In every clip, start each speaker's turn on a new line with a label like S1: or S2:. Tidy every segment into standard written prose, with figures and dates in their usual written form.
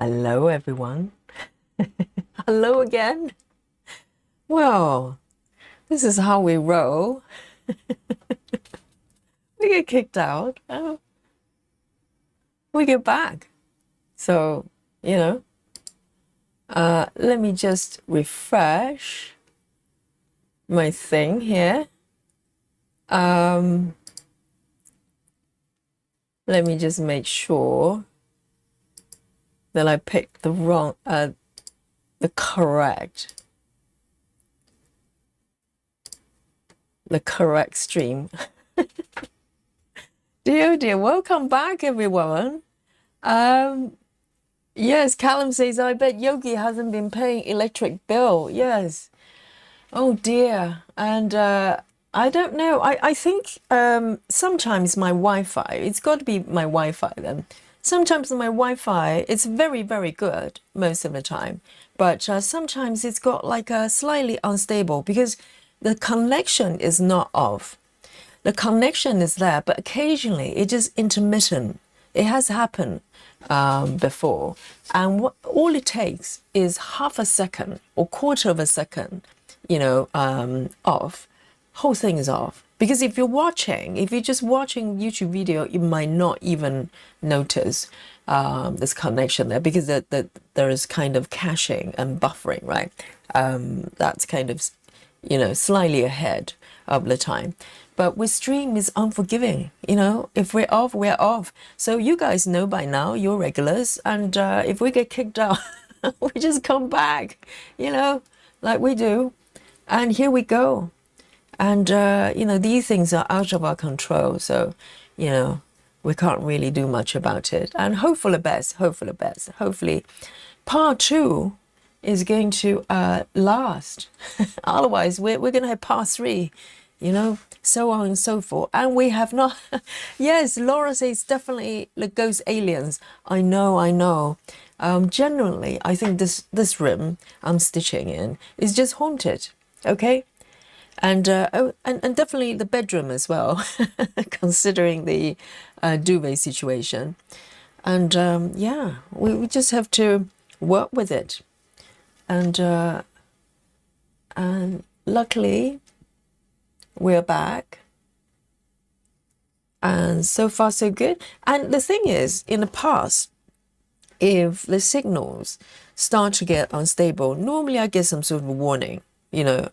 S1: Hello, everyone. Hello again. Well, this is how we roll. We get kicked out. We get back. So, let me just refresh my thing here. Let me just make sure that I picked the correct stream. Dear, dear, welcome back, everyone. Yes, Callum says, I bet Yogi hasn't been paying electric bill. Yes. Oh dear. And I don't know. I think sometimes my Wi-Fi, it's got to be my Wi-Fi then. Sometimes my Wi-Fi, it's very, very good most of the time. But sometimes it's got like a slightly unstable because the connection is not off. The connection is there, but occasionally it is intermittent. It has happened before. And all it takes is half a second or quarter of a second, off. Whole thing is off. Because if you're just watching YouTube video, you might not even notice this connection there because there is kind of caching and buffering, right? That's kind of, slightly ahead of the time. But with stream is unforgiving, if we're off, we're off. So you guys know by now, you're regulars. And if we get kicked out, we just come back, like we do. And here we go. And, these things are out of our control. So, we can't really do much about it. And hope for the best, hope for the best. Hopefully, part 2 is going to last. Otherwise, we're going to have part 3, so on and so forth. And we have not. Yes, Laura says definitely the ghost aliens. I know. Generally, I think this room I'm stitching in is just haunted. Okay. And and definitely the bedroom as well, considering the duvet situation. And yeah, we just have to work with it. And luckily, we're back. And so far, so good. And the thing is, in the past, if the signals start to get unstable, normally I get some sort of warning.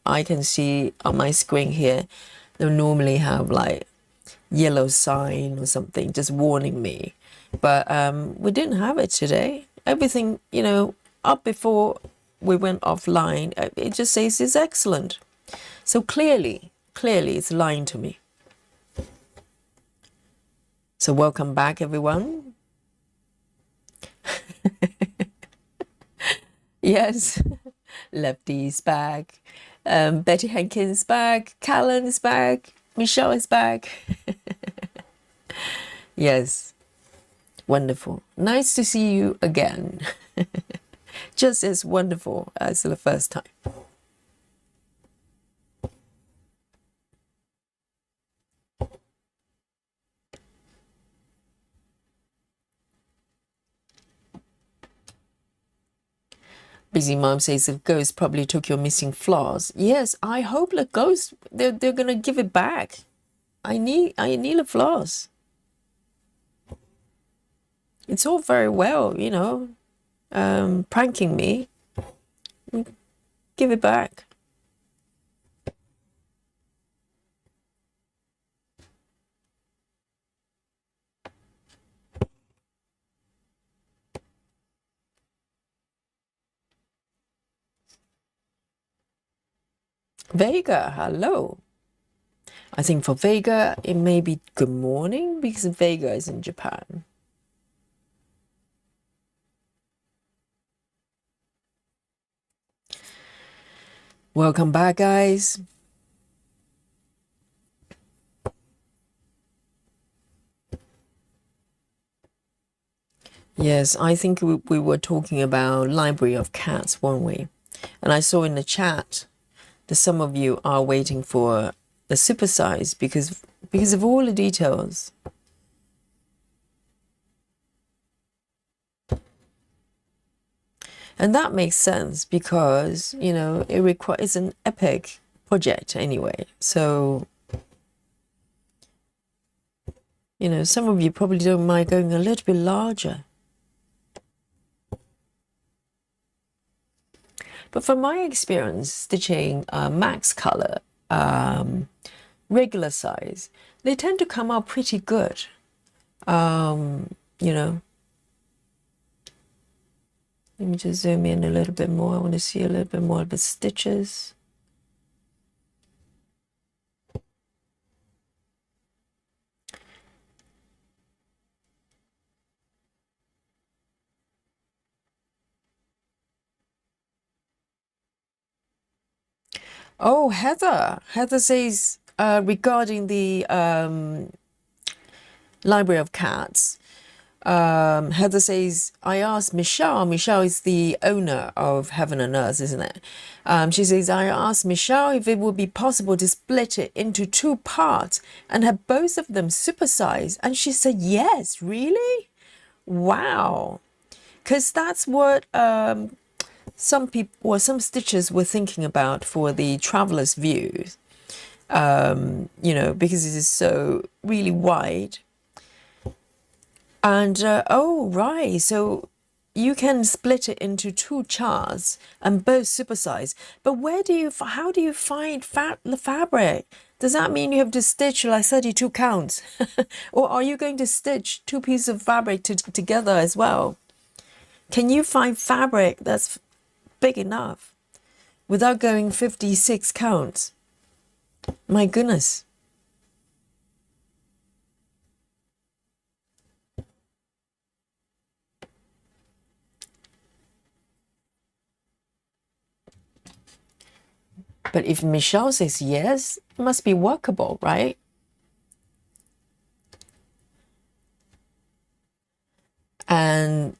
S1: I can see on my screen here, they'll normally have like yellow sign or something just warning me. But we didn't have it today. Everything, up before we went offline, it just says it's excellent. So clearly it's lying to me. So welcome back, everyone. Yes, Lefty's back. Betty Hankins back. Callan is back. Michelle is back. Yes, wonderful. Nice to see you again. Just as wonderful as the first time. Busy Mom says the ghost probably took your missing floss. Yes, I hope the ghost they're gonna give it back. I need a floss. It's all very well, pranking me. Give it back. Vega, hello. I think for Vega, it may be good morning because Vega is in Japan. Welcome back, guys. Yes, I think we were talking about Library of Cats, weren't we? And I saw in the chat that some of you are waiting for the supersize because of all the details. And that makes sense because, you know, it's an epic project anyway. So, you know, some of you probably don't mind going a little bit larger. But from my experience stitching max color, regular size, they tend to come out pretty good. You know, let me just zoom in a little bit more. I want to see a little bit more of the stitches. Oh, Heather. Heather says regarding the Library of Cats. Heather says, I asked Michelle. Michelle is the owner of Heaven and Earth, isn't it? She says, I asked Michelle if it would be possible to split it into 2 parts and have both of them supersized. And she said, yes, really? Wow. Because that's what some people or some stitchers were thinking about for the traveler's view. You know, because it is so really wide. And oh, right. So you can split it into 2 charts and both supersize. But how do you find the fabric? Does that mean you have to stitch like 32 counts? Or are you going to stitch 2 pieces of fabric together as well? Can you find fabric that's big enough without going 56 counts? My goodness. But if Michelle says yes, it must be workable, right? And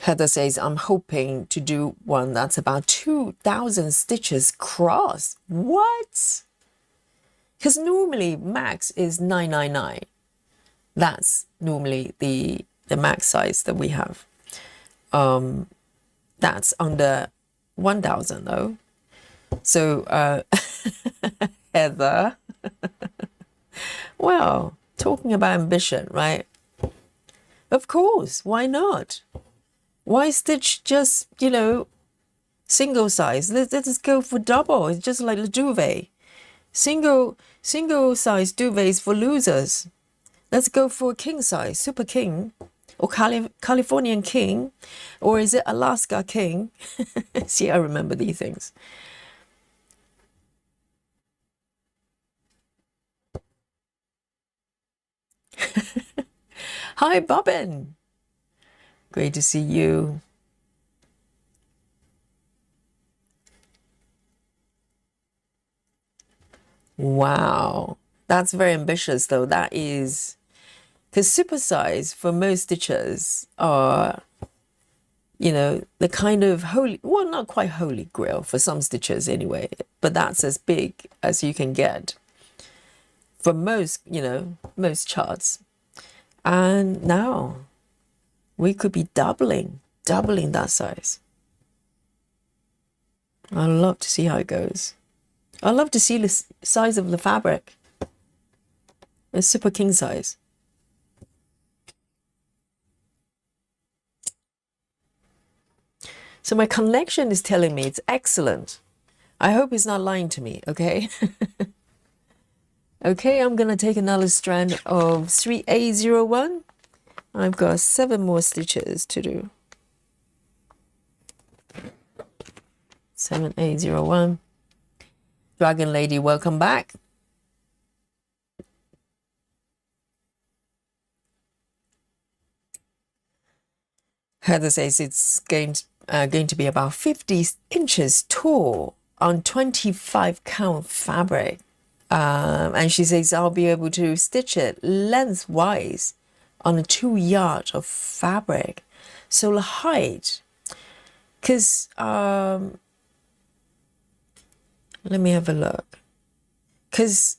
S1: Heather says, I'm hoping to do one that's about 2,000 stitches cross. What? Because normally max is 999. That's normally the max size that we have. That's under 1,000 though. So Heather, well, talking about ambition, right? Of course, why not? Why stitch just, you know, single size? Let's go for double. It's just like the duvet. Single size duvets for losers. Let's go for king size, super king, or Californian king, or is it Alaska king? See, I remember these things. Hi, Bobbin. Great to see you. Wow. That's very ambitious, though. That is... Because supersize for most stitchers are, you know, the kind of holy... Well, not quite holy grail for some stitchers anyway. But that's as big as you can get for most, you know, most charts. And now we could be doubling that size. I'd love to see how it goes. I'd love to see the size of the fabric. It's super king size. So my connection is telling me it's excellent. I hope it's not lying to me, okay? Okay, I'm going to take another strand of 3A01. I've got 7 more stitches to do. 7A01. Dragon Lady, welcome back. Heather says it's going to be about 50 inches tall on 25 count fabric. And she says I'll be able to stitch it lengthwise on a 2 yard of fabric. So the height, because let me have a look. Because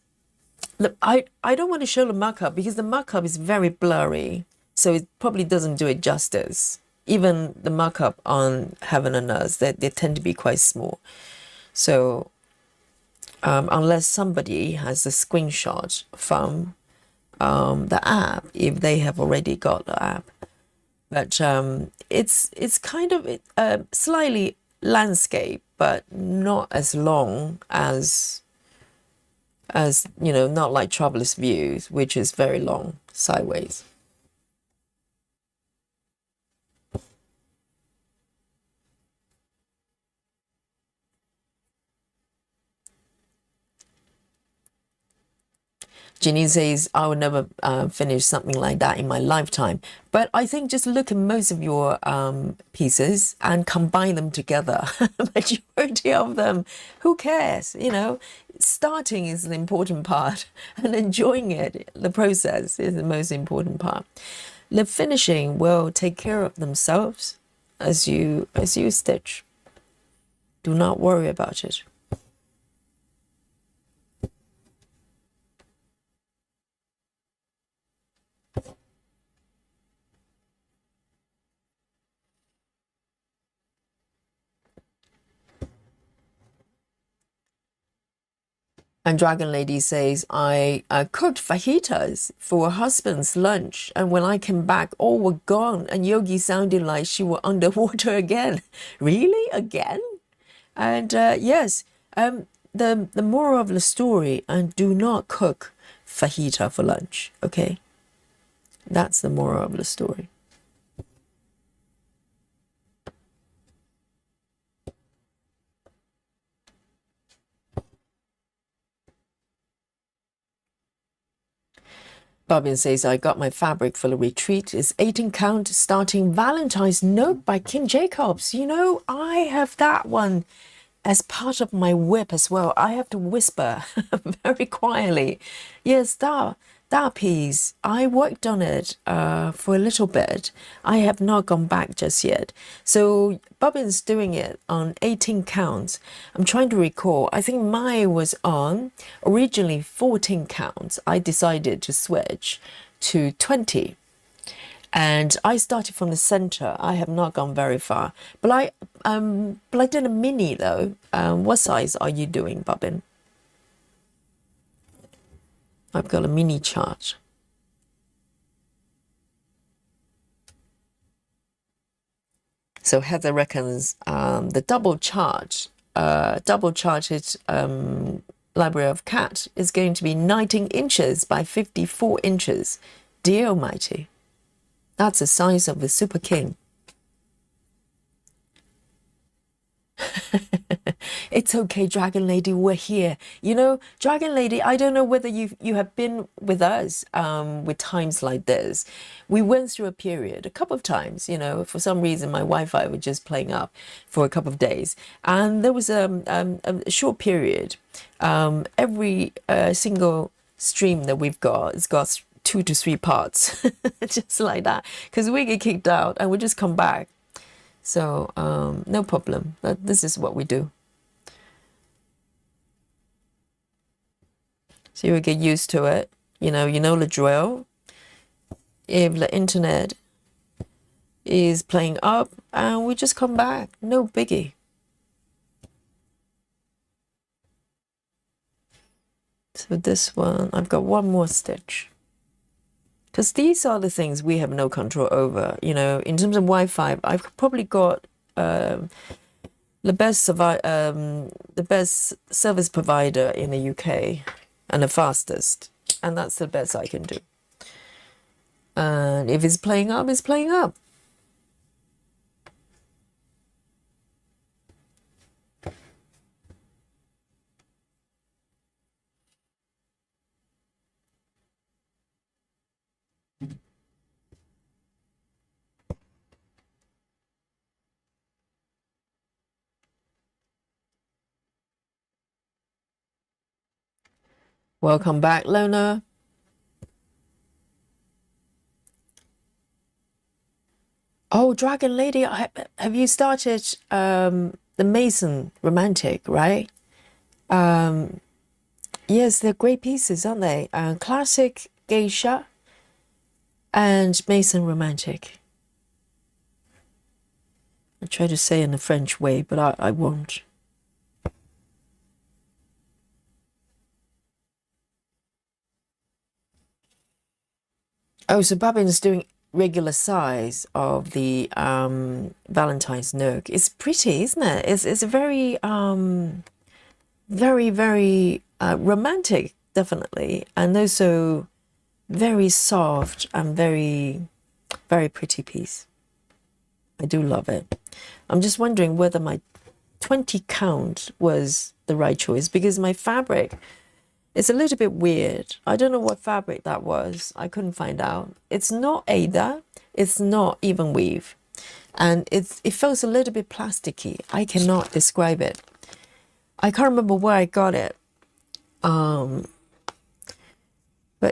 S1: I don't want to show the mock-up because the mock-up is very blurry. So it probably doesn't do it justice. even the markup on Heaven and Earth, they tend to be quite small. So unless somebody has a screenshot from the app, if they have already got the app, but it's kind of slightly landscape, but not as long as not like Traveler's Views, which is very long sideways. Ginny says, I will never finish something like that in my lifetime. But I think just look at most of your pieces and combine them together. Majority of them, who cares? Starting is the important part, and enjoying it, the process, is the most important part. The finishing will take care of themselves as you stitch. Do not worry about it. And Dragon Lady says, I cooked fajitas for her husband's lunch, and when I came back, all were gone, and Yogi sounded like she were underwater again. Really? Again? And yes, the moral of the story, and do not cook fajita for lunch, okay? That's the moral of the story. Bobbin says, I got my fabric for the retreat. It's 18 count starting Valentine's Nook by Kim Jacobs. I have that one as part of my whip as well. I have to whisper very quietly. Yes, that piece, I worked on it for a little bit. I have not gone back just yet. So Bobbin's doing it on 18 counts. I'm trying to recall. I think mine was on originally 14 counts. I decided to switch to 20. And I started from the center. I have not gone very far. But I did a mini though. What size are you doing, Bobbin? I've got a mini chart. So Heather reckons the double charted Library of Cat is going to be 19 inches by 54 inches. Dear almighty. That's the size of the Super King. It's okay, Dragon Lady, we're here. Dragon Lady, I don't know whether you have been with us with times like this. We went through a period a couple of times, for some reason my Wi-Fi was just playing up for a couple of days. And there was a short period. Every single stream that we've got, it's got 2 to 3 parts, just like that. Because we get kicked out and we just come back. So no problem. This is what we do. So you will get used to it. You know the drill. If the internet is playing up, and we just come back. No biggie. So this one, I've got one more stitch. Because these are the things we have no control over. In terms of Wi-Fi, I've probably got the best service provider in the UK, and the fastest, and that's the best I can do. And if it's playing up, it's playing up. Welcome back, Lona. Oh, Dragon Lady, have you started the Mason Romantic, right? Yes, they're great pieces, aren't they? Classic Geisha and Mason Romantic. I try to say in the French way, but I won't. Oh, so Babin's doing regular size of the Valentine's Nook. It's pretty, isn't it? It's a very very romantic, definitely, and also very soft and very pretty piece. I do love it. I'm just wondering whether my 20 count was the right choice, because my fabric is a little bit weird. I don't know what fabric that was. I couldn't find out. It's not Aida. It's not even weave. And it feels a little bit plasticky. I cannot describe it. I can't remember where I got it. But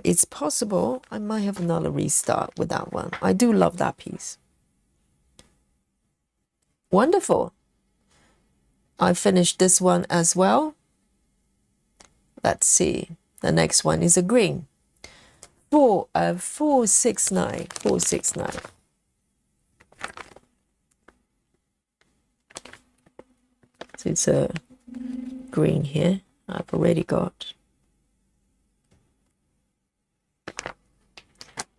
S1: it's possible I might have another restart with that one. I do love that piece. Wonderful. I finished this one as well. Let's see. The next one is a green. 469. 469. So it's a green here. I've already got.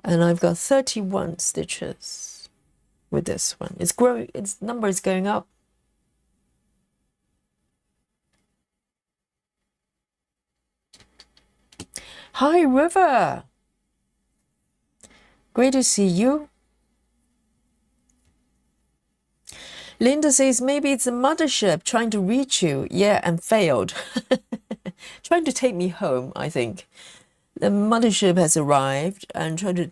S1: And I've got 31 stitches with this one. It's growing, its number is going up. Hi, River. Great to see you. Linda says maybe it's a mothership trying to reach you. Yeah, and failed. Trying to take me home, I think. The mothership has arrived and tried to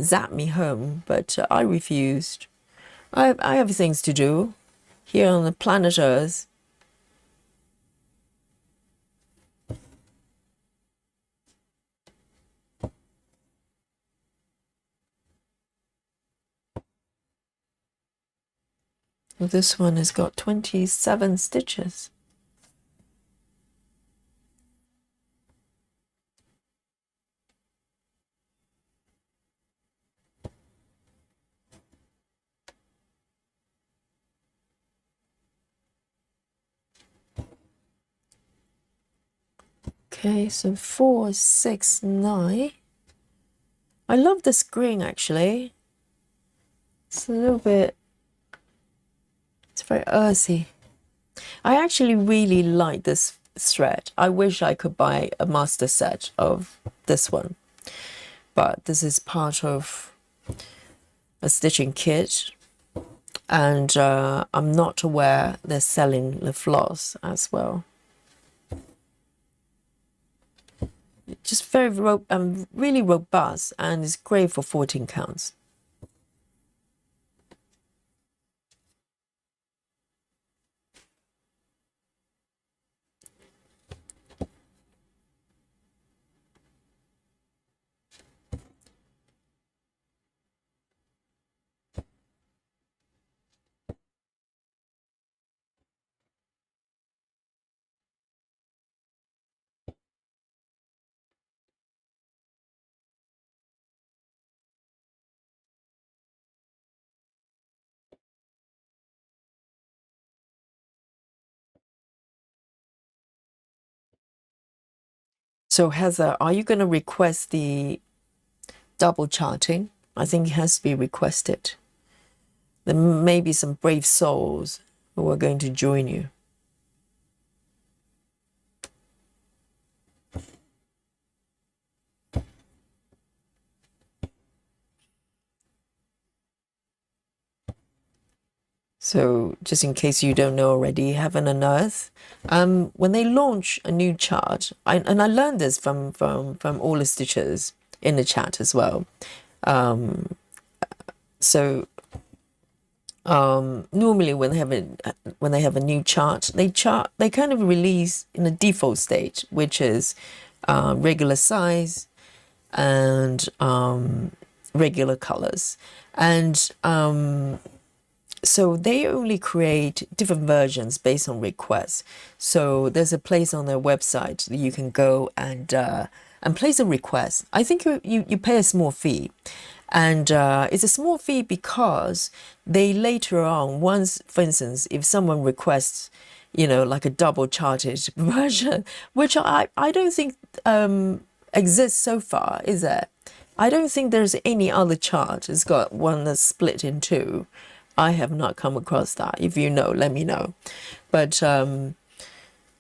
S1: zap me home, but I refused. I have things to do here on the planet Earth. Well, this one has got 27 stitches. Okay, so 469. I love this green, actually. It's a little bit, it's very earthy. I actually really like this thread. I wish I could buy a master set of this one, but this is part of a stitching kit, and I'm not aware they're selling the floss as well. Just very really robust, and it's great for 14 counts. So Heather, are you going to request the double charting? I think it has to be requested. There may be some brave souls who are going to join you. So just in case you don't know already, Heaven and Earth, when they launch a new chart, and I learned this from all the stitchers in the chat as well. Normally when they have a new chart, they kind of release in a default state, which is regular size and regular colors, and so they only create different versions based on requests. So there's a place on their website that you can go and place a request. I think you pay a small fee, And it's a small fee because they later on, once, for instance, if someone requests, like a double charted version, which I don't think exists so far, is it? I don't think there's any other chart. It's got one that's split in two. I have not come across that. If you know, let me know. But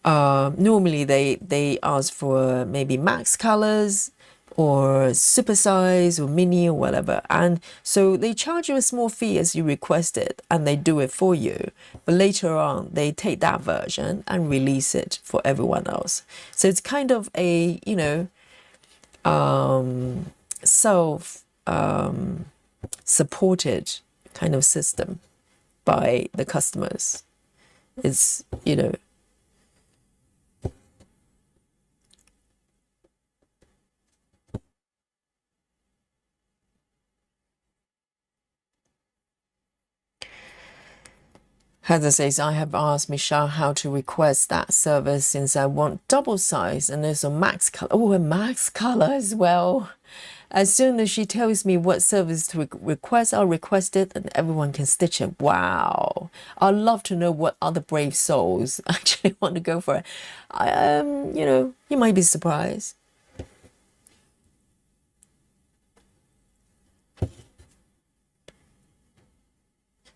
S1: normally they ask for maybe max colors or super size or mini or whatever, and so they charge you a small fee as you request it, and they do it for you. But later on, they take that version and release it for everyone else. So it's kind of a self supported kind of system by the customers. It's Heather says, I have asked Michelle how to request that service since I want double size and there's a max color. Oh, a max color as well. As soon as she tells me what service to request, I'll request it and everyone can stitch it. Wow. I'd love to know what other brave souls actually want to go for it. You might be surprised.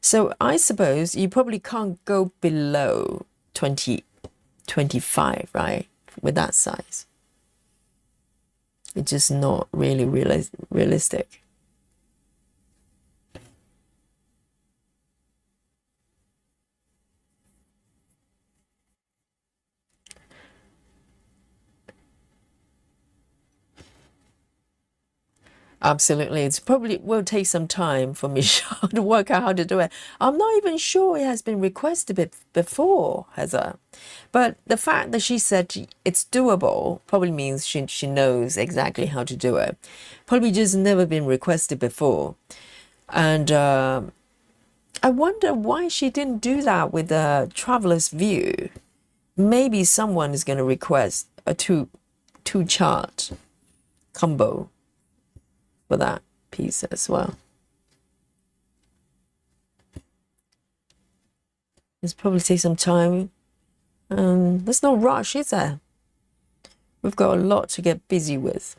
S1: So I suppose you probably can't go below 25, right? With that size. It's just not really realistic. Absolutely. It's probably will take some time for Michelle to work out how to do it. I'm not even sure it has been requested before, Heather. But the fact that she said it's doable probably means she knows exactly how to do it. Probably just never been requested before. And I wonder why she didn't do that with the Traveler's View. Maybe someone is going to request a two chart combo for that piece as well. It's probably take some time. There's no rush, is there? We've got a lot to get busy with.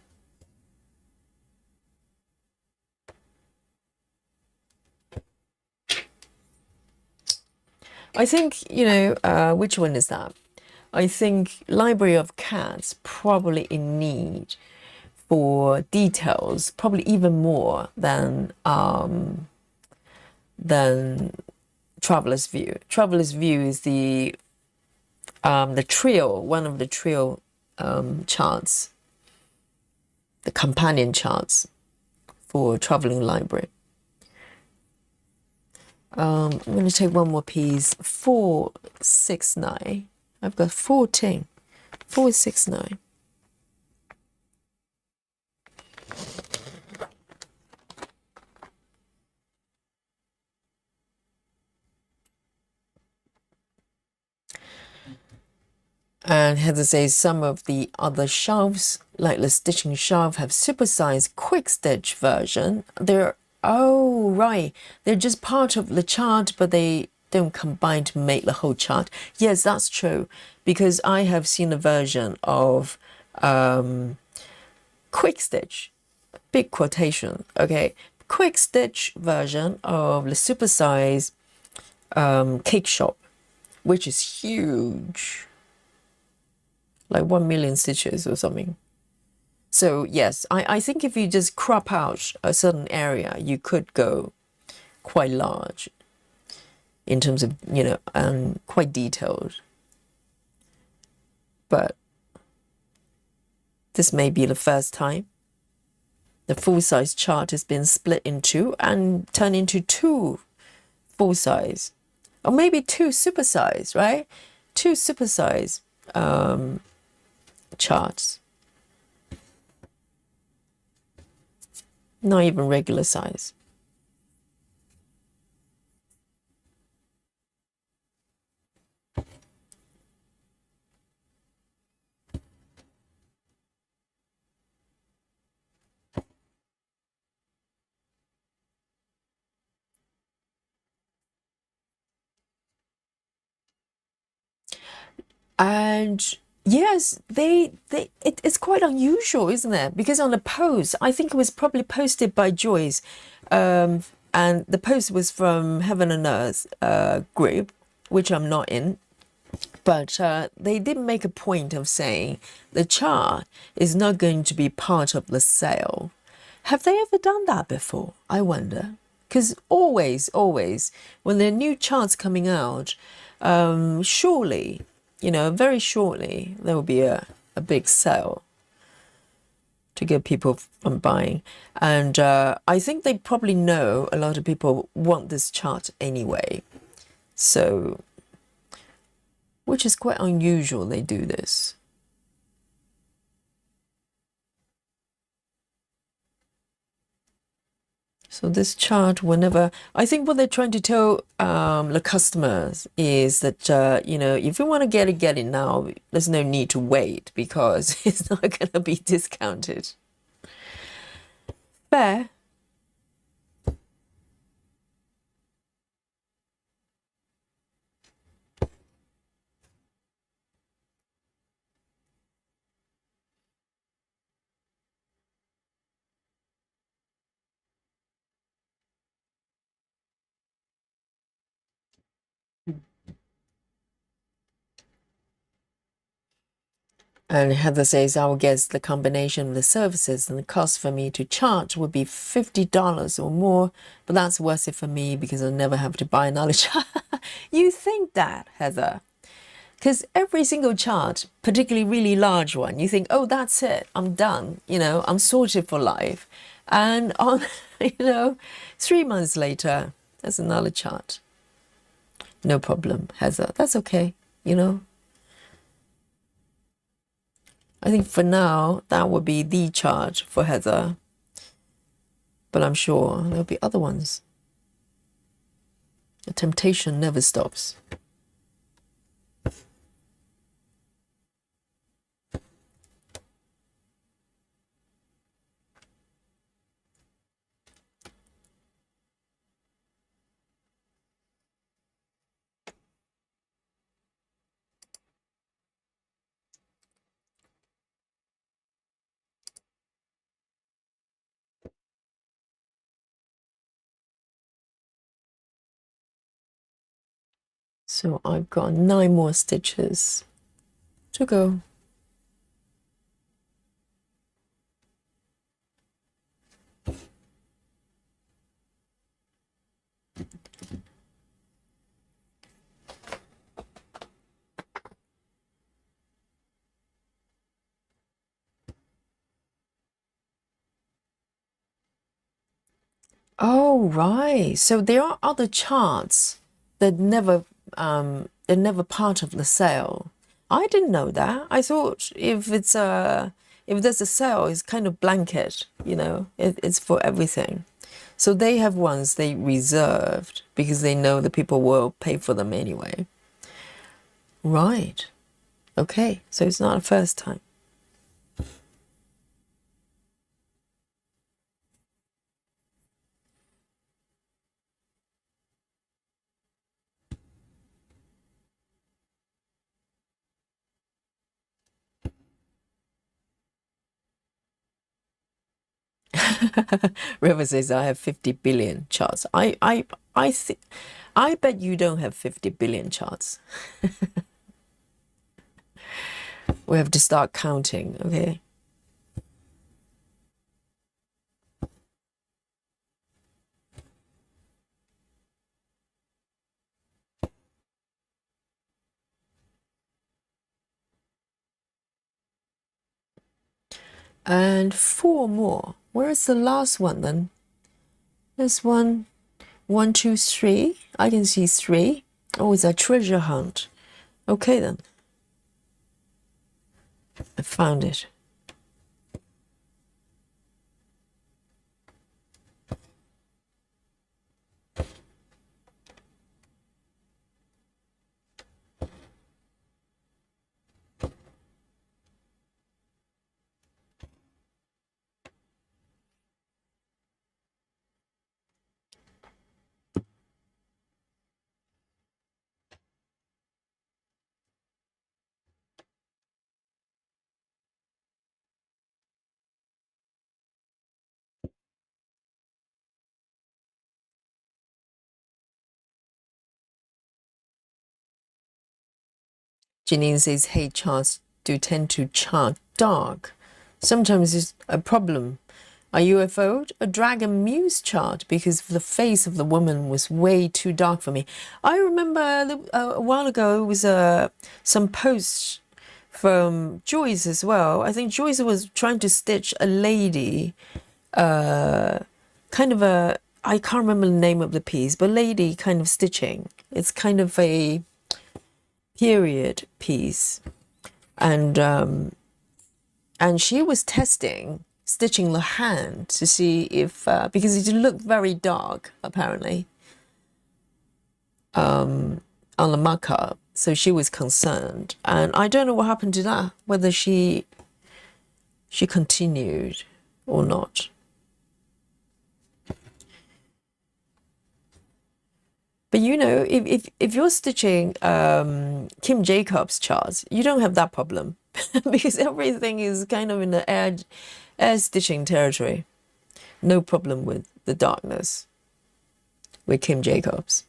S1: I think, which one is that? I think Library of Cats probably in need for details, probably even more than Traveler's View. Traveler's View is the trio, one of the trio charts, the companion charts for Traveling Library. I'm going to take one more piece. 469. I've got 14. 469. And Heather says some of the other shelves, like the stitching shelf, have supersized quick stitch version. They're right. They're just part of the chart, but they don't combine to make the whole chart. Yes, that's true. Because I have seen a version of quick stitch, big quotation, okay, quick stitch version of the supersize cake shop, which is huge, like 1 million stitches or something. So yes, I think if you just crop out a certain area, you could go quite large in terms of, and quite detailed. But this may be the first time the full-size chart has been split in two and turned into two full-size, or maybe two super-size, right? Two super-size charts. Not even regular size. And yes, it's quite unusual, isn't it? Because on the post, I think it was probably posted by Joyce, and the post was from Heaven and Earth group, which I'm not in. But they did make a point of saying the chart is not going to be part of the sale. Have they ever done that before? I wonder. Because always, when there are new charts coming out, surely, very shortly, there will be a big sale to get people from buying. And I think they probably know a lot of people want this chart anyway. So, which is quite unusual they do this. So this chart, whenever I think what they're trying to tell the customers is that if you want to get it now. There's no need to wait because it's not going to be discounted. Fair. And Heather says, I would guess the combination of the services and the cost for me to charge would be $50 or more, but that's worth it for me because I'll never have to buy another chart. You think that, Heather? Because every single chart, particularly really large one, you think, oh, that's it, I'm done, I'm sorted for life. And on, 3 months later, there's another chart. No problem, Heather. That's okay, I think for now, that would be the chart for Heather. But I'm sure there'll be other ones. The temptation never stops. So I've got 9 more stitches to go. Oh, right. So there are other charts that they're never part of the sale. I didn't know that. I thought if there's a sale, it's kind of blanket, it's for everything. So they have ones they reserved because they know the people will pay for them anyway. Right. Okay. So it's not a first time. River says I have 50 billion charts. I bet you don't have 50 billion charts. We have to start counting, okay? And 4 more. Where is the last one then? There's one, 1, 2, 3. I can see 3. Oh, it's a treasure hunt. Okay then. I found it. Janine says, hey, charts do tend to chart dark. Sometimes it's a problem. A UFO, a dragon muse chart, because the face of the woman was way too dark for me. I remember a while ago, it was some posts from Joyce as well. I think Joyce was trying to stitch a lady, kind of a, I can't remember the name of the piece, but lady kind of stitching. It's kind of a period piece. And she was testing stitching the hand to see if, because it looked very dark, apparently, on the mock-up. So she was concerned. And I don't know what happened to that, whether she continued or not. But you know, if you're stitching Kim Jacobs charts, you don't have that problem because everything is kind of in the air stitching territory. No problem with the darkness with Kim Jacobs.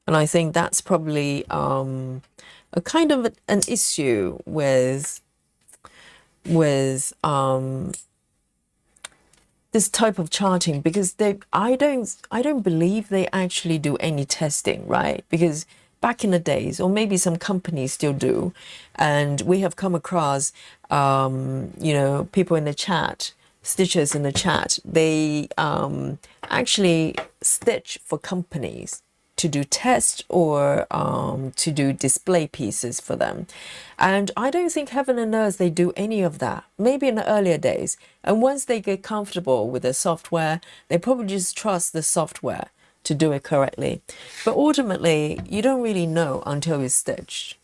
S1: And I think that's probably a kind of an issue with this type of charting, because I don't believe they actually do any testing, right? Because back in the days, or maybe some companies still do, and we have come across you know, people in the chat, stitchers in the chat, they actually stitch for companies to do tests or to do display pieces for them. And I don't think heaven and earth they do any of that, maybe in the earlier days. And once they get comfortable with the software, they probably just trust the software to do it correctly. But ultimately, you don't really know until it's stitched.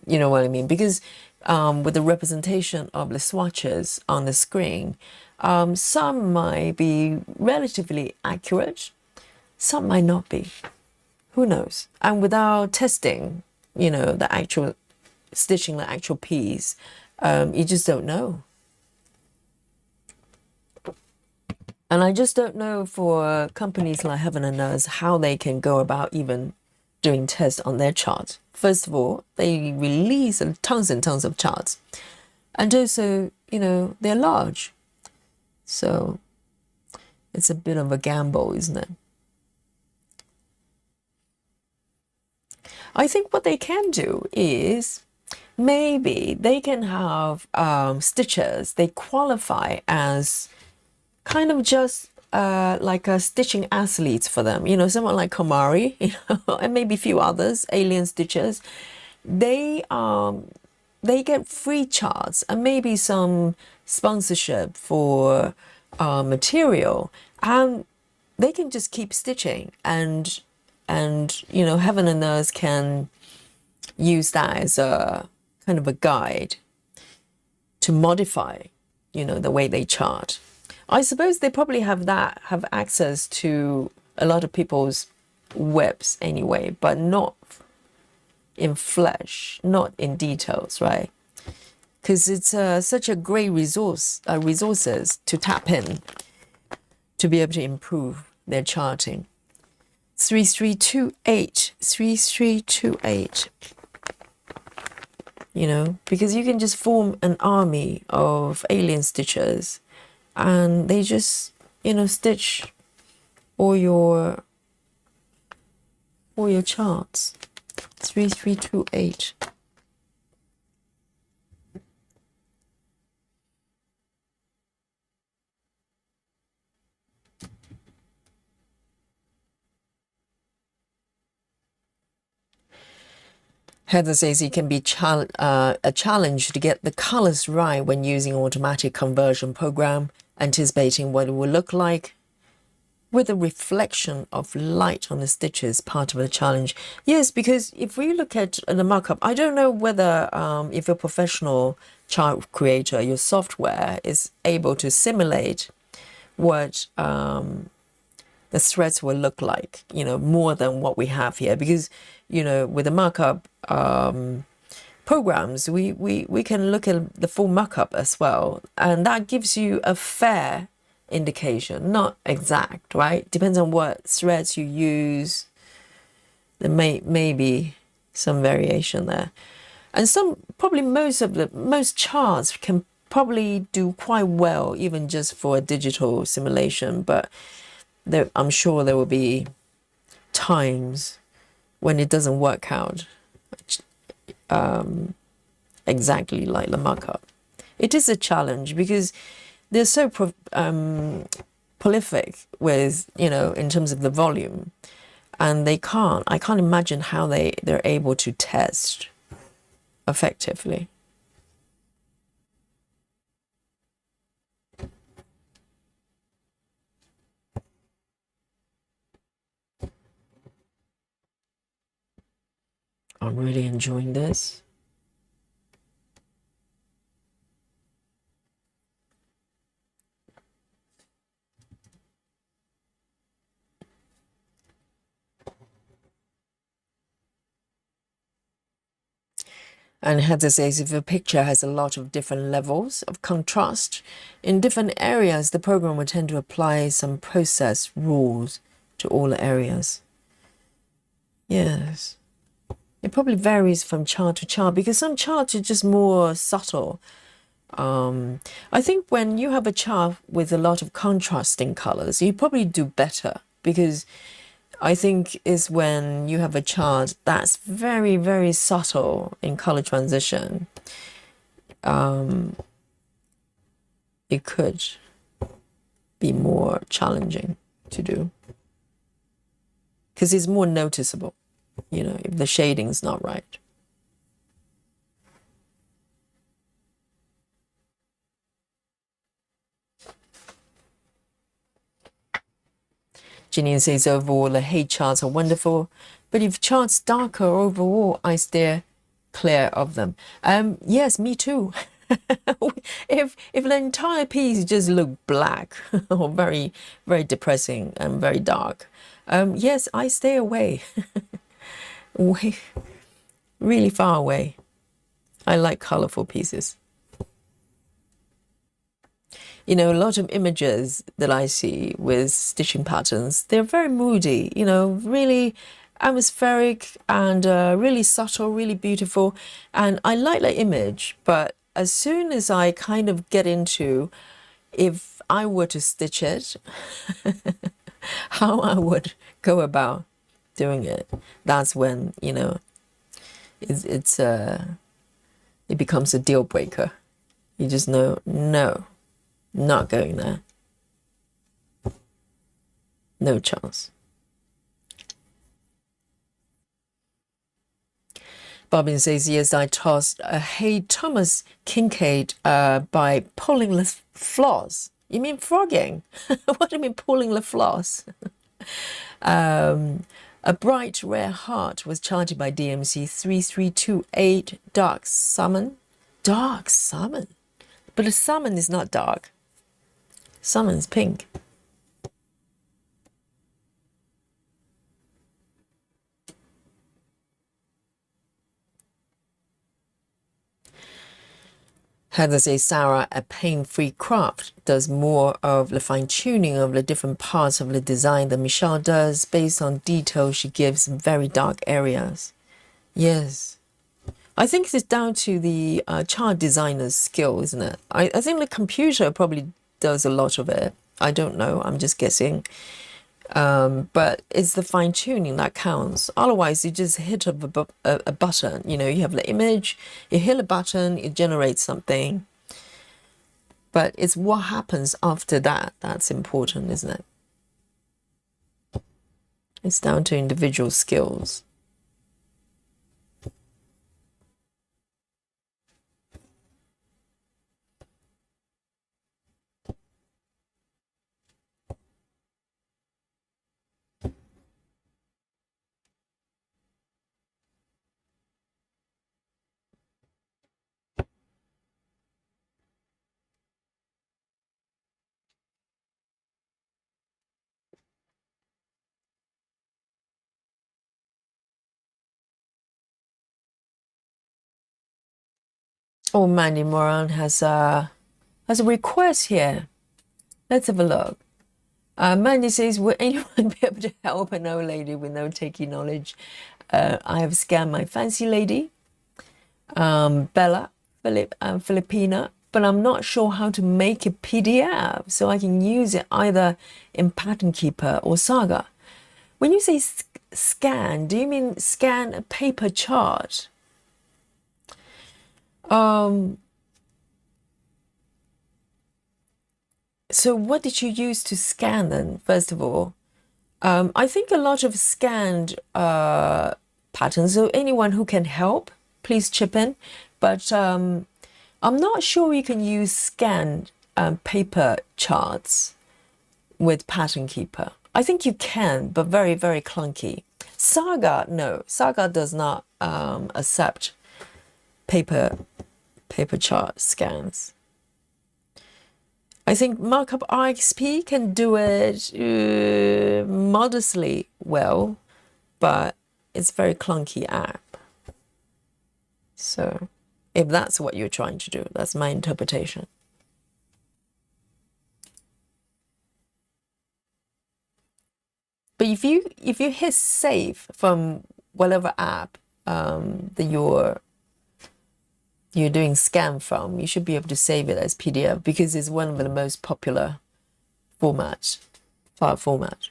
S1: You know what I mean? Because with the representation of the swatches on the screen, some might be relatively accurate, some might not be. Who knows? And without testing, you know, the actual stitching, the actual piece, you just don't know. And I just don't know for companies like Heaven and Earth how they can go about even doing tests on their charts. First of all, they release tons and tons of charts. And also, you know, they're large. So it's a bit of a gamble, isn't it? I think what they can do is maybe they can have stitchers. They qualify as kind of just like a stitching athletes for them. You know, someone like Komari, you know, and maybe a few others, alien stitchers. They get free charts and maybe some sponsorship for material, and they can just keep stitching, and you know, Heaven and Earth can use that as a kind of a guide to modify, you know, the way they chart. I suppose they probably have access to a lot of people's webs anyway, but not in flesh, not in details, right? Because it's such a great resources to tap in to be able to improve their charting. 3328, 3328. You know, because you can just form an army of alien stitchers, and they just, you know, stitch all your charts. 3328. Heather says it can be a challenge to get the colors right when using automatic conversion program, anticipating what it will look like with a reflection of light on the stitches, part of the challenge. Yes, because if we look at the markup, I don't know whether if you're a professional chart creator, your software is able to simulate what the threads will look like, you know, more than what we have here. Because, you know, with the markup programs, we can look at the full markup as well. And that gives you a fair indication, not exact, right? Depends on what threads you use. There may be some variation there. And probably most charts can probably do quite well, even just for a digital simulation. But I'm sure there will be times when it doesn't work out exactly like the markup. It is a challenge because they're so prolific with, in terms of the volume, and I can't imagine how they're able to test effectively. I'm really enjoying this. And Heather says if a picture has a lot of different levels of contrast in different areas, the program will tend to apply some process rules to all areas. Yes. It probably varies from chart to chart because some charts are just more subtle. I think when you have a chart with a lot of contrasting colors, you probably do better because I think is when you have a chart that's very, very subtle in color transition. It could be more challenging to do because it's more noticeable, if the shading's not right. Janine says overall the hate charts are wonderful, but if charts darker overall, I steer clear of them. Yes, me too. if the entire piece just looked black or very, very depressing and very dark, yes, I stay away. Way, really far away. I like colorful pieces. A lot of images that I see with stitching patterns, they're very moody, really atmospheric and really subtle, really beautiful. And I like that image, but as soon as I kind of get into if I were to stitch it, how I would go about doing it, that's when, it becomes a deal breaker. You just know, no. Not going there. No chance. Bobbin says, yes, I tossed a Hay Thomas Kincaid by pulling the floss. You mean frogging? What do you mean pulling the floss? A bright rare heart was charged by DMC 3328 dark salmon. Dark salmon? But the salmon is not dark. Salmon's pink. Heather says Sarah, a pain-free craft, does more of the fine-tuning of the different parts of the design than Michelle does. Based on detail she gives in very dark areas. Yes. I think it's down to the chart designer's skill, isn't it? I think the computer probably does a lot of it. I don't know. I'm just guessing. But it's the fine tuning that counts. Otherwise, you just hit a button. You have the image, you hit a button, it generates something. But it's what happens after that that's important, isn't it? It's down to individual skills. Oh, Mandy Moran has a request here. Let's have a look. Mandy says, will anyone be able to help an old lady with no techie knowledge? I have scanned my fancy lady, Bella, Filipina, but I'm not sure how to make a PDF so I can use it either in Pattern Keeper or Saga. When you say scan, do you mean scan a paper chart? So what did you use to scan then, first of all? I think a lot of scanned patterns, so anyone who can help, please chip in. But I'm not sure you can use scanned paper charts with Pattern Keeper. I think you can, but very, very clunky. Saga, no. Saga does not accept paper chart scans. I think Markup RXP can do it modestly well, but it's a very clunky app. So if that's what you're trying to do, that's my interpretation. But if you hit save from whatever app that you're doing scan from, you should be able to save it as PDF because it's one of the most popular file format.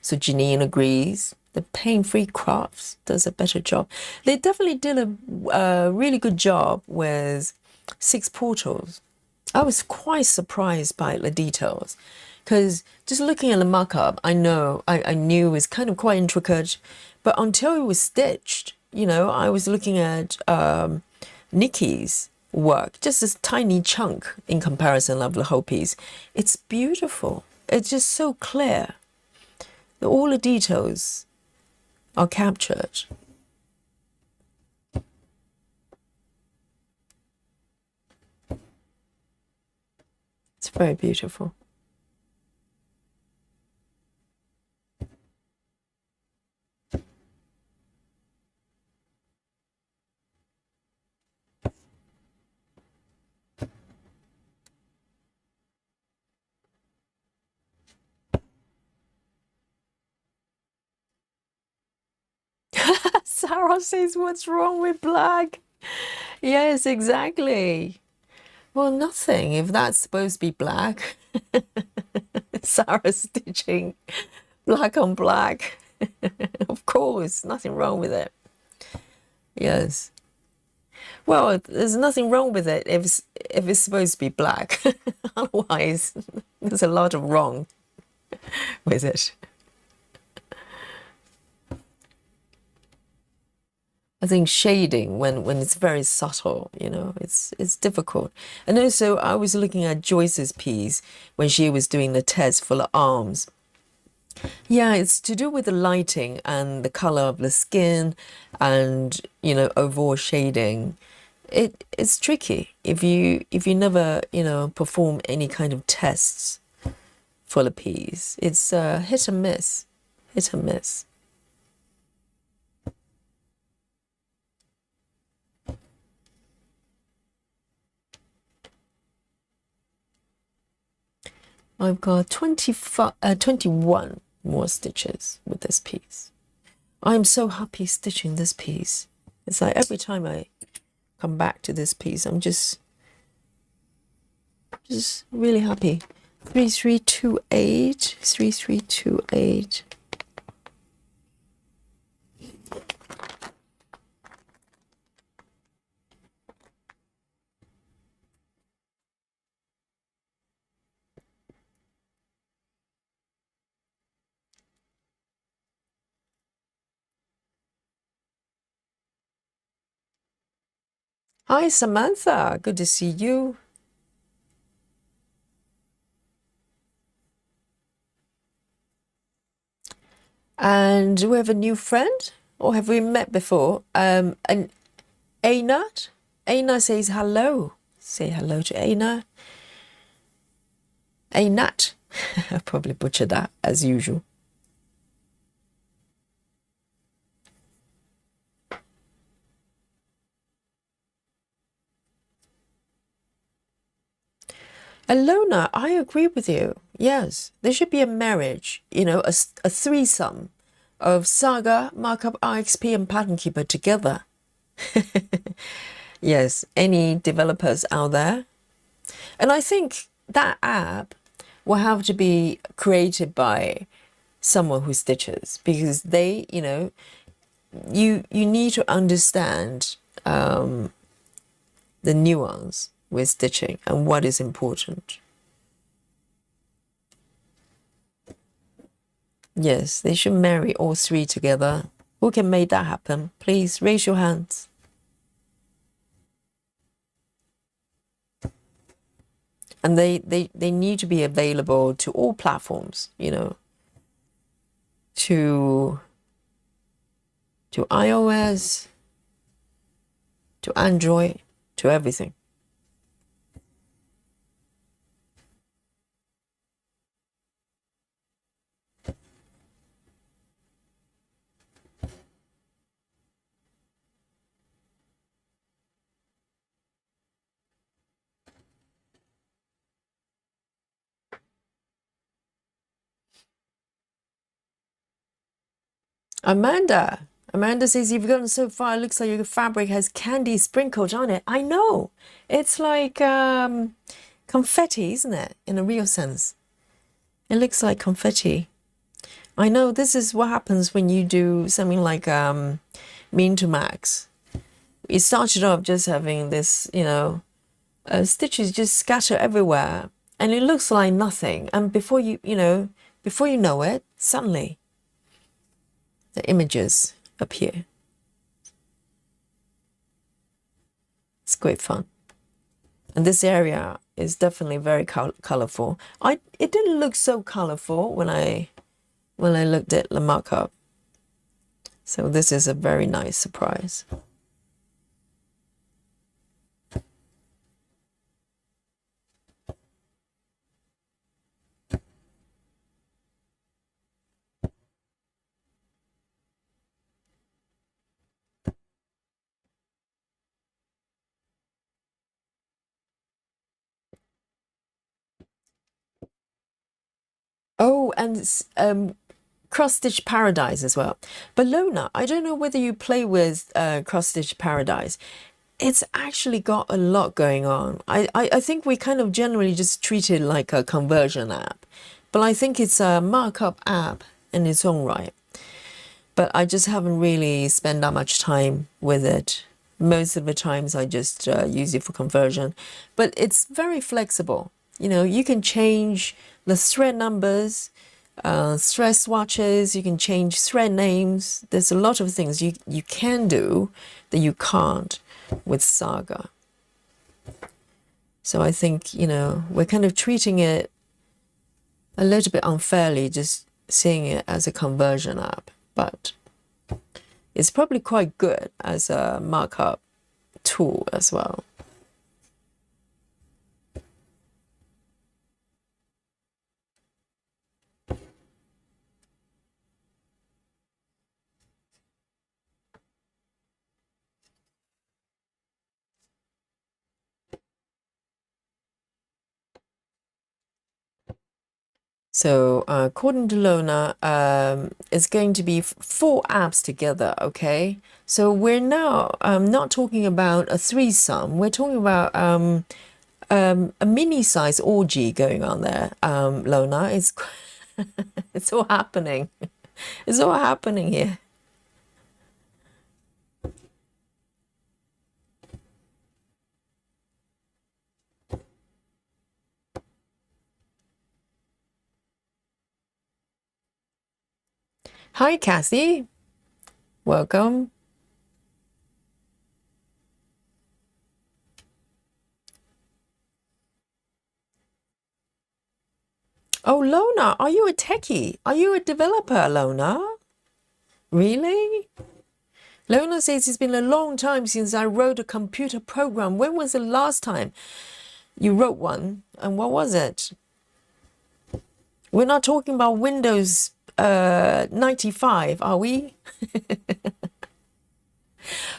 S1: So Janine agrees. The Pain-Free Crafts does a better job. They definitely did a really good job with 6 portals. I was quite surprised by the details because just looking at the markup, I knew it was kind of quite intricate, but until it was stitched, I was looking at Nikki's work, just this tiny chunk in comparison of the whole piece. It's beautiful. It's just so clear. All the details are captured. It's very beautiful. Sarah says, what's wrong with black? Yes, exactly. Well, nothing if that's supposed to be black. Sarah stitching black on black. Of course, nothing wrong with it. Yes. Well, there's nothing wrong with it if it's supposed to be black. Otherwise, there's a lot of wrong with it. I think shading when it's very subtle, it's difficult. And also, I was looking at Joyce's piece when she was doing the test for the arms. Yeah, it's to do with the lighting and the color of the skin and, overall shading. It's tricky if you never, perform any kind of tests for the piece. It's hit and miss, hit and miss. I've got 21 more stitches with this piece. I'm so happy stitching this piece. It's like every time I come back to this piece, I'm just really happy. 3328, 3328. Hi, Samantha. Good to see you. And do we have a new friend? Or have we met before? And Anat? Anat says hello. Say hello to Anat. Anat. I probably butchered that as usual. Alona, I agree with you. Yes, there should be a marriage, a threesome of Saga, Markup, RXP, and Pattern Keeper together. Yes, any developers out there? And I think that app will have to be created by someone who stitches, because they, you need to understand the nuance with stitching and what is important. Yes, they should marry all three together. Who can make that happen? Please raise your hands. And they need to be available to all platforms, to iOS, to Android, to everything. Amanda says, you've gotten so far, it looks like your fabric has candy sprinkled on it. I know. It's like confetti, isn't it? In a real sense. It looks like confetti. I know this is what happens when you do something like Mean to Max. It started off just having this, stitches just scatter everywhere. And it looks like nothing. And before you know it, suddenly the images appear. It's great fun. And this area is definitely very colorful. It didn't look so colorful when I looked at the markup. So this is a very nice surprise. Oh, and cross stitch paradise as well. But Lona, I don't know whether you play with cross stitch paradise. It's actually got a lot going on. I think we kind of generally just treat it like a conversion app, but I think it's a markup app in its own right. But I just haven't really spent that much time with it. Most of the times I just use it for conversion, but it's very flexible. You can change the thread numbers, thread swatches, you can change thread names. There's a lot of things you can do that you can't with Saga. So I think, we're kind of treating it a little bit unfairly, just seeing it as a conversion app, but it's probably quite good as a markup tool as well. So according to Lona, it's going to be 4 apps together, okay? So we're now not talking about a threesome. We're talking about a mini-size orgy going on there, Lona. It's it's all happening. It's all happening here. Hi, Cassie. Welcome. Oh, Lona, are you a techie? Are you a developer, Lona? Really? Lona says it's been a long time since I wrote a computer program. When was the last time you wrote one? And what was it? We're not talking about Windows 95, are we?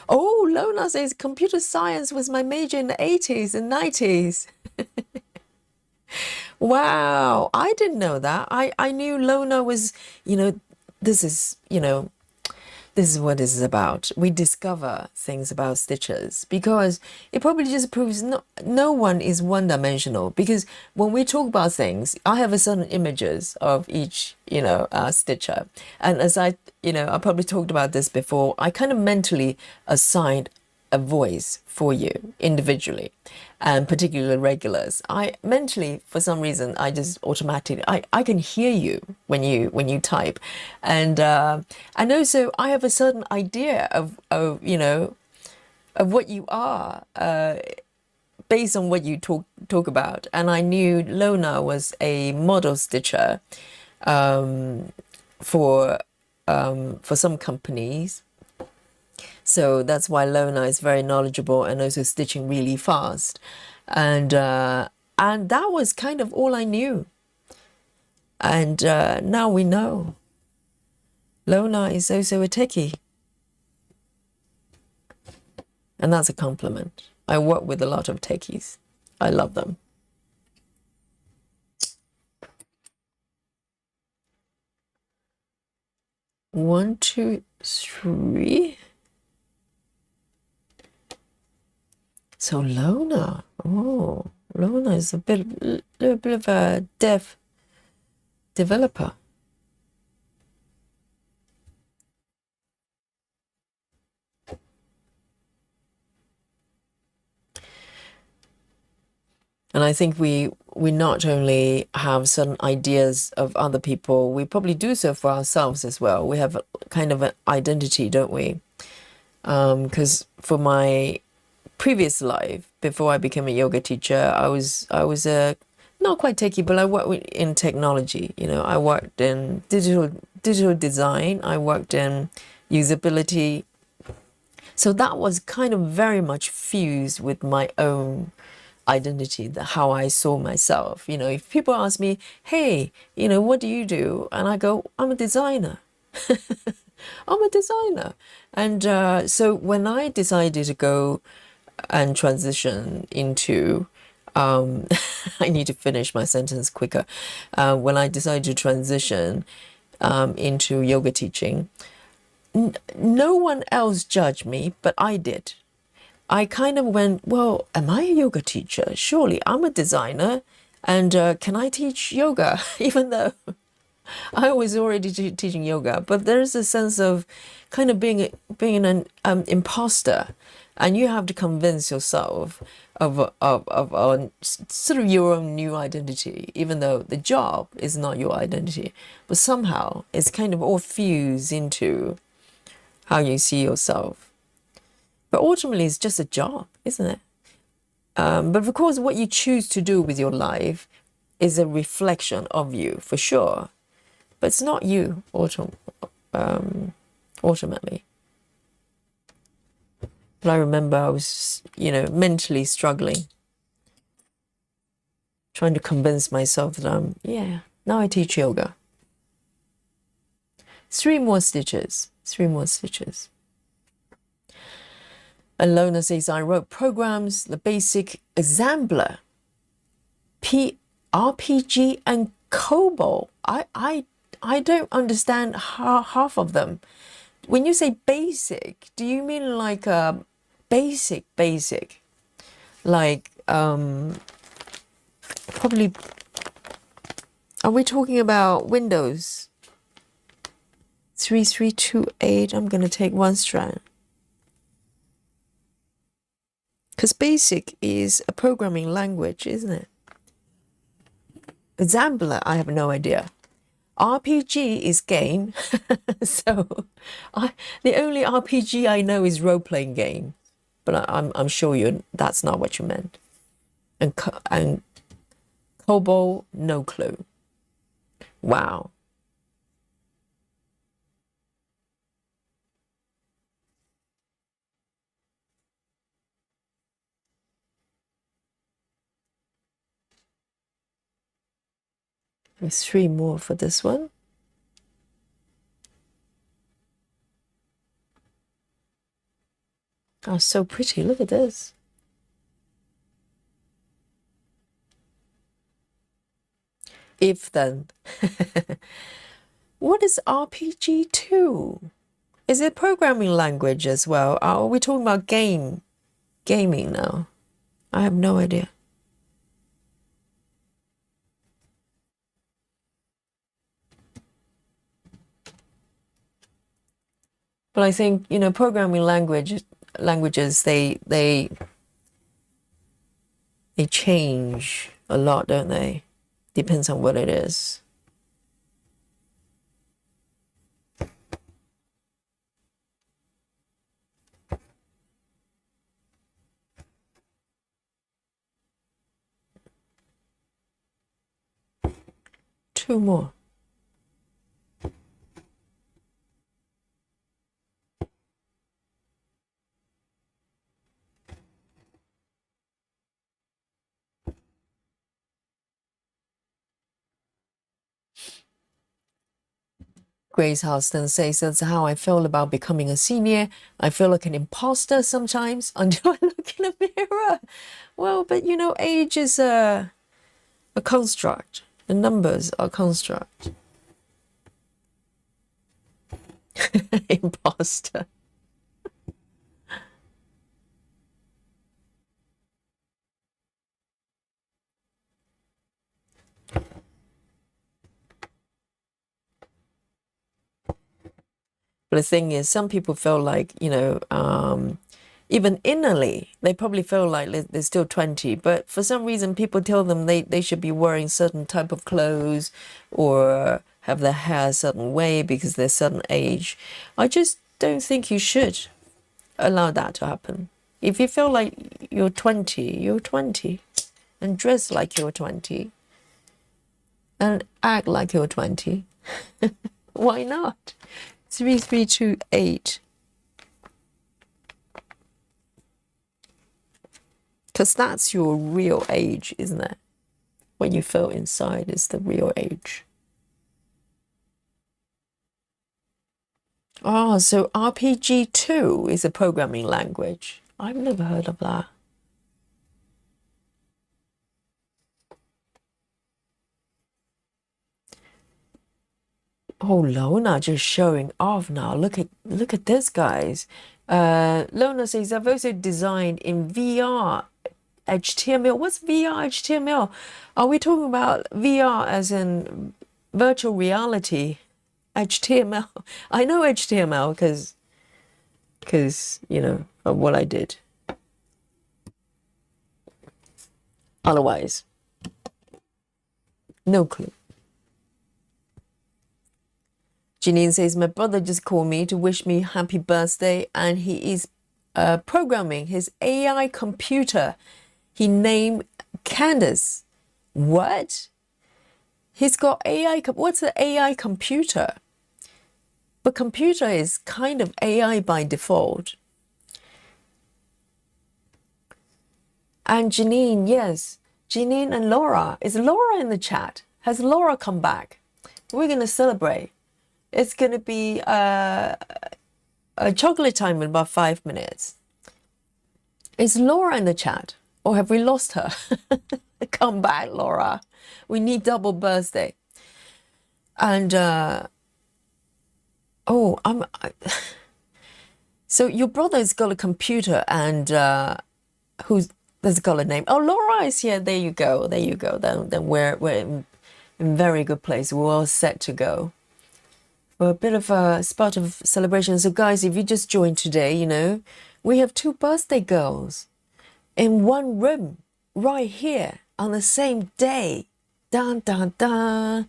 S1: Oh, Lona says computer science was my major in the 80s and 90s. Wow, I didn't know that. I knew Lona was, you know, this is, you know, this is what this is about. We discover things about stitches because it probably just proves no one is one-dimensional. Because when we talk about things, I have a certain images of each, you know, stitcher. And as I, you know, I probably talked about this before, I kind of mentally assigned a voice for you individually, and particularly regulars. I mentally, for some reason, I just automatically, I can hear you when you type, and also I have a certain idea of you know of what you are based on what you talk about. And I knew Lona was a model stitcher um, for for some companies. So that's why Lona is very knowledgeable and also stitching really fast. And that was kind of all I knew. And now we know. Lona is also a techie. And that's a compliment. I work with a lot of techies. I love them. One, two, three. So Lona. Oh, Lona is a little bit of a developer. And I think we not only have certain ideas of other people, we probably do so for ourselves as well. We have kind of an identity, don't we? Because for my previous life, before I became a yoga teacher, I was a not quite techie, but I worked in technology. You know, I worked in digital design. I worked in usability. So that was kind of very much fused with my own identity, how I saw myself. You know, if people ask me, hey, you know, what do you do? And I go, I'm a designer. I'm a designer. And so when I decided to go and transition into, I need to finish my sentence quicker. When I decided to transition into yoga teaching, no one else judged me, but I did. I kind of went, well, am I a yoga teacher? Surely I'm a designer. And can I teach yoga? Even though I was already teaching yoga, but there's a sense of kind of being an imposter, and you have to convince yourself of sort of your own new identity, even though the job is not your identity, but somehow it's kind of all fused into how you see yourself. But ultimately, it's just a job, isn't it? But of course, what you choose to do with your life is a reflection of you, for sure. But it's not you, ultimately. But I remember I was, you know, mentally struggling, trying to convince myself that now I teach yoga. 3 more stitches, 3 more stitches. And Lona says, I wrote programs, the basic assembler, RPG, and COBOL. I don't understand half of them. When you say basic, do you mean like a basic? Like, probably, are we talking about Windows 3328? I'm going to take one strand. Because basic is a programming language, isn't it? Assembler, I have no idea. RPG is game. So the only RPG I know is role-playing game. But I'm sure that's not what you meant. And COBOL, no clue. Wow. There's 3 more for this one. Oh, so pretty. Look at this. If then. What is RPG2? Is it programming language as well? Are we talking about gaming now? I have no idea. But I think, programming languages they change a lot, don't they? Depends on what it is. Two more. Grace Houston says that's how I feel about becoming a senior. I feel like an imposter sometimes until I look in a mirror. Well, but age is a construct. The numbers are construct. Imposter. But the thing is, some people feel like, even innerly, they probably feel like they're still 20. But for some reason, people tell them they should be wearing certain type of clothes or have their hair a certain way because they're a certain age. I just don't think you should allow that to happen. If you feel like you're 20, you're 20. And dress like you're 20. And act like you're 20. Why not? 3328. Because that's your real age, isn't it? What you feel inside is the real age. Oh, so RPG2 is a programming language. I've never heard of that. Oh, Lona just showing off now. Look at this, guys. Lona says I've also designed in VR HTML. What's VR HTML? Are we talking about VR as in virtual reality HTML? I know HTML because of what I did. Otherwise, no clue. Janine says, my brother just called me to wish me happy birthday, and he is programming his AI computer. He named Candace. What? He's got AI. What's an AI computer? But computer is kind of AI by default. And Janine, yes. Janine and Laura. Is Laura in the chat? Has Laura come back? We're going to celebrate. It's going to be a chocolate time in about 5 minutes. Is Laura in the chat? Or have we lost her? Come back, Laura. We need double birthday. And, so your brother's got a computer and there's got a name. Oh, Laura is here. There you go. There you go. Then we're in very good place. We're all set to go. For a bit of a spot of celebration. So guys, if you just joined today, we have 2 birthday girls in one room right here on the same day. Dun, dun, dun.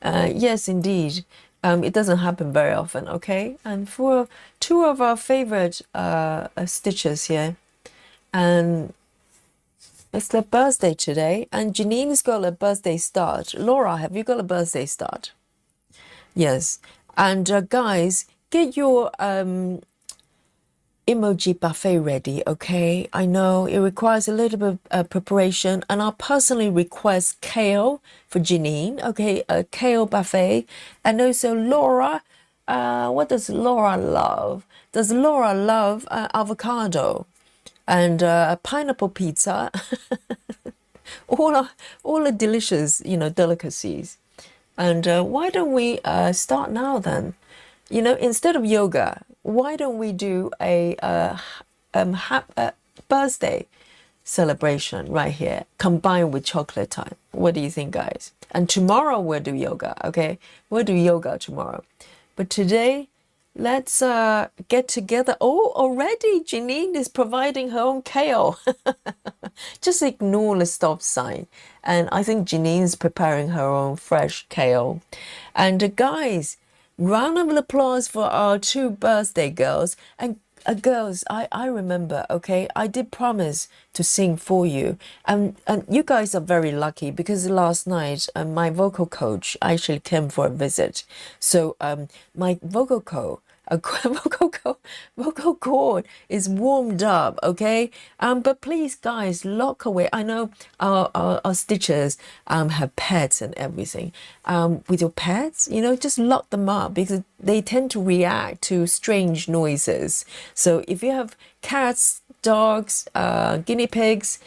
S1: Yes, indeed. It doesn't happen very often, okay? And for 2 of our favorite stitchers here, and it's their birthday today, and Janine's got a birthday start. Laura, have you got a birthday start? Yes. And guys, get your emoji buffet ready, okay? I know it requires a little bit of preparation, and I'll personally request kale for Janine, okay? A kale buffet. And also Laura, what does Laura love? Does Laura love avocado and pineapple pizza? all are, all are delicious, delicacies. And why don't we start now then? Instead of yoga, why don't we do a birthday celebration right here, combined with chocolate time? What do you think, guys? And tomorrow we'll do yoga, okay? We'll do yoga tomorrow. But today, let's get together. Oh, already Janine is providing her own kale. Just ignore the stop sign. And I think Janine's preparing her own fresh kale. And guys, round of applause for our two birthday girls. And girls, I remember, okay, I did promise to sing for you. And you guys are very lucky because last night my vocal coach actually came for a visit. So my vocal coach, vocal cord is warmed up, okay? But please, guys, lock away. I know our stitchers have pets and everything. With your pets, just lock them up because they tend to react to strange noises. So if you have cats, dogs, guinea pigs,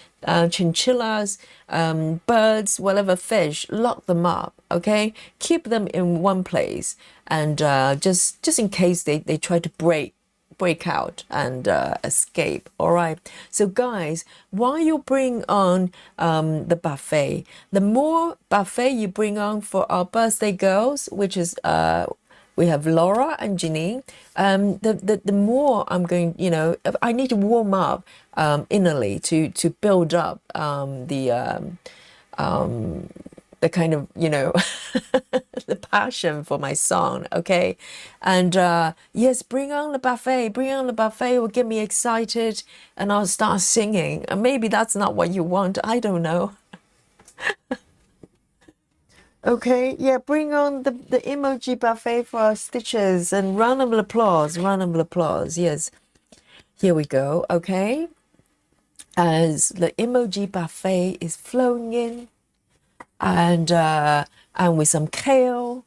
S1: chinchillas, birds, whatever fish, lock them up, okay? Keep them in one place, and just in case they try to break out and escape. All right. So guys, while you bring on the buffet, the more buffet you bring on for our birthday girls, which is we have Laura and Janine. The more I'm going, I need to warm up innerly to build up the kind of, the passion for my song, okay? And yes, bring on the buffet, will get me excited and I'll start singing. And maybe that's not what you want, I don't know. Okay, yeah, bring on the emoji buffet for our stitches and round of applause, yes. Here we go, okay? As the emoji buffet is flowing in, and with some kale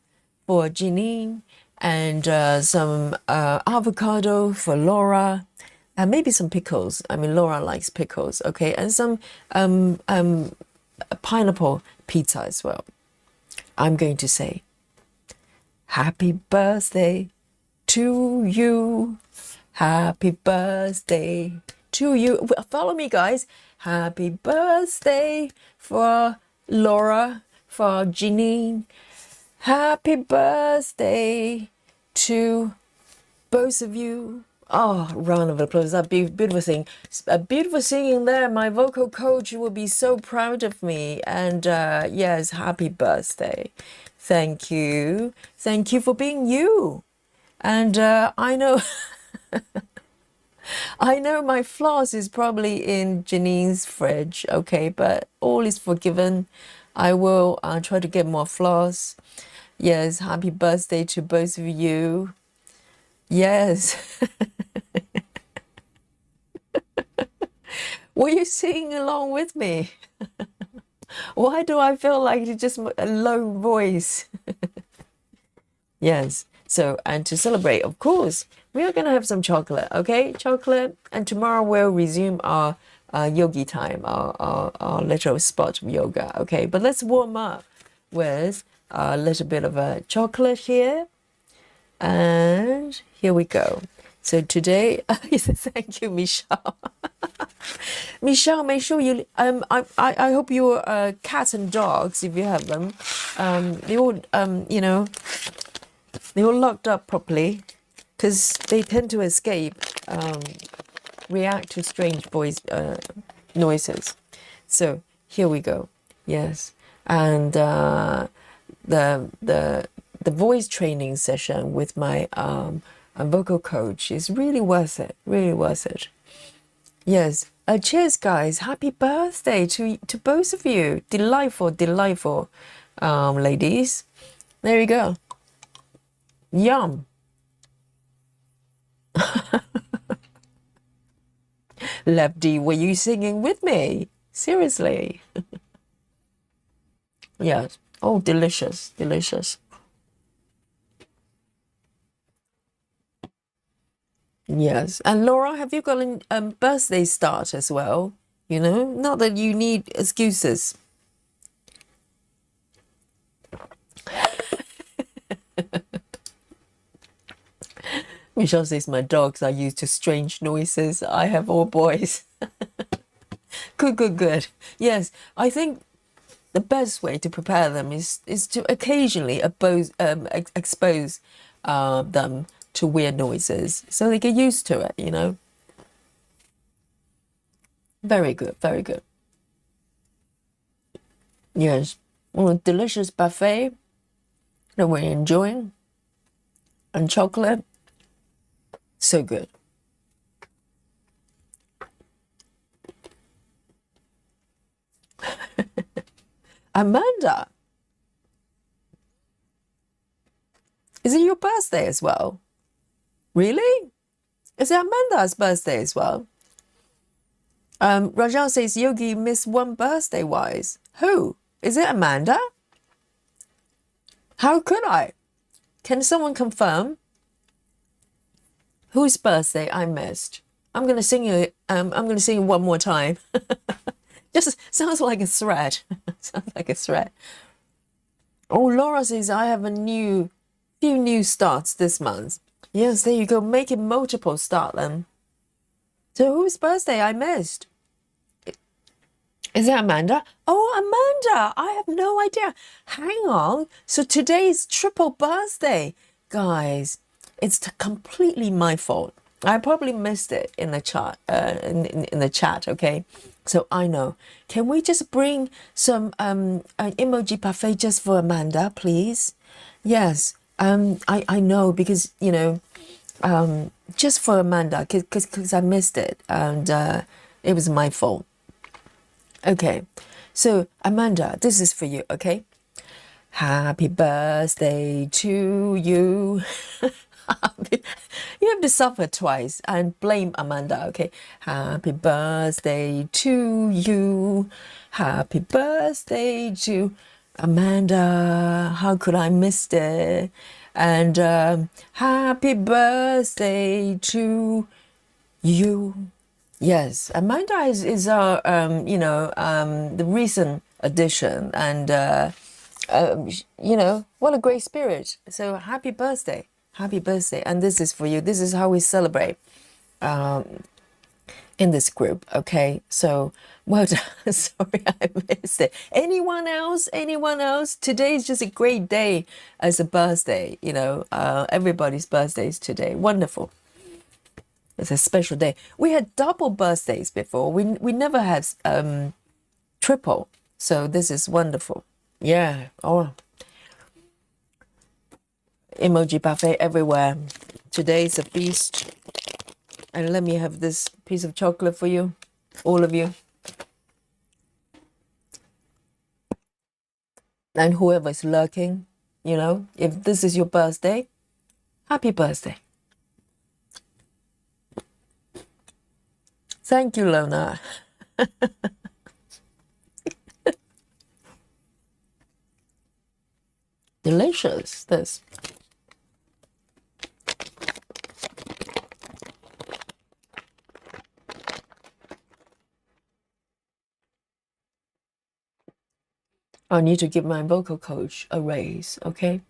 S1: for Janine, and some avocado for Laura, and maybe some pickles. I mean, Laura likes pickles, okay? And some pineapple pizza as well. I'm going to say, happy birthday to you. Happy birthday to you. Follow me, guys. Happy birthday for Laura, for Janine. Happy birthday to both of you. Oh, round of applause. That beautiful thing. A beautiful singing there. My vocal coach will be so proud of me. And yes, happy birthday. Thank you. Thank you for being you. And I know I know my floss is probably in Janine's fridge, okay, but all is forgiven. I will try to get more floss. Yes, happy birthday to both of you. Yes. Were you singing along with me? Why do I feel like it's just a low voice? Yes. So, and to celebrate, of course, we are going to have some chocolate, okay? Chocolate. And tomorrow we'll resume our yogi time, our little spot of yoga, okay? But let's warm up with a little bit of a chocolate here. And here we go. So today, thank you, Michelle. Michelle, make sure you. I hope your cats and dogs, if you have them, they all they all locked up properly, because they tend to escape, react to strange noises. So here we go. Yes, and the voice training session with my vocal coach is really worth it. Really worth it. Yes. Cheers, guys. Happy birthday to both of you. Delightful, delightful, ladies. There you go. Yum. Lefty, were you singing with me? Seriously. Yes. Oh, delicious, delicious. Yes. And Laura, have you got a birthday start as well? you know? Not that you need excuses. Michelle says, my dogs are used to strange noises. I have all boys. Good, good, good. Yes, I think the best way to prepare them is to occasionally expose them to weird noises so they get used to it, you know? Very good, very good. Yes. Well, a delicious buffet that we're enjoying. And chocolate. So good. Amanda, is it your birthday as well? Really? Is it Amanda's birthday as well? Rajal says Yogi missed one birthday wise. Who? Is it Amanda? How could I? Can someone confirm whose birthday I missed? I'm gonna sing it. I'm gonna sing it one more time. Just sounds like a threat. Sounds like a threat. Oh, Laura says I have few new starts this month. Yes, there you go. Make it multiple start then. So whose birthday I missed? Is it Amanda? Oh, Amanda! I have no idea. Hang on. So today is triple birthday. Guys, it's completely my fault. I probably missed it in the chat, in the chat, okay? So I know. Can we just bring some an emoji parfait just for Amanda, please? Yes. I know because, you know, just for Amanda, because I missed it and it was my fault. Okay, so Amanda, this is for you, okay? Happy birthday to you. You have to suffer twice and blame Amanda, okay? Happy birthday to you. Happy birthday to Amanda. How could I miss it? And happy birthday to you. Yes, Amanda is our the recent addition, and you know, what a great spirit. So happy birthday, and this is for you. This is how we celebrate in this group. Okay, so well done. Sorry, I missed it. Anyone else? Anyone else? Today is just a great day as a birthday. You know, everybody's birthday is today. Wonderful. It's a special day. We had double birthdays before. We never had triple. So this is wonderful. Yeah. Oh, emoji buffet everywhere. Today's a feast. And let me have this piece of chocolate for you, all of you. And whoever is lurking, you know, if this is your birthday, happy birthday. Thank you, Lona. Delicious, this. I need to give my vocal coach a raise, okay?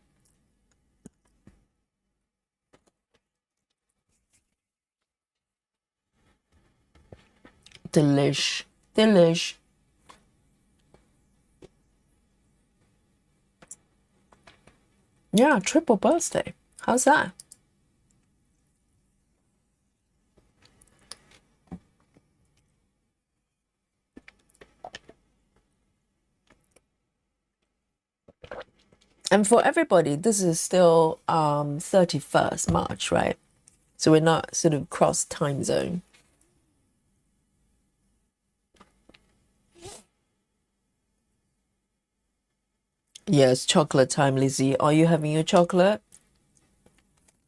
S1: Delish. Delish. Yeah, triple birthday. How's that? And for everybody, this is still 31st March, right? So we're not sort of cross time zone. Yes, chocolate time, Lizzie. Are you having your chocolate?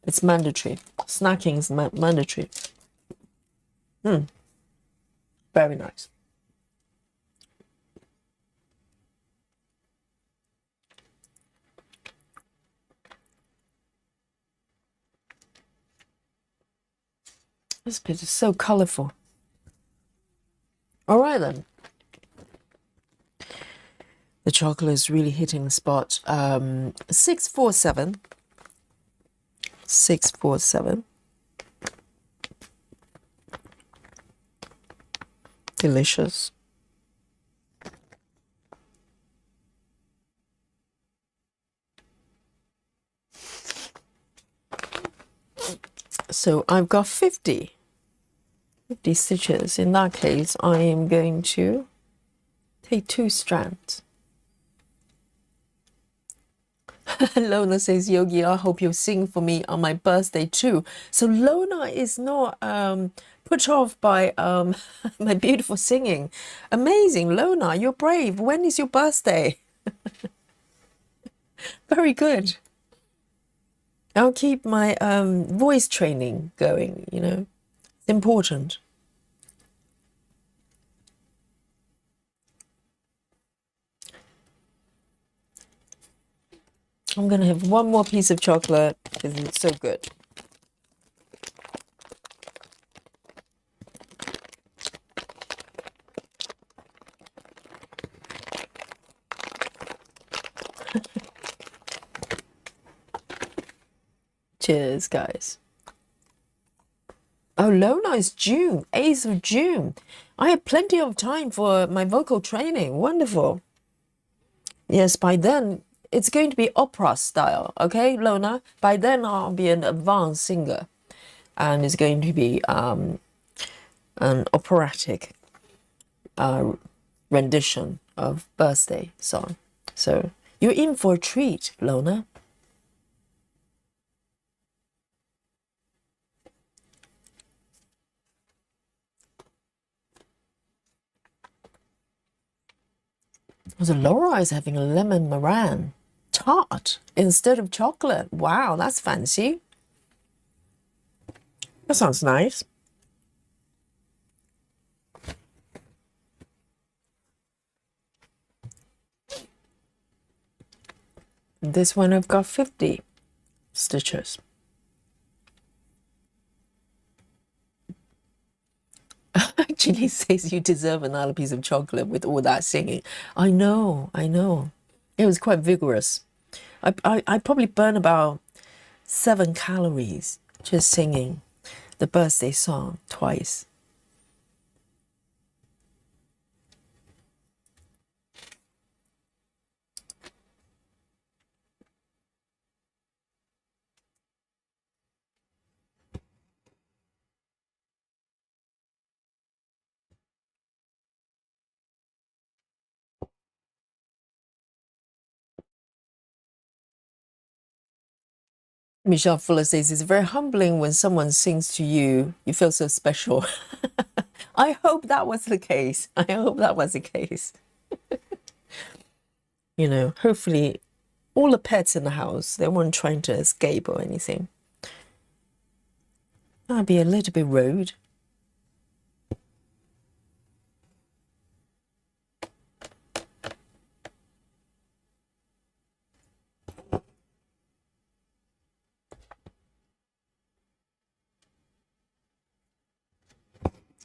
S1: It's mandatory. Snacking is mandatory. Very nice. This bit is so colorful. All right then. The chocolate is really hitting the spot. 647. 647. Delicious. So I've got 50 stitches. In that case, I am going to take 2 strands. Lona says, Yogi, I hope you sing for me on my birthday too. So Lona is not put off by my beautiful singing. Amazing, Lona, you're brave. When is your birthday? Very good. I'll keep my voice training going, you know. It's important. I'm going to have one more piece of chocolate because it's so good. Cheers, guys. Oh, Lona is June, 8th of June. I have plenty of time for my vocal training. Wonderful. Yes, by then it's going to be opera style, okay, Lona? By then I'll be an advanced singer, and it's going to be an operatic rendition of birthday song. So you're in for a treat, Lona. So Laura is having a lemon meringue tart instead of chocolate. Wow, that's fancy. That sounds nice. This one I've got 50 stitches. Ginny says you deserve another piece of chocolate with all that singing. I know. It was quite vigorous. I probably burned about 7 calories just singing the birthday song twice. Michelle Fuller says it's very humbling when someone sings to you. You feel so special. I hope that was the case. I hope that was the case. You know, hopefully all the pets in the house, they weren't trying to escape or anything. That'd be a little bit rude.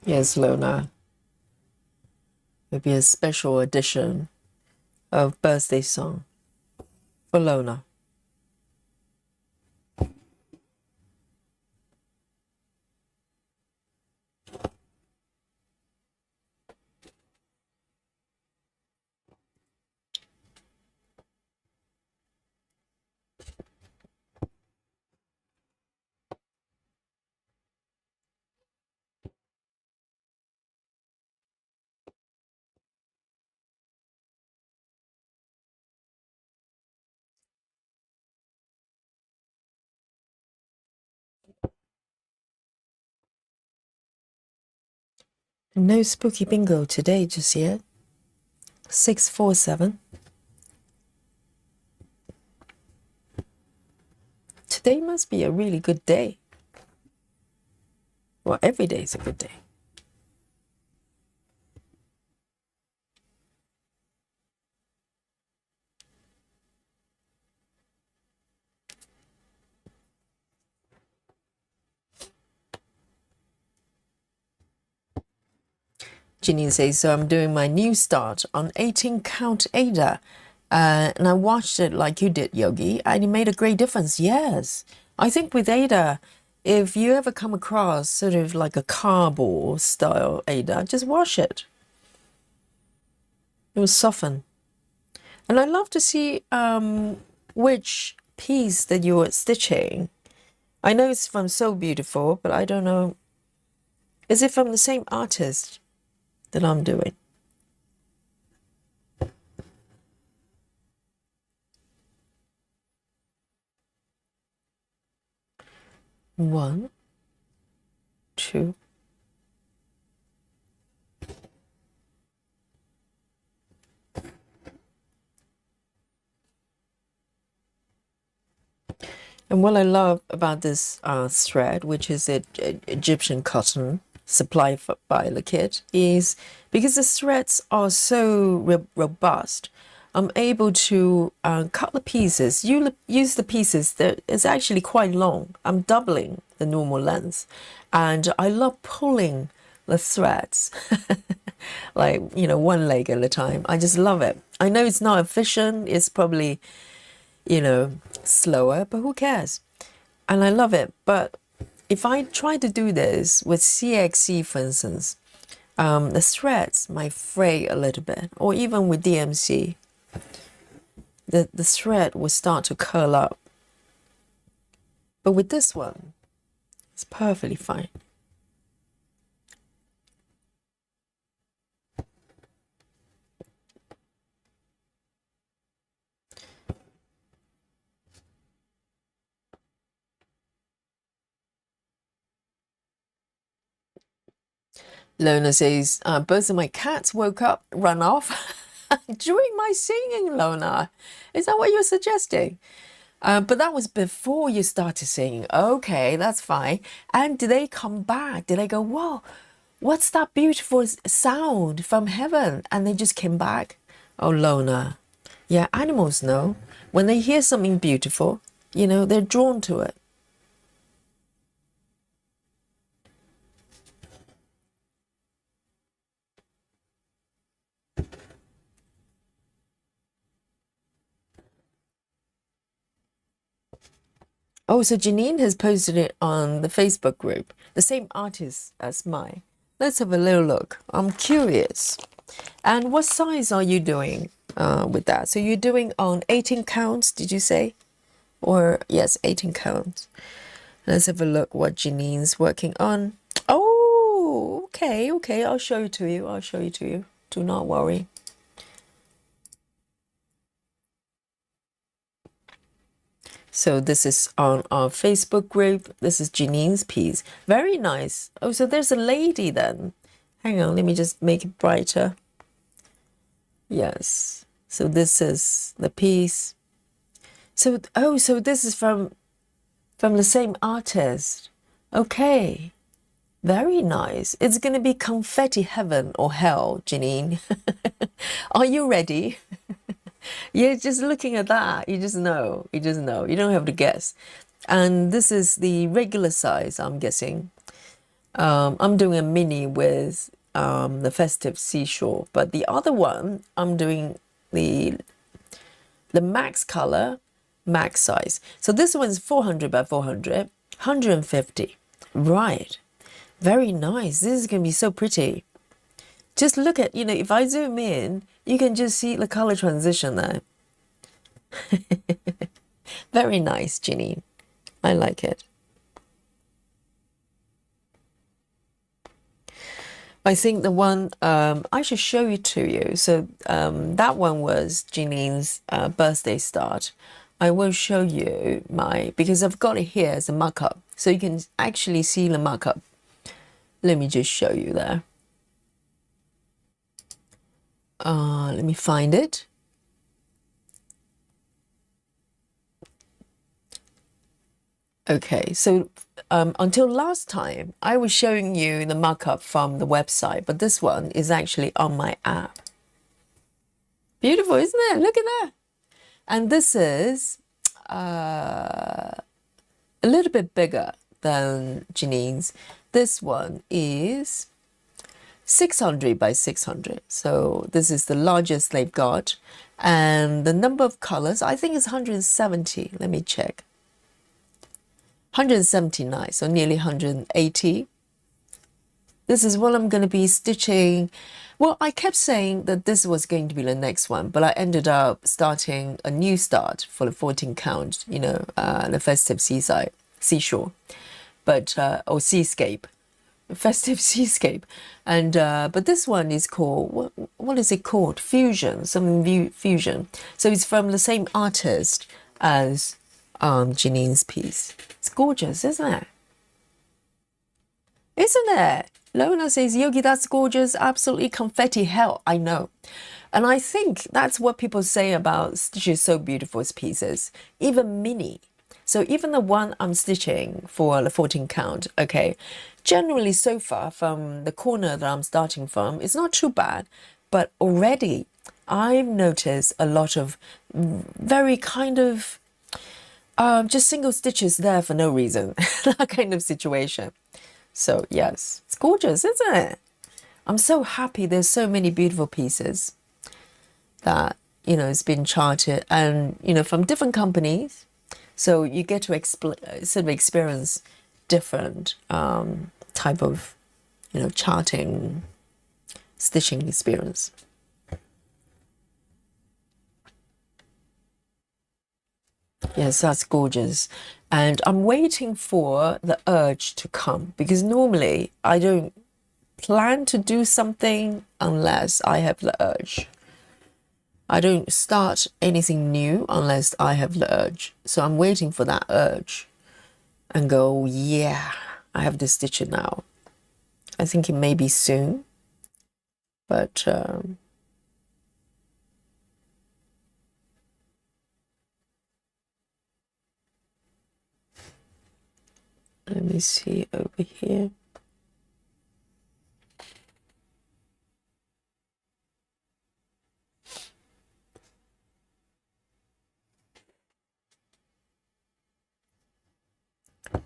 S1: Yes, Lona. It'd be a special edition of birthday song for Lona. No spooky bingo today just yet. 647. Today must be a really good day. Well, every day is a good day. Janine says, so I'm doing my new start on 18 count Ada. And I watched it like you did, Yogi, and it made a great difference. Yes. I think with Ada, if you ever come across sort of like a cardboard style Ada, just wash it. It will soften. And I'd love to see which piece that you're stitching. I know it's from So Beautiful, but I don't know. Is it from the same artist that I'm doing? One, two. And what I love about this thread, which is Egyptian cotton supplied by the kit, is because the threads are so robust, I'm able to cut the pieces. You use the pieces that is actually quite long. I'm doubling the normal length, and I love pulling the threads, like one leg at a time. I just love it. I know it's not efficient. It's probably slower, but who cares? And I love it. But if I try to do this with CXC, for instance, the threads might fray a little bit, or even with DMC, the thread will start to curl up. But with this one, it's perfectly fine. Lona says, both of my cats woke up, run off during my singing, Lona. Is that what you're suggesting? But that was before you started singing. Okay, that's fine. And did they come back? Did they go, whoa, what's that beautiful sound from heaven? And they just came back? Oh, Lona. Yeah, animals know. When they hear something beautiful, they're drawn to it. Oh, so Janine has posted it on the Facebook group, the same artist as mine. Let's have a little look. I'm curious. And what size are you doing with that? So you're doing on 18 counts, did you say? Or, yes, 18 counts. Let's have a look what Janine's working on. Oh, okay. I'll show it to you. Do not worry. So this is on our Facebook group. This is Janine's piece. Very nice. Oh, so there's a lady then. Hang on, let me just make it brighter. Yes. So this is the piece. So this is from the same artist. Okay. Very nice. It's going to be confetti heaven or hell, Janine. Are you ready? Yeah, just looking at that, you just know. You don't have to guess. And this is the regular size, I'm guessing. I'm doing a mini with the festive seashore, but the other one, I'm doing the max color, max size. So this one's 400 by 400, 150. Right. Very nice. This is going to be so pretty. Just look at, if I zoom in, you can just see the color transition there. Very nice, Janine. I like it. I think the one, I should show it to you. So that one was Janine's birthday start. I will show you because I've got it here as a mock-up. So you can actually see the mock-up. Let me just show you there. Let me find it. Okay, so until last time, I was showing you the mock-up from the website, but this one is actually on my app. Beautiful, isn't it? Look at that. And this is a little bit bigger than Janine's. This one is 600 by 600. So this is the largest they've got. And the number of colors, I think it's 170. Let me check. 179, so nearly 180. This is what I'm going to be stitching. Well, I kept saying that this was going to be the next one, but I ended up starting a new start for the 14 count, you know, the festive seashore, but, or seascape, festive seascape. And, but this one is called, what is it called? Fusion, something fusion. So it's from the same artist as Janine's piece. It's gorgeous, isn't it? Isn't it? Lona says, Yogi, that's gorgeous. Absolutely confetti hell. I know. And I think that's what people say about Stitches So Beautiful's pieces, even mini. So even the one I'm stitching for the 14 count, okay, generally so far from the corner that I'm starting from, it's not too bad, but already I've noticed a lot of very kind of just single stitches there for no reason, that kind of situation. So yes, it's gorgeous, isn't it? I'm so happy there's so many beautiful pieces that, you know, it's been charted and, you know, from different companies. So you get to sort of experience different type of, you know, charting, stitching experience. Yes, that's gorgeous. And I'm waiting for the urge to come because normally I don't plan to do something unless I have the urge. I don't start anything new unless I have the urge. So I'm waiting for that urge and go, yeah, I have to stitch it now. I think it may be soon, but let me see over here.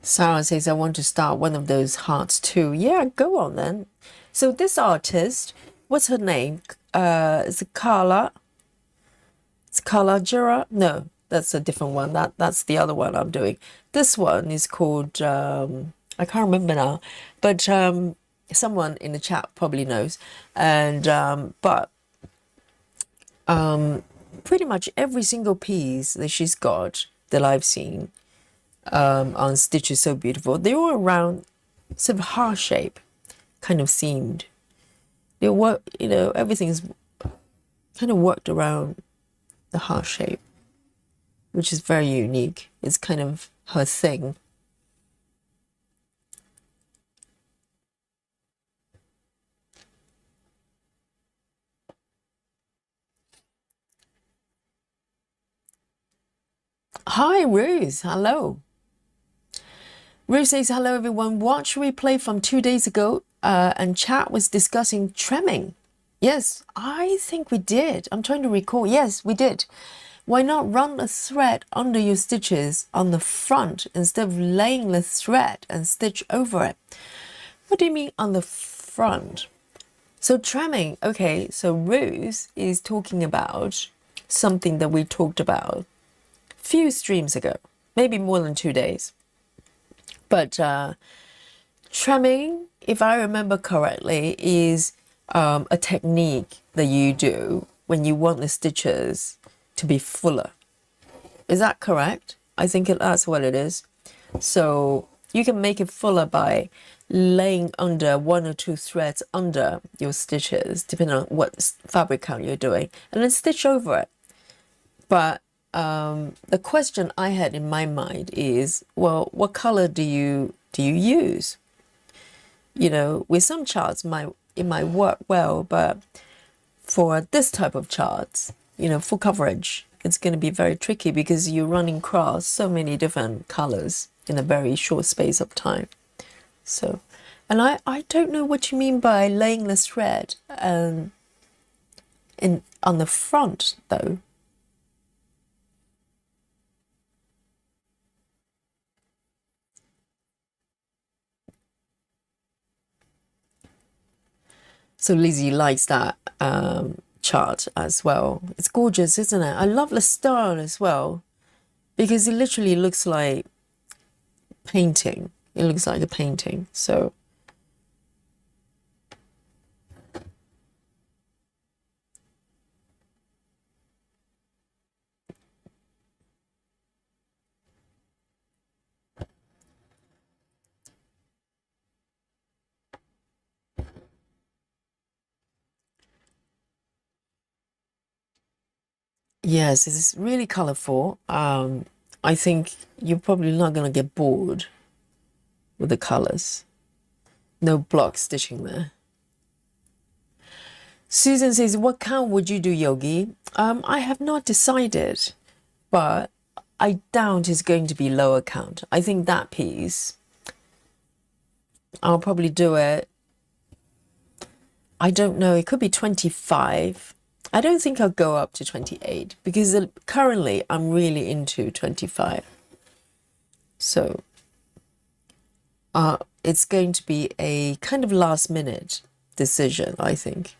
S1: Sarah says, I want to start one of those hearts too. Yeah, go on then. So this artist, what's her name? Is it Carla? It's Carla Jura? No, that's a different one. That's the other one I'm doing. This one is called, I can't remember now, but someone in the chat probably knows. And, but pretty much every single piece that she's got that I've seen on Stitches So Beautiful, they're all around sort of heart shape, kind of themed. They work, you know, everything's kind of worked around the heart shape, which is very unique. It's kind of her thing. Hi, Ruth. Hello. Ruth says, hello, everyone. Watch replay from 2 days ago and chat was discussing trimming. Yes, I think we did. I'm trying to recall. Yes, we did. Why not run a thread under your stitches on the front instead of laying the thread and stitch over it? What do you mean on the front? So trimming, okay, so Ruth is talking about something that we talked about a few streams ago, maybe more than 2 days. But trimming, if I remember correctly, is a technique that you do when you want the stitches to be fuller. Is that correct? I think that's what it is. So you can make it fuller by laying under 1 or 2 threads under your stitches, depending on what fabric count you're doing, and then stitch over it. But the question I had in my mind is, well, what color do you use? You know, with some charts, it might work well, but for this type of charts, you know, full coverage, it's going to be very tricky because you're running across so many different colors in a very short space of time. So, and I don't know what you mean by laying the thread on the front though. So Lizzie likes that chart as well. It's gorgeous, isn't it? I love the style as well because it literally looks like painting. It looks like a painting. So yes, it's really colorful. I think you're probably not going to get bored with the colors. No block stitching there. Susan says, what count would you do, Yogi? I have not decided, but I doubt it's going to be lower count. I think that piece, I'll probably do it. I don't know. It could be 25. I don't think I'll go up to 28 because currently I'm really into 25. So it's going to be a kind of last minute decision, I think.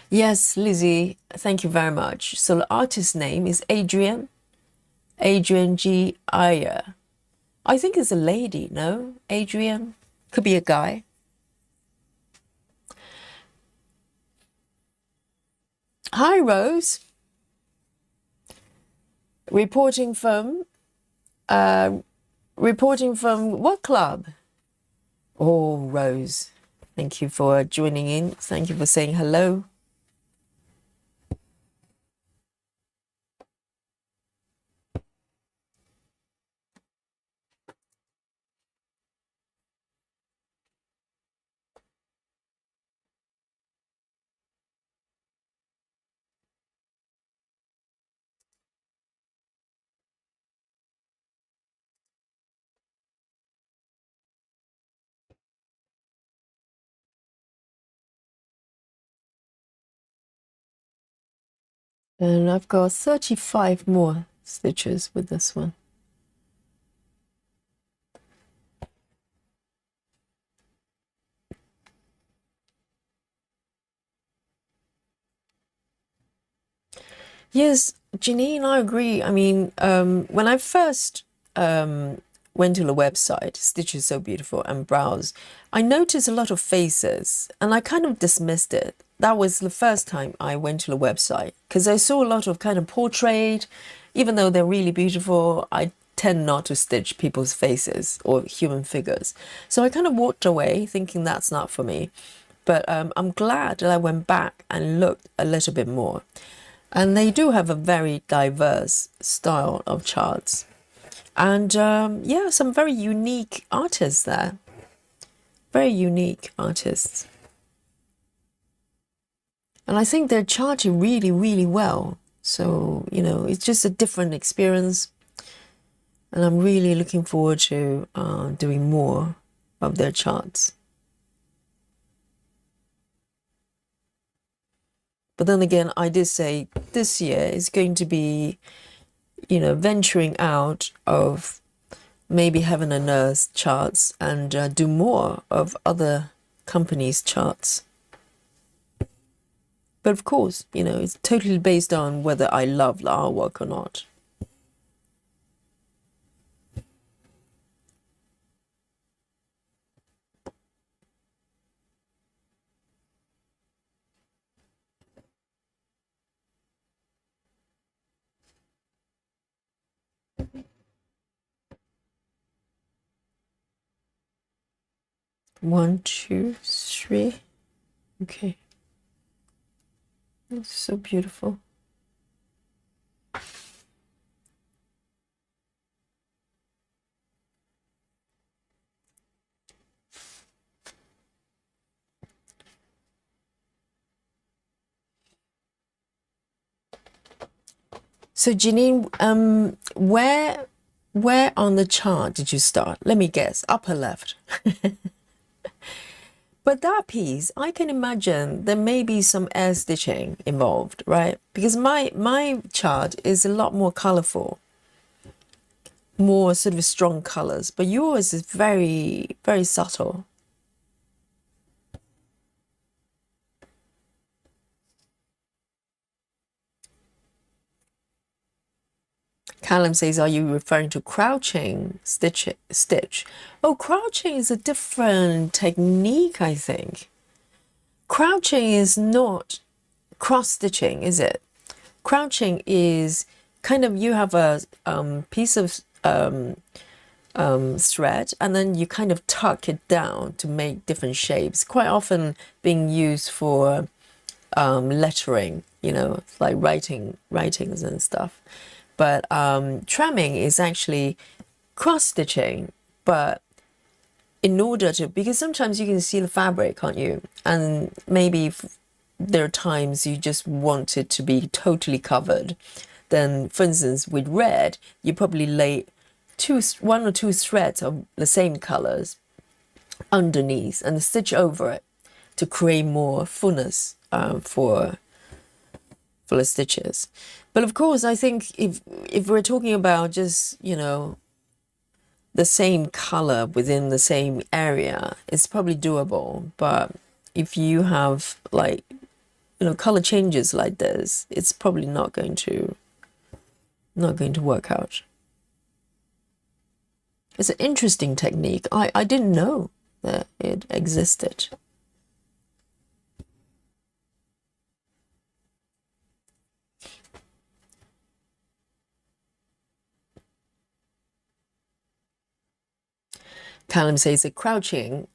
S1: Yes, Lizzie, thank you very much. So the artist's name is Adrian G. Ayer. I think it's a lady, no? Adrian? Could be a guy. Hi, Rose. Reporting from what club? Oh, Rose. Thank you for joining in. Thank you for saying hello. And I've got 35 more stitches with this one. Yes, Janine, I agree. I mean, when I first went to the website, Stitch is So Beautiful, and browsed, I noticed a lot of faces and I kind of dismissed it. That was the first time I went to the website because I saw a lot of kind of portrait. Even though they're really beautiful, I tend not to stitch people's faces or human figures. So I kind of walked away thinking that's not for me. But I'm glad that I went back and looked a little bit more. And they do have a very diverse style of charts. And yeah, some very unique artists there. Very unique artists. And I think they're charting really, really well. So, you know, it's just a different experience. And I'm really looking forward to doing more of their charts. But then again, I did say this year is going to be, you know, venturing out of maybe Heaven and Earth charts and do more of other companies' charts. But of course, you know, it's totally based on whether I love the artwork or not. One, two, three. Okay. That's so beautiful. So Janine, where on the chart did you start? Let me guess, upper left. But that piece, I can imagine there may be some air stitching involved, right? Because my chart is a lot more colorful, more sort of strong colors, but yours is very, very subtle. Callum says, are you referring to crouching stitch? Oh, crouching is a different technique, I think. Crouching is not cross stitching, is it? Crouching is kind of, you have a piece of thread, and then you kind of tuck it down to make different shapes, quite often being used for lettering, you know, like writings and stuff. But tramming is actually cross stitching, but in order to, because sometimes you can see the fabric, can't you? And maybe there are times you just want it to be totally covered. Then, for instance, with red, you probably lay one or two threads of the same colors underneath and stitch over it to create more fullness for the stitches. But of course, I think if we're talking about just, you know, the same color within the same area, it's probably doable. But if you have, like, you know, color changes like this, it's probably not going to work out. It's an interesting technique. I didn't know that it existed. Callum says a crouching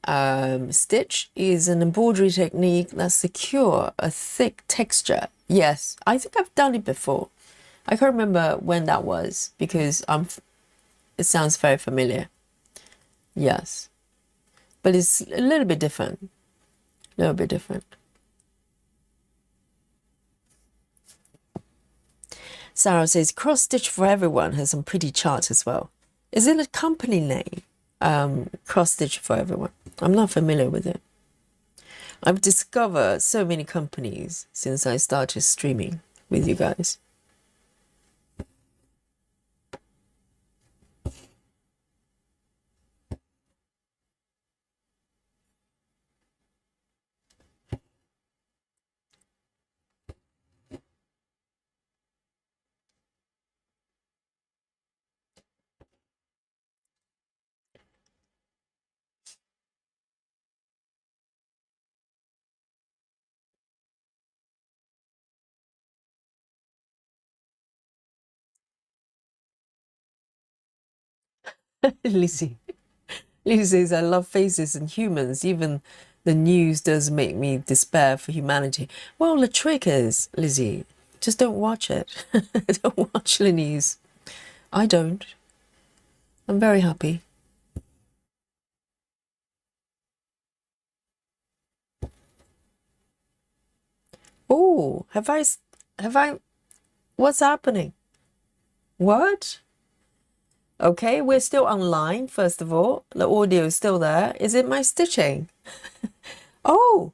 S1: stitch is an embroidery technique that secure a thick texture. Yes, I think I've done it before. I can't remember when that was because it sounds very familiar. Yes, but it's a little bit different. A little bit different. Sarah says cross stitch for everyone has some pretty charts as well. Is it a company name? Cross stitch for everyone. I'm not familiar with it. I've discovered so many companies since I started streaming with you guys. Lizzie. Lizzie says, I love faces and humans. Even the news does make me despair for humanity. Well, the trick is, Lizzie, just don't watch it. Don't watch the news. I don't. I'm very happy. Oh, have I, what's happening? What? Okay, we're still online, first of all. The audio is still there. Is it my stitching? Oh,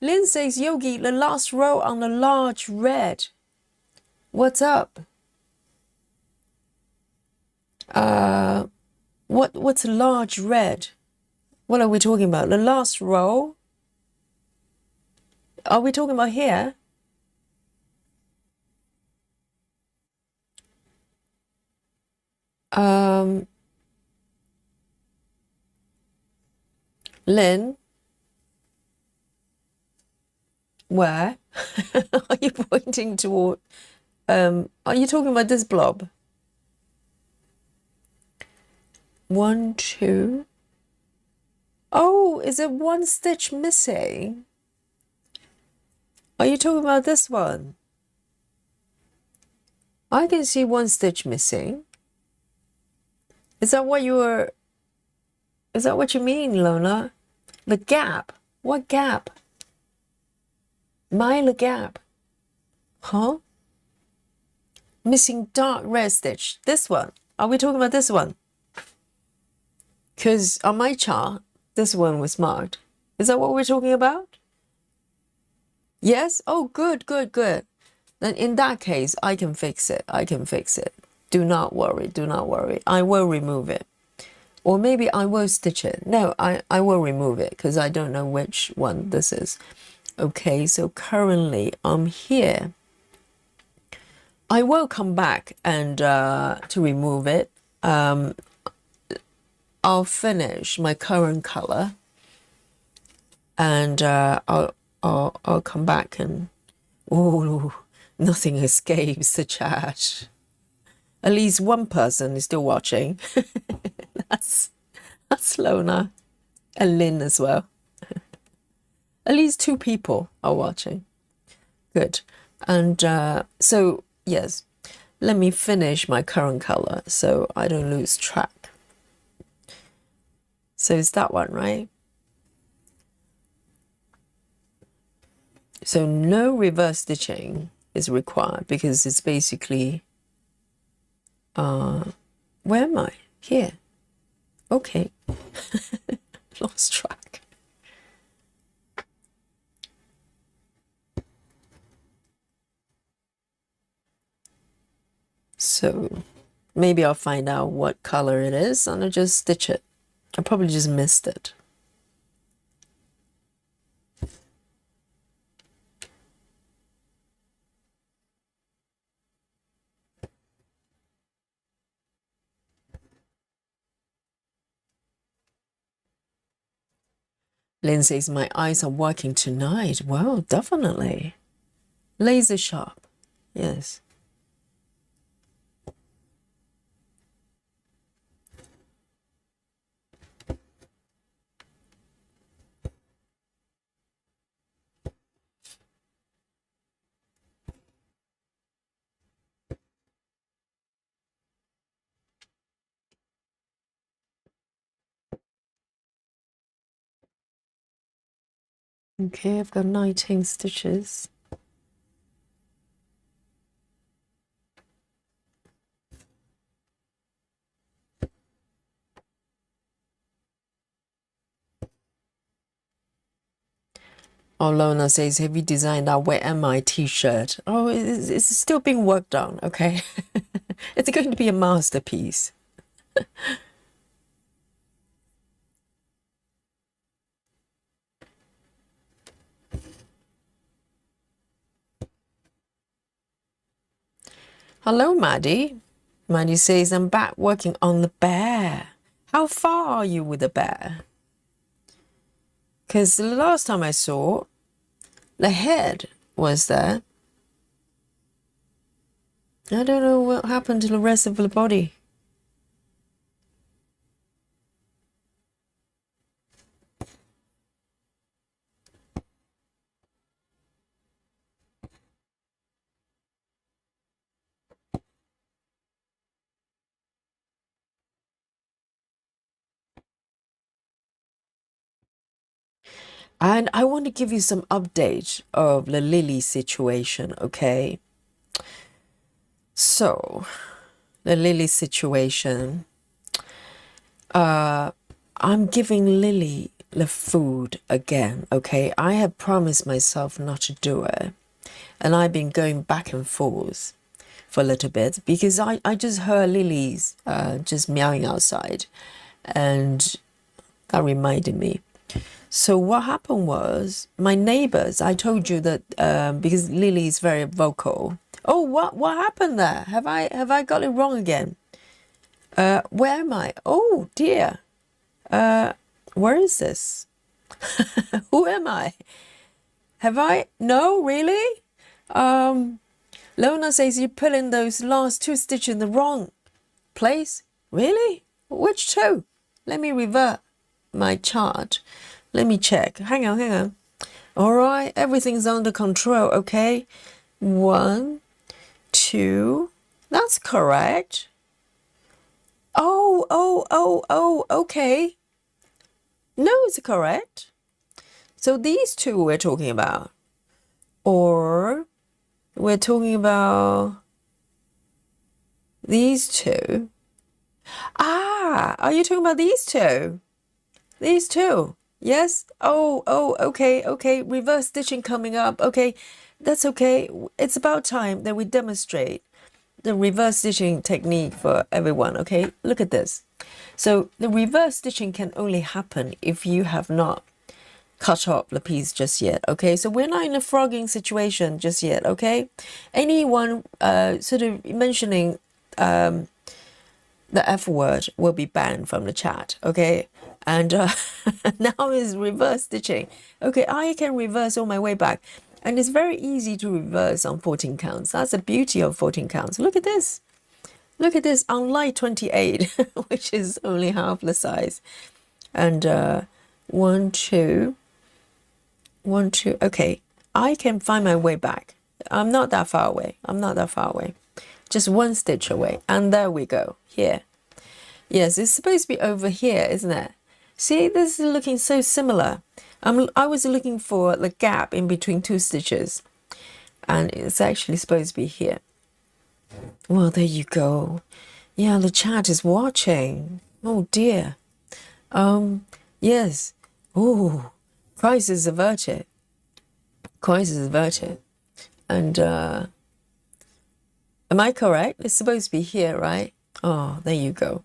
S1: Lynn says, Yogi, the last row on the large red. What's up? What's large red? What are we talking about? The last row? Are we talking about here? Lynn, where? Are you pointing toward, are you talking about this blob? 1, 2. Oh, is it one stitch missing? Are you talking about this one? I can see one stitch missing. Is that what you mean, Lola? The gap? What gap? The gap. Huh? Missing dark red stitch. This one. Are we talking about this one? Because on my chart, this one was marked. Is that what we're talking about? Yes? Oh, good, good, good. Then in that case, I can fix it. I can fix it. Do not worry. Do not worry. I will remove it. Or maybe I will stitch it. No, I will remove it because I don't know which one this is. Okay, so currently I'm here. I will come back and to remove it. I'll finish my current color and I'll come back and oh, nothing escapes the chat. At least one person is still watching. That's Lona and Lynn as well. At least 2 people are watching. Good. And so, yes, let me finish my current color so I don't lose track. So it's that one, right? So no reverse stitching is required because it's basically, where am I? Here. Okay. Lost track. So maybe I'll find out what color it is and I'll just stitch it. I probably just missed it. Lynn says, my eyes are working tonight. Well, definitely. Laser sharp. Yes. Okay, I've got 19 stitches. Oh, Lona says, have you designed our Where Am I t-shirt? Oh, it's still being worked on, okay? It's going to be a masterpiece. Hello, Maddie. Maddie says, I'm back working on the bear. How far are you with the bear? Because the last time I saw, the head was there. I don't know what happened to the rest of the body. And I want to give you some update of the Lily situation, okay? So, the Lily situation, I'm giving Lily the food again, okay? I have promised myself not to do it. And I've been going back and forth for a little bit because I just heard Lily's just meowing outside. And that reminded me. So what happened was my neighbors, I told you that because Lily is very vocal. Oh, what happened there? Have I got it wrong again? Where am I? Oh dear. Where is this? Who am I? Have I? No, really? Lona says you put in those last 2 stitches in the wrong place. Really? Which 2? Let me revert my chart. Let me check. Hang on. All right, everything's under control, okay? 1, 2. That's correct. Oh, okay. No, it's correct. So these 2 we're talking about. Or we're talking about these 2. Ah, are you talking about these 2? These 2. Yes? Oh, okay, okay. Reverse stitching coming up. Okay, that's okay. It's about time that we demonstrate the reverse stitching technique for everyone. Okay, look at this. So the reverse stitching can only happen if you have not cut off the piece just yet. Okay, so we're not in a frogging situation just yet. Okay, anyone sort of mentioning the F word will be banned from the chat. Okay, and now is reverse stitching. Okay, I can reverse all my way back, and it's very easy to reverse on 14 counts. That's the beauty of 14 counts. Look at this. Look at this, unlike 28, which is only half the size. And 1, 2, 1, 2. Okay, I can find my way back. I'm not that far away. I'm not that far away. Just one stitch away. And there we go. Here. Yes, it's supposed to be over here, isn't it? See, this is looking so similar. I was looking for the gap in between two stitches. And it's actually supposed to be here. Well, there you go. Yeah, the chat is watching. Oh dear. Yes. Oh, crisis averted. Crisis averted. And am I correct? It's supposed to be here, right? Oh, there you go.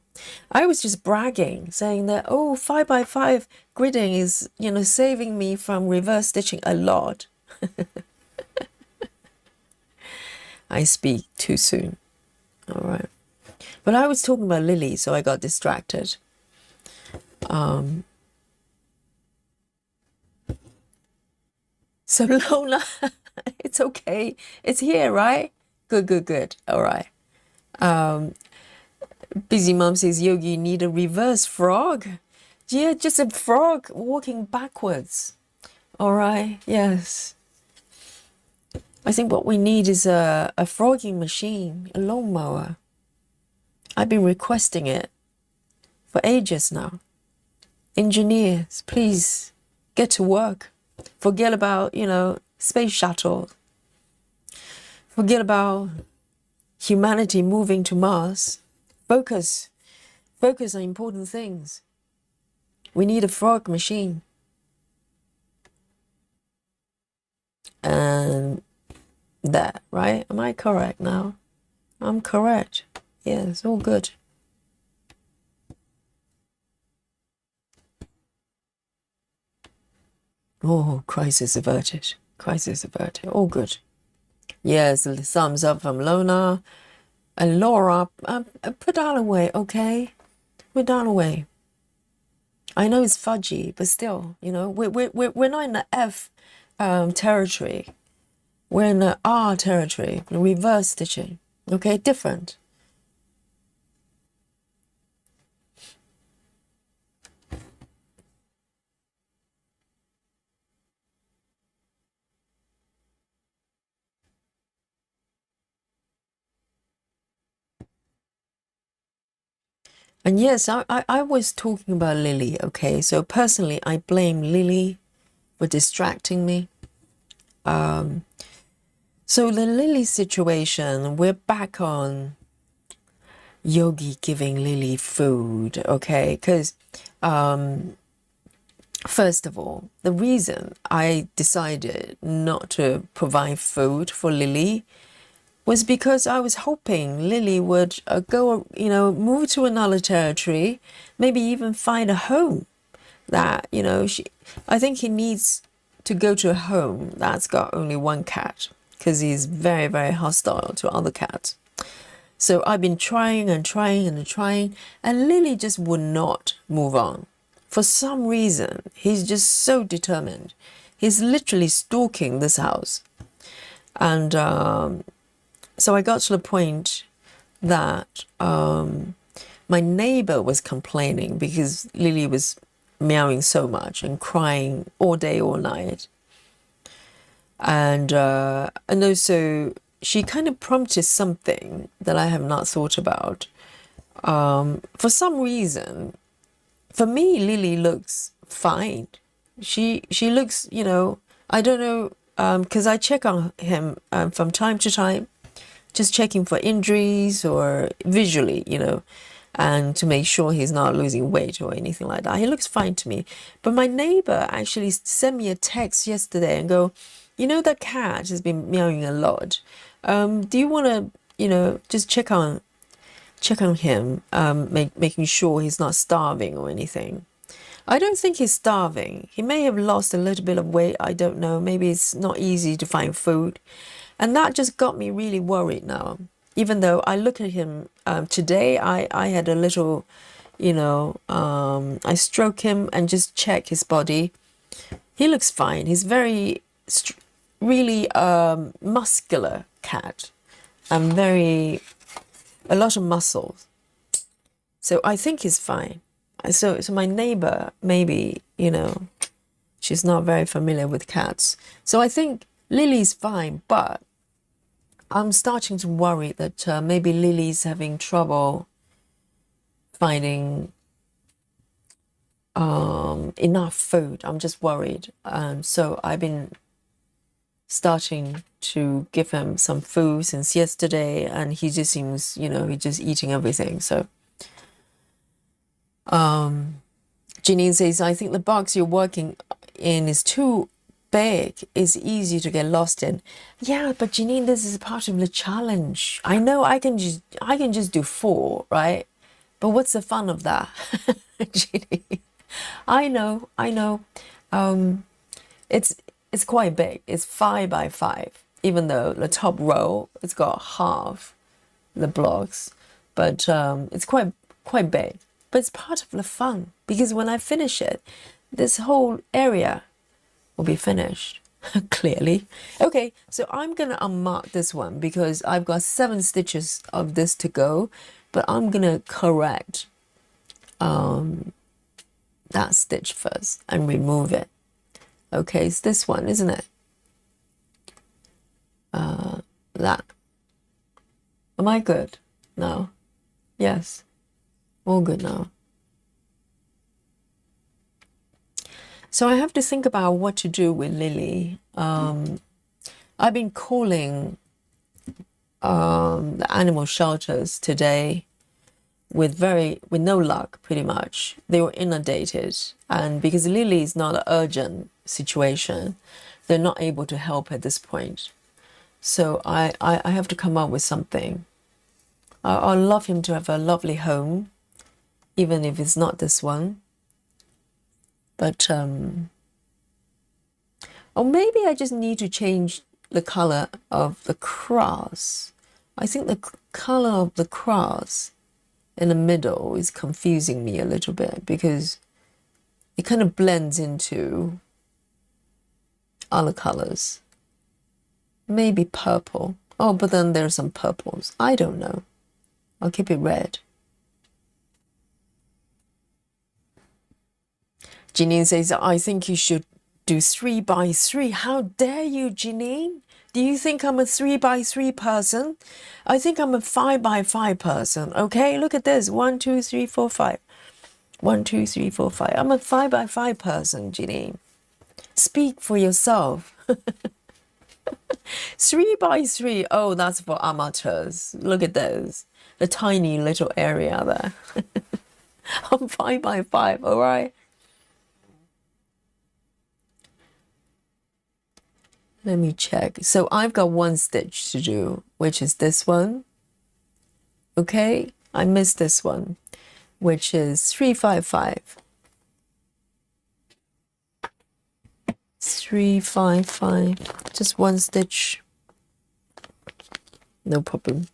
S1: I was just bragging, saying that, oh, 5x5 gridding is, saving me from reverse stitching a lot. I speak too soon. All right. But I was talking about Lily, so I got distracted. So Lola, it's okay. It's here, right? Good, good, good. All right. Busy Mom says, Yogi, you need a reverse frog. Yeah, just a frog walking backwards. All right. Yes. I think what we need is a frogging machine, a lawnmower. I've been requesting it for ages now. Engineers, please get to work. Forget about, space shuttle. Forget about humanity moving to Mars. Focus on important things. We need a frog machine. And that, right? Am I correct now? I'm correct. Yes, all good. Oh, crisis averted. Crisis averted. All good. Yes, thumbs up from Lona. And Laura, put that away, okay? Put that away. I know it's fudgy, but still, we're not in the F territory. We're in the R territory, reverse stitching. Okay, different. And yes, I was talking about Lily, okay? So personally, I blame Lily for distracting me. So the Lily situation, we're back on Yogi giving Lily food, okay? Because first of all, the reason I decided not to provide food for Lily was because I was hoping Lily would go, move to another territory, maybe even find a home that, I think he needs to go to a home that's got only one cat because he's very, very hostile to other cats. So I've been trying and trying and trying, and Lily just would not move on. For some reason, he's just so determined. He's literally stalking this house. And so I got to the point that my neighbor was complaining because Lily was meowing so much and crying all day, all night. And also she kind of prompted something that I have not thought about. For some reason, for me, Lily looks fine. She looks, I don't know, because I check on him from time to time, just checking for injuries or visually, and to make sure he's not losing weight or anything like that. He looks fine to me. But my neighbor actually sent me a text yesterday and go, you know, the cat has been meowing a lot. Do you want to, you know, just check on him, making sure he's not starving or anything. I don't think he's starving. He may have lost a little bit of weight. I don't know. Maybe it's not easy to find food. And that just got me really worried now. Even though I look at him today, I had a little, you know, I stroke him and just check his body. He looks fine. He's very, really muscular cat and a lot of muscles. So I think he's fine. So my neighbor, maybe, you know, she's not very familiar with cats. So I think Lily's fine, but I'm starting to worry that maybe Lily's having trouble finding enough food. I'm just worried. So I've been starting to give him some food since yesterday, and he just seems, you know, he's just eating everything. So Janine says, I think the box you're working in is too big. It's easy to get lost in. Yeah, but Janine, this is part of the challenge. I know I can just do 4, right? But what's the fun of that? Janine, I know. It's quite big. It's 5 by 5, even though the top row it's got half the blocks, but it's quite big. But it's part of the fun, because when I finish it, this whole area will be finished. Clearly. Okay, so I'm gonna unmark this one because I've got 7 stitches of this to go, but I'm gonna correct that stitch first and remove it. Okay, it's this one, isn't it? That. Am I good now? Yes. All good now. So I have to think about what to do with Lily. I've been calling the animal shelters today with no luck, pretty much. They were inundated, and because Lily is not an urgent situation, they're not able to help at this point. So I have to come up with something. I'd love him to have a lovely home, even if it's not this one. But or maybe I just need to change the color of the cross. I think the color of the cross in the middle is confusing me a little bit, because it kind of blends into other colors. Maybe purple. Oh, but then there's some purples. I don't know. I'll keep it red. Janine says, I think you should do 3 by 3. How dare you, Janine? Do you think I'm a 3 by 3 person? I think I'm a 5 by 5 person. Okay, look at this. 1, 2, 3, 4, 5. 1, 2, 3, 4, 5. I'm a 5 by 5 person, Janine. Speak for yourself. 3 by 3. Oh, that's for amateurs. Look at this. The tiny little area there. I'm 5 by 5, all right? Let me check. So I've got 1 stitch to do, which is this one. Okay, I missed this one, which is 355. 355. Just 1 stitch. No problem.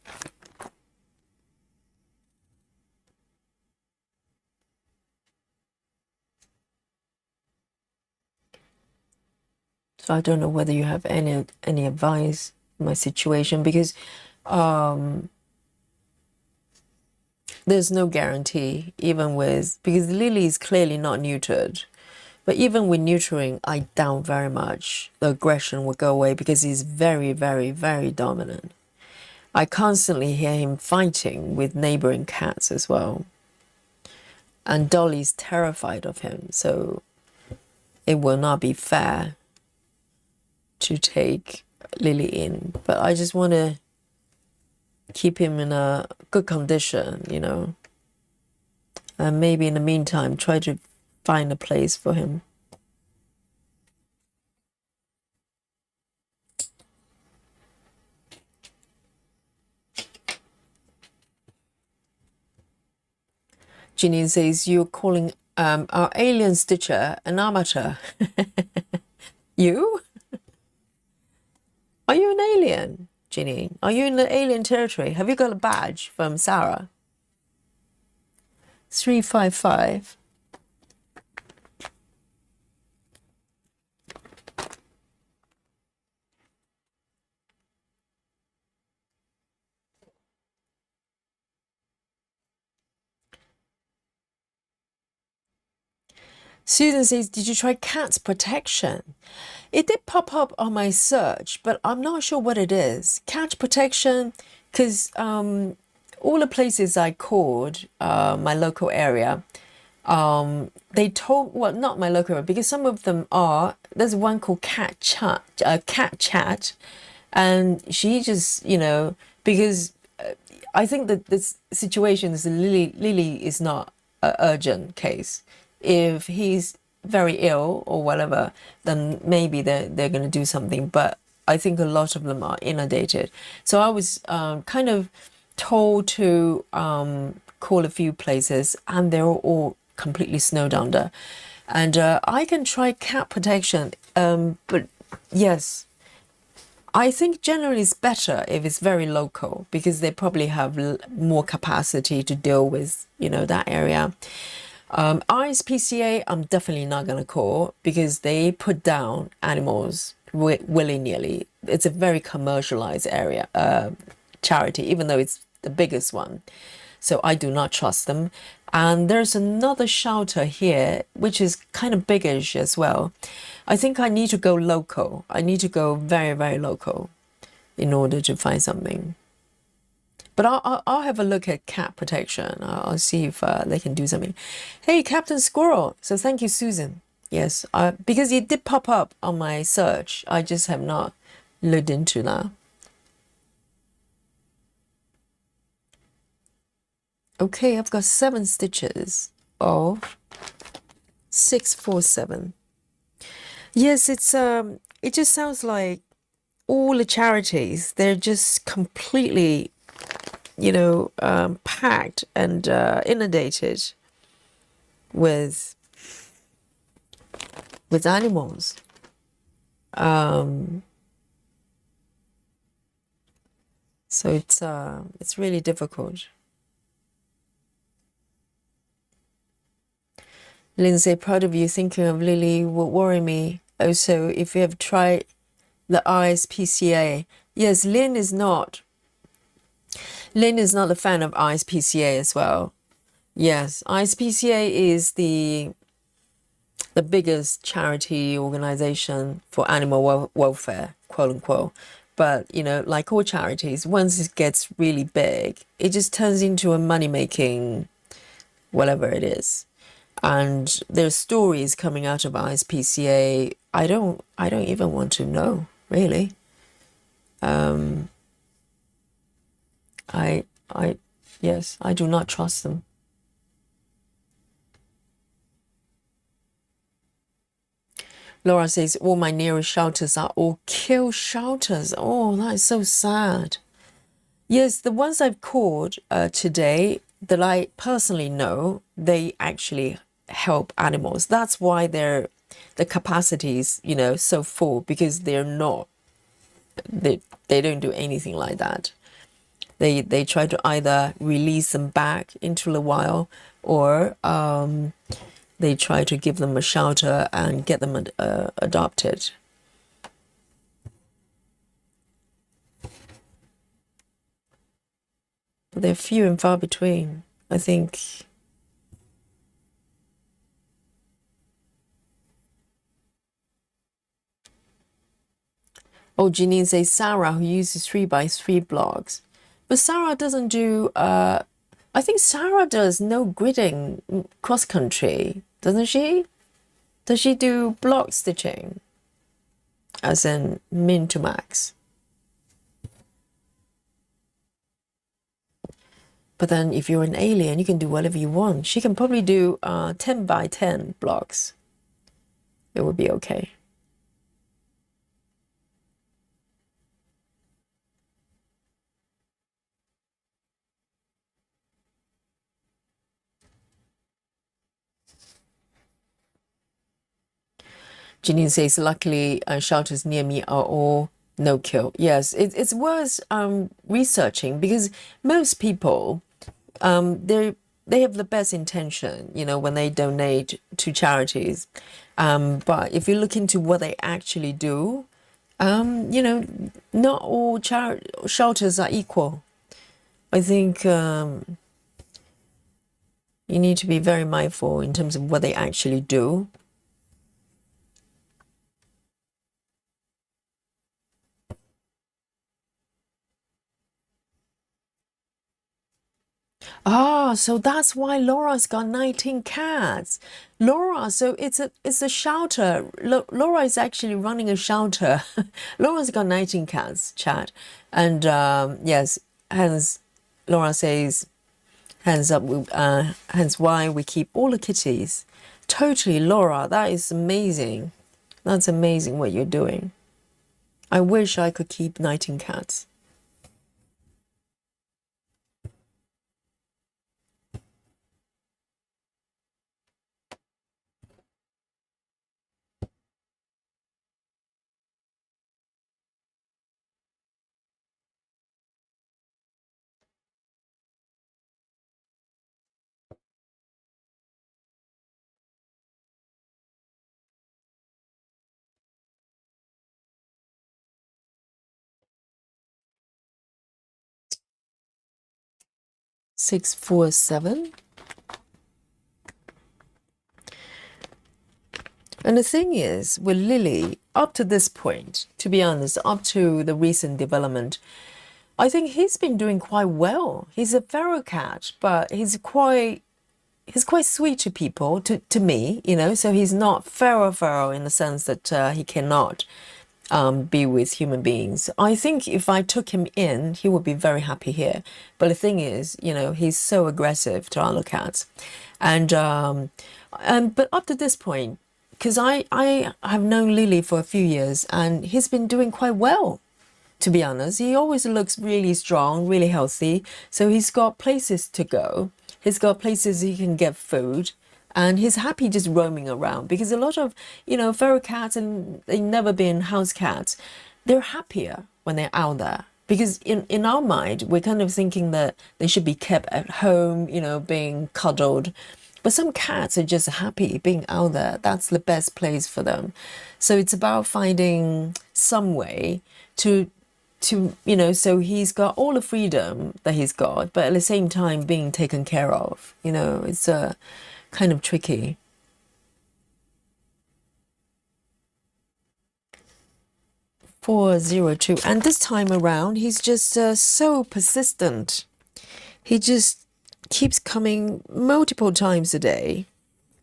S1: So I don't know whether you have any advice in my situation, because there's no guarantee, even with, because Lily is clearly not neutered. But even with neutering, I doubt very much the aggression will go away, because he's very, very, very dominant. I constantly hear him fighting with neighboring cats as well. And Dolly's terrified of him, so it will not be fair to take Lily in. But I just want to keep him in a good condition, you know. And maybe in the meantime, try to find a place for him. Janine says, you're calling our alien stitcher an amateur. You? Are you an alien, Janine? Are you in the alien territory? Have you got a badge from Sarah? 355. Susan says, did you try cat's protection? It did pop up on my search, but I'm not sure what it is. Cat protection, because all the places I called, my local area, they told, well, not my local area, because some of them are, there's one called Cat Chat, and she just, because I think that this situation is Lily is not an urgent case. If he's very ill or whatever, then maybe they're going to do something. But I think a lot of them are inundated. So I was kind of told to call a few places, and they're all completely snowed under. And I can try cat protection, but yes, I think generally it's better if it's very local, because they probably have more capacity to deal with, that area. ISPCA, I'm definitely not going to call, because they put down animals willy-nilly. It's a very commercialized area, charity, even though it's the biggest one. So I do not trust them. And there's another shelter here, which is kind of biggish as well. I think I need to go local. I need to go very, very local in order to find something. But I'll have a look at cat protection. I'll see if they can do something. Hey, Captain Squirrel. So thank you, Susan. Yes, because it did pop up on my search. I just have not looked into that. Okay, I've got 7 stitches of 647. Yes, it's it just sounds like all the charities, they're just completely, packed and inundated with animals. So it's really difficult. Lindsay, proud of you. Thinking of Lily would worry me. Also, if you have tried the ISPCA. Yes, Lynn is not a fan of ISPCA as well. Yes, ISPCA is the biggest charity organization for animal welfare, quote unquote. But, like all charities, once it gets really big, it just turns into a money-making whatever it is. And there's stories coming out of ISPCA. I don't even want to know, really. Yes, I do not trust them. Laura says, all my nearest shelters are all kill shelters. Oh, that is so sad. Yes, the ones I've called today that I personally know, they actually help animals. That's why the capacity is, so full, because they don't do anything like that. They try to either release them back into the wild, or they try to give them a shelter and get them adopted. But they're few and far between, I think. Oh, Janine says Sarah, who uses 3x3 blocks. But Sarah doesn't do, I think Sarah does no gridding cross country, doesn't she? Does she do block stitching? As in min to max? But then if you're an alien, you can do whatever you want. She can probably do 10 by 10 blocks. It would be okay. Janine says, luckily, shelters near me are all no kill. Yes, it's worth researching, because most people, they have the best intention, you know, when they donate to charities. But if you look into what they actually do, you know, not all shelters are equal. I think you need to be very mindful in terms of what they actually do. Ah, so that's why Laura's got 19 cats. Laura, so it's a shelter. Laura is actually running a shelter. Laura's got 19 cats, Chad. And yes, hence Laura says, hands up, hence why we keep all the kitties. Totally, Laura, that is amazing. That's amazing what you're doing. I wish I could keep 19 cats. Six, four, seven. And the thing is, with Lily, up to this point, to be honest, up to the recent development, I think he's been doing quite well. He's a feral cat, but he's quite sweet to people, to me, you know. So he's not feral in the sense that he cannot be with human beings. I think if I took him in, he would be very happy here. But the thing is, you know, he's so aggressive to other cats, and but up to this point, because I have known Lily for a few years, and he's been doing quite well. To be honest, he always looks really strong, really healthy. So he's got places to go. He's got places he can get food, and he's happy just roaming around, because a lot of, you know, feral cats, and they've never been house cats, they're happier when they're out there. Because in our mind, we're kind of thinking that they should be kept at home, you know, being cuddled. But some cats are just happy being out there. That's the best place for them. So it's about finding some way to you know, so he's got all the freedom that he's got, but at the same time being taken care of. You know, it's kind of tricky. 402. And this time around, he's just so persistent. He just keeps coming multiple times a day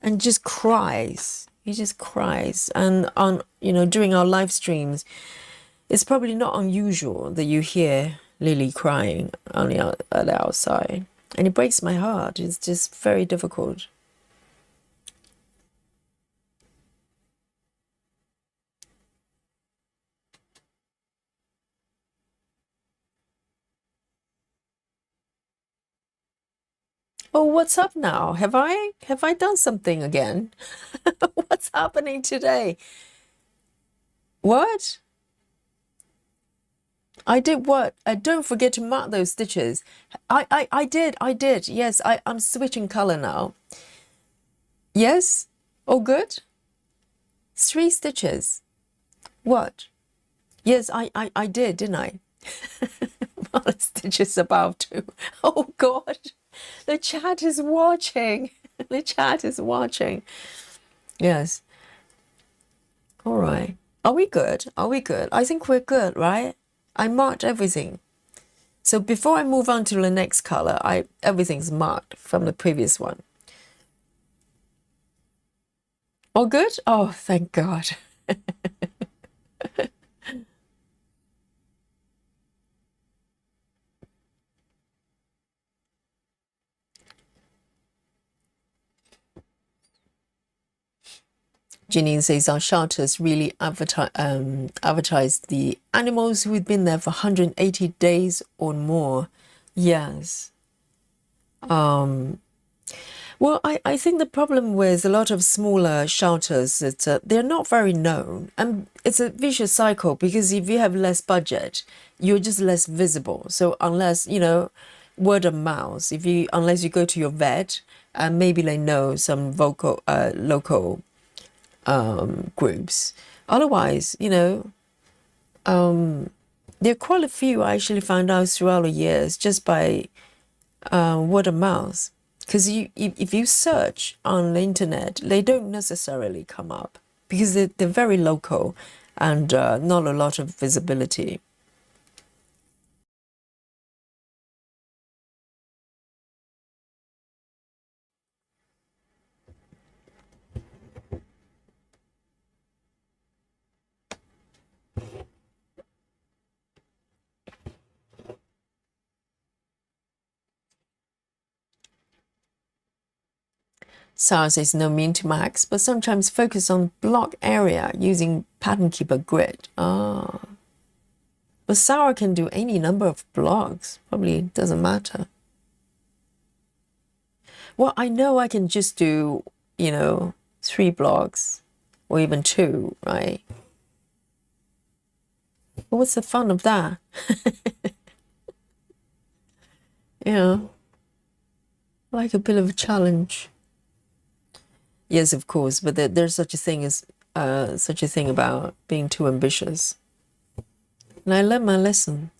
S1: and just cries. He just cries. And on, you know, during our live streams, it's probably not unusual that you hear Lily crying on the outside. And it breaks my heart. It's just very difficult. Oh, what's up now? Have I done something again? What's happening today? What? I did what? Don't forget to mark those stitches. I did. Yes, I'm switching color now. Yes? All good? 3 stitches. What? Yes, I did, didn't I? Well, the stitches above too. Oh God, the chat is watching. The chat is watching. Yes. All right. Are we good? Are we good? I think we're good, right? I marked everything. So before I move on to the next color, everything's marked from the previous one. All good? Oh, thank God. Janine says our shelters really advertise the animals who've been there for 180 days or more. Yes. Well, I think the problem with a lot of smaller shelters is that they're not very known. And it's a vicious cycle because if you have less budget, you're just less visible. So unless, word of mouth, unless you go to your vet, and maybe they know some local groups. Otherwise, there are quite a few I actually found out throughout the years just by word of mouth. Because if you search on the internet, they don't necessarily come up because they're very local and not a lot of visibility. Sarah says no mean to max, but sometimes focus on block area using pattern keeper grid. Ah. But Sarah can do any number of blocks. Probably doesn't matter. Well, I know I can just do, 3 blocks or even 2, right? But what's the fun of that? Like a bit of a challenge. Yes, of course, but there's such a thing about being too ambitious. And I learned my lesson.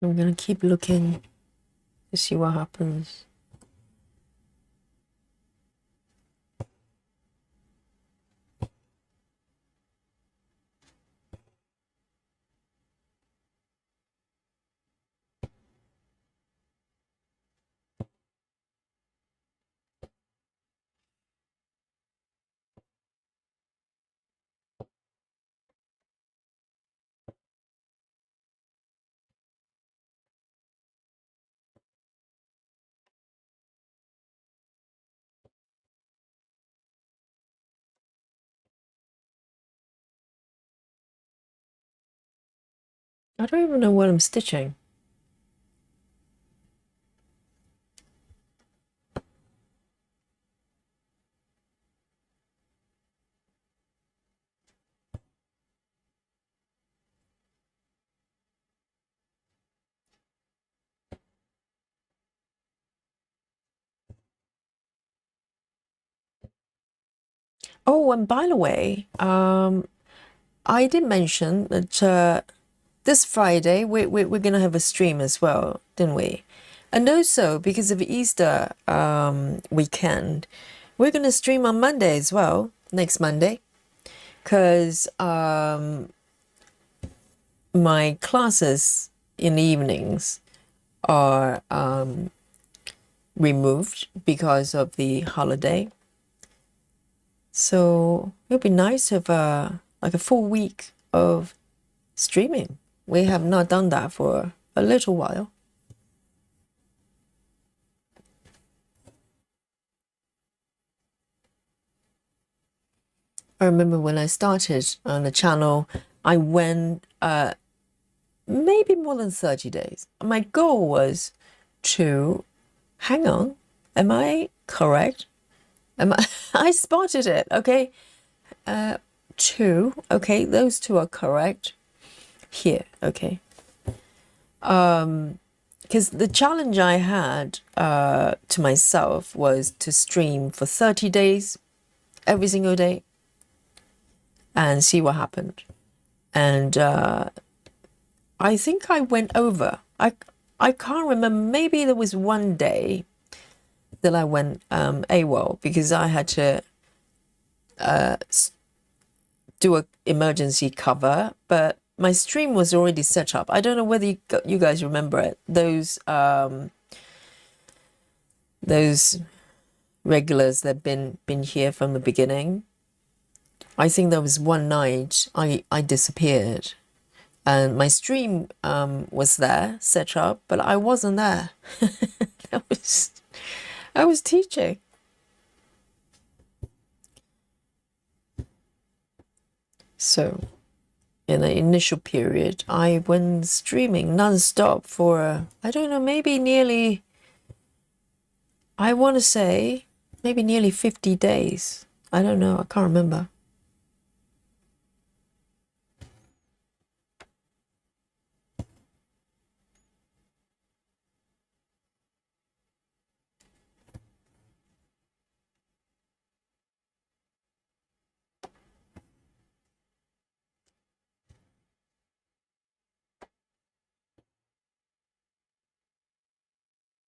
S1: I'm gonna keep looking to see what happens. I don't even know what I'm stitching. Oh, and by the way, I did mention that this Friday we're gonna have a stream as well, didn't we? And also because of Easter weekend, we're gonna stream on Monday as well, next Monday, because my classes in the evenings are removed because of the holiday. So it'll be nice to have like a full week of streaming. We have not done that for a little while. I remember when I started on the channel, I went maybe more than 30 days. My goal was to, hang on, am I correct? I spotted it, okay? 2, okay, those 2 are correct. Here, okay. Because the challenge I had to myself was to stream for 30 days every single day. and see what happened. And I think I went over. I can't remember. Maybe there was one day that I went AWOL because I had to do a emergency cover, but my stream was already set up. I don't know whether you guys remember it. Those regulars that been here from the beginning. I think there was one night I disappeared, and my stream was there set up, but I wasn't there. I was teaching. So in the initial period, I went streaming non-stop for, I don't know, maybe nearly, I want to say, maybe nearly 50 days. I don't know. I can't remember.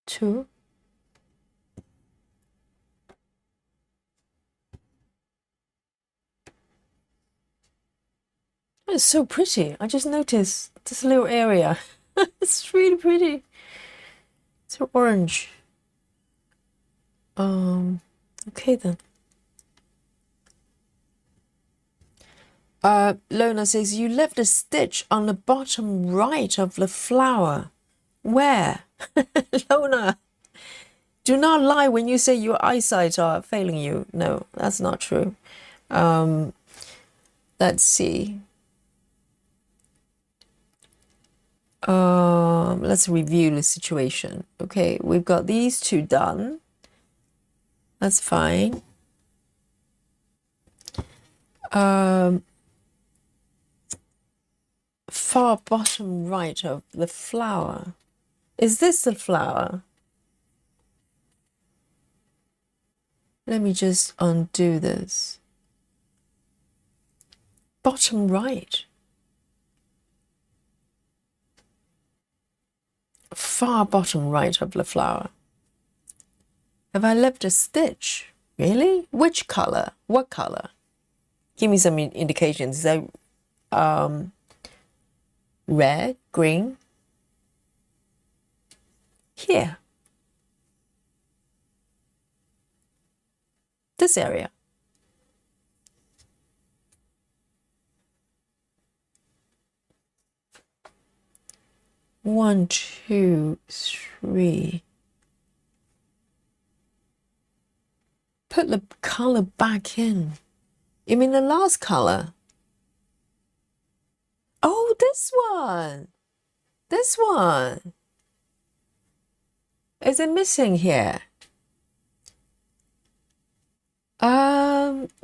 S1: Two. It's so pretty. I just noticed this little area. It's really pretty. It's orange. Okay then. Lona says, you left a stitch on the bottom right of the flower. Where? Lona, do not lie when you say your eyesight are failing you. No, that's not true. Let's see. Let's review the situation. Okay, we've got these two done. That's fine. Far bottom right of the flower. Is this the flower? Let me just undo this. Bottom right. Far bottom right of the flower. Have I left a stitch? Really? Which color? What color? Give me some indications. Is that red, green? Here. This area. One, two, three. Put the color back in. You mean the last color? Oh, this one. This one. Is it missing here?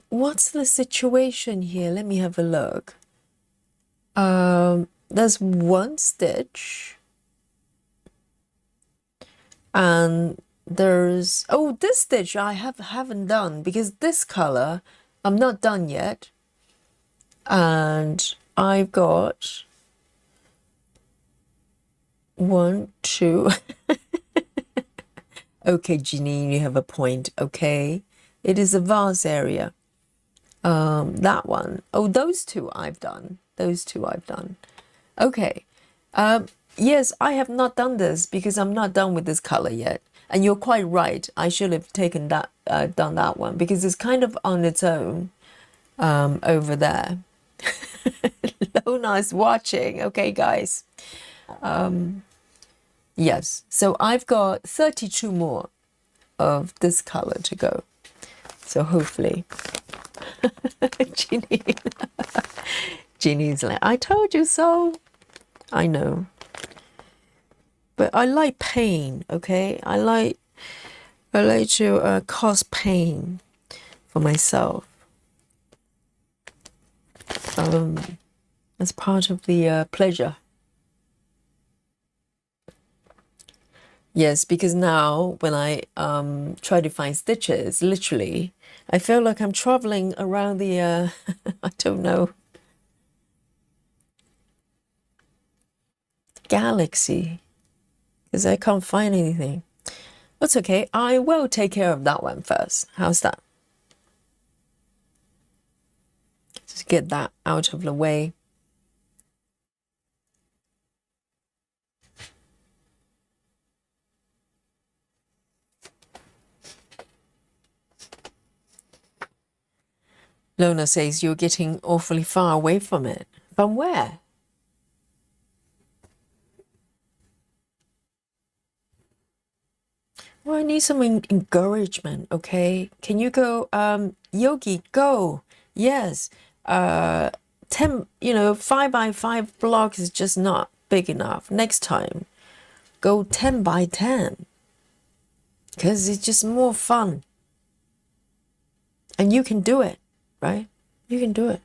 S1: What's the situation here? Let me have a look. There's one stitch. And there's, oh, this stitch I haven't done because this color I'm not done yet. And I've got one, two. Okay, Jeanine, you have a point. Okay, it is a vase area. That one. Oh, those two I've done. Those two I've done. Okay. Yes, I have not done this because I'm not done with this color yet. And you're quite right. I should have taken that, done that one because it's kind of on its own over there. Lona's watching. Okay, guys. Yes, so I've got 32 more of this color to go. So hopefully, Jeannie's like, I told you so. I know. But I like pain, okay? I like to cause pain for myself. As part of the pleasure. Yes, because now when I try to find stitches, literally, I feel like I'm traveling around the I don't know, galaxy, because I can't find anything. That's okay. I will take care of that one first. How's that? Just get that out of the way. Lona says you're getting awfully far away from it. From where? Well, I need some encouragement, okay? Can you go, Yogi, go. Yes. 10, 5 by 5 blocks is just not big enough. Next time, go 10 by 10 because it's just more fun. And you can do it, right? You can do it.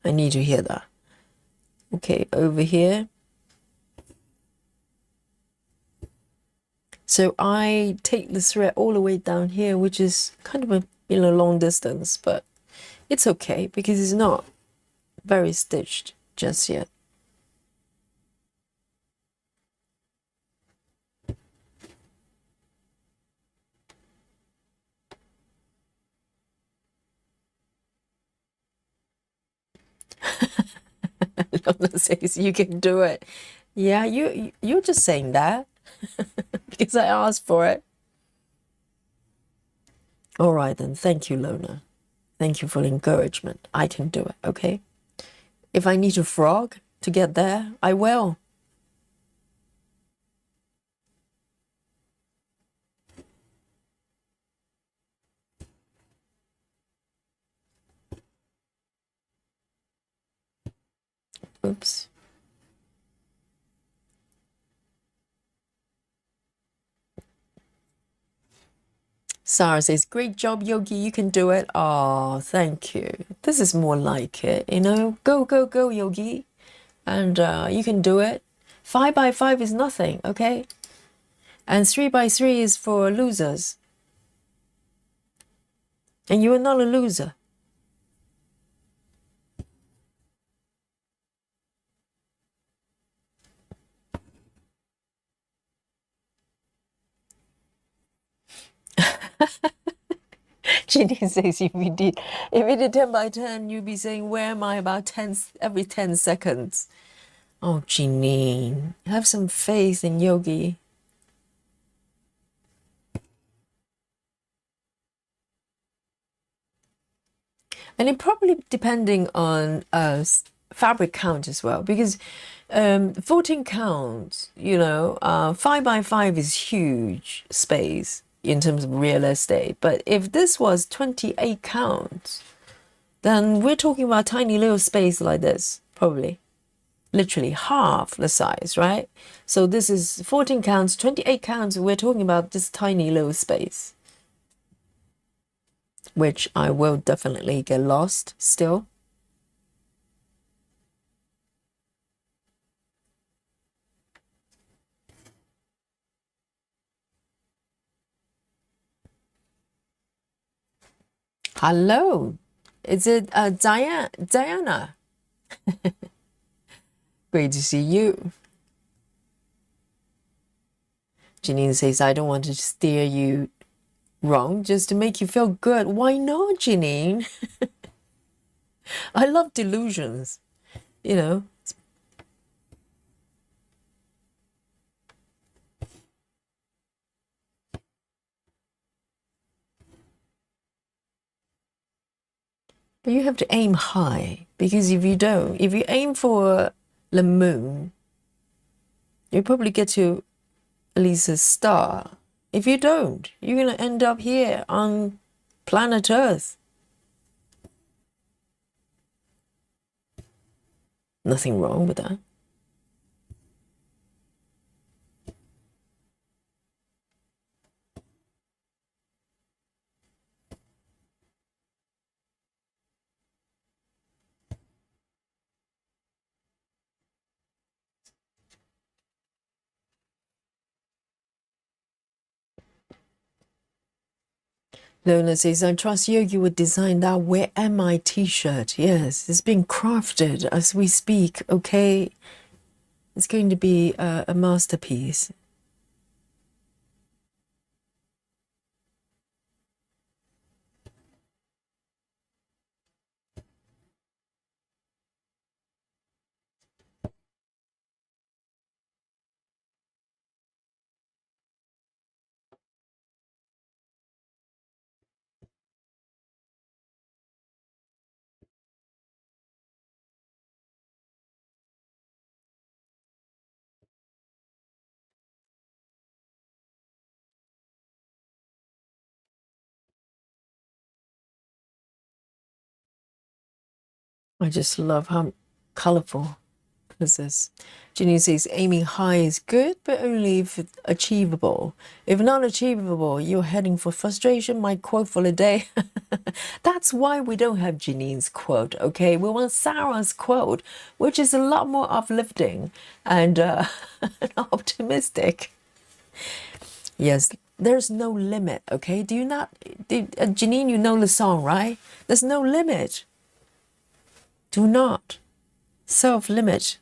S1: I need to hear that. Okay, over here. So I take the thread all the way down here, which is kind of a long distance, but it's okay because it's not very stitched just yet. Lona says you can do it. Yeah, you're just saying that because I asked for it. All right then. Thank you, Lona. Thank you for the encouragement. I can do it, okay? If I need a frog to get there, I will. Oops. Sarah says, great job, Yogi. You can do it. Oh, thank you. This is more like it, Go, go, go, Yogi. And you can do it. 5 by 5 is nothing, okay? And 3 by 3 is for losers. And you are not a loser. Ginny says if you did 10 by 10, you'd be saying, where am I about 10 every 10 seconds? Oh, Ginny, have some faith in Yogi. And it probably depending on fabric count as well, because 14 counts, 5 by 5 is huge space in terms of real estate. But if this was 28 counts, then we're talking about tiny little space like this, probably. Literally half the size, right? So this is 14 counts, 28 counts. We're talking about this tiny little space, which I will definitely get lost still. Hello, is it Diana? Great to see you. Janine says, I don't want to steer you wrong, just to make you feel good. Why not, Janine? I love delusions, you know. But you have to aim high, because if you don't, if you aim for the moon, you probably get to at least a star. If you don't, you're going to end up here on planet Earth. Nothing wrong with that. Lona says, I trust Yogi would design that Where Am I t-shirt. Yes, it's being crafted as we speak, okay? It's going to be a masterpiece. I just love how colorful this is. Janine says, aiming high is good, but only if it's achievable. If not achievable, you're heading for frustration. My quote for the day. That's why we don't have Janine's quote, okay? We want Sarah's quote, which is a lot more uplifting and optimistic. Yes, there's no limit, okay? Do you not, Janine, you know the song, right? There's no limit. Do not self-limit.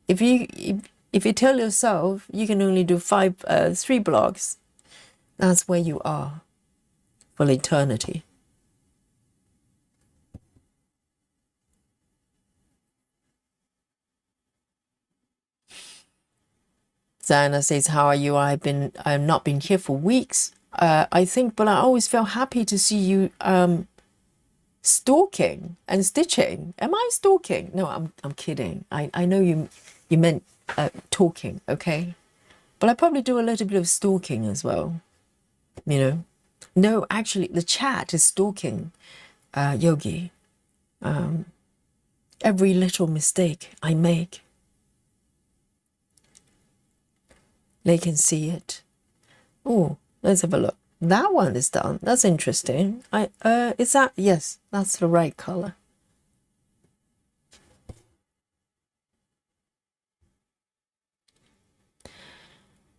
S1: If you tell yourself you can only do 3 blocks, that's where you are for eternity. Zana says, how are you? I've not been here for weeks. I think, but I always felt happy to see you stalking and stitching. Am I stalking? No, I'm kidding. I know you meant talking, okay? But I probably do a little bit of stalking as well, you know. No, actually, the chat is stalking Yogi. Every little mistake I make, they can see it. Oh, let's have a look. That one is done. That's interesting. Is that, yes, that's the right color.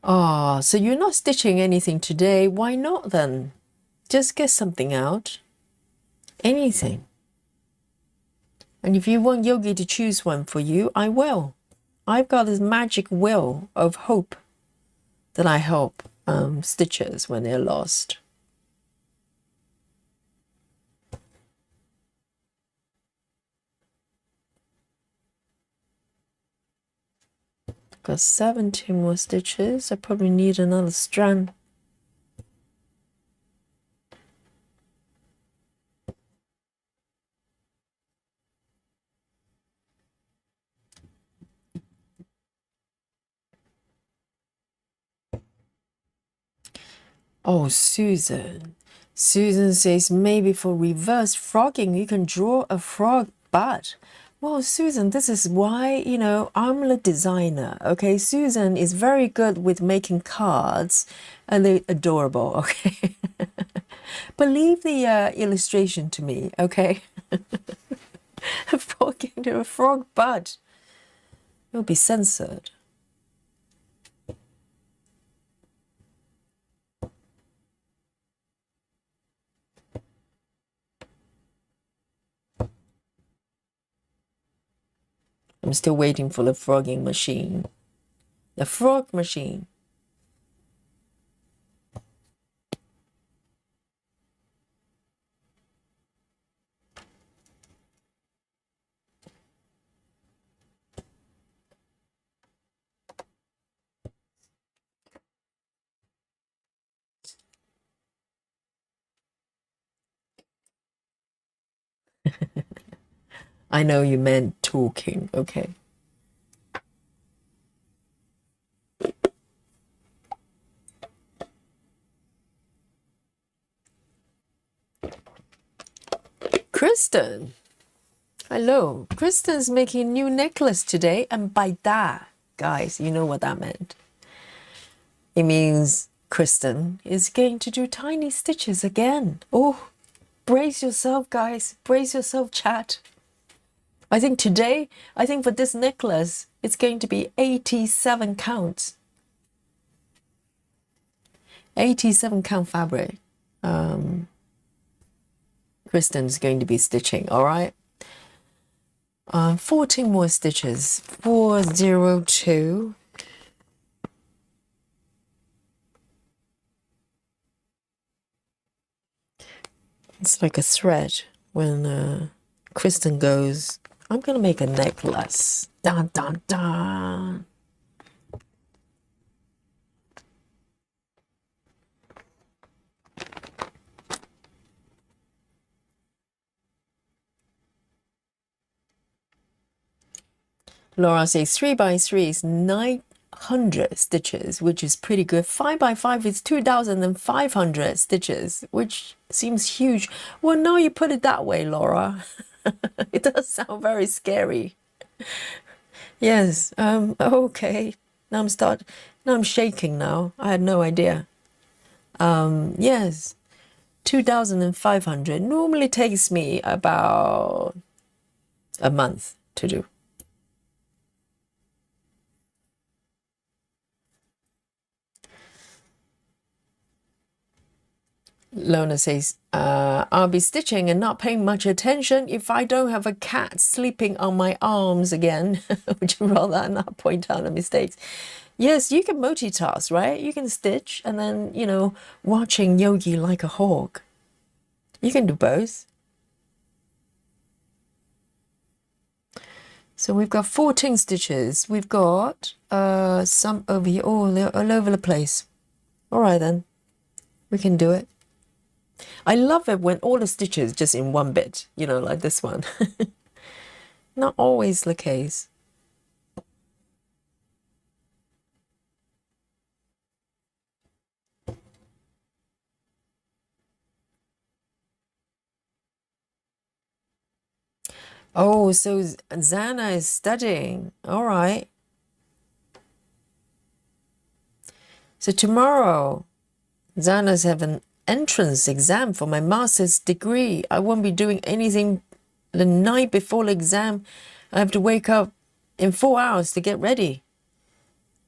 S1: Ah, so you're not stitching anything today. Why not then? Just get something out. Anything. And if you want Yogi to choose one for you, I will. I've got this magic will of hope that I help stitchers when they're lost. Got 17 more stitches. I probably need another strand. Oh, Susan. Susan says maybe for reverse frogging, you can draw a frog butt. Well, Susan, this is why, you know, I'm the designer, okay? Susan is very good with making cards and they're adorable, okay? But leave the illustration to me, okay? Frogging to a frog butt. It'll be censored. I'm still waiting for the frogging machine. The frog machine. I know you meant talking, okay? Kristen. Hello. Kristen's making a new necklace today, and by that, guys, you know what that meant. It means Kristen is going to do tiny stitches again. Oh, brace yourself, guys. Brace yourself, chat. I think today, for this necklace, it's going to be 87 counts. 87 count fabric. Kristen's going to be stitching, all right? 14 more stitches. 402. It's like a thread when Kristen goes, I'm gonna make a necklace. Dun dun dun. Laura says 3 by 3 is 900 stitches, which is pretty good. 5 by 5 is 2,500 stitches, which seems huge. Well, now you put it that way, Laura. It does sound very scary. Yes, okay. Now I'm shaking now. I had no idea. Yes, 2,500 normally takes me about a month to do. Lona says, I'll be stitching and not paying much attention if I don't have a cat sleeping on my arms again. Would you rather not point out the mistakes? Yes, you can multitask, right? You can stitch and then, watching Yogi like a hawk. You can do both. So we've got 14 stitches. We've got some over here. Oh, they're all over the place. All right, then. We can do it. I love it when all the stitches just in one bit, like this one. Not always the case. Oh, so Zana is studying. All right. So tomorrow, Zana's have an entrance exam for my master's degree. I won't be doing anything the night before the exam. I have to wake up in 4 hours to get ready.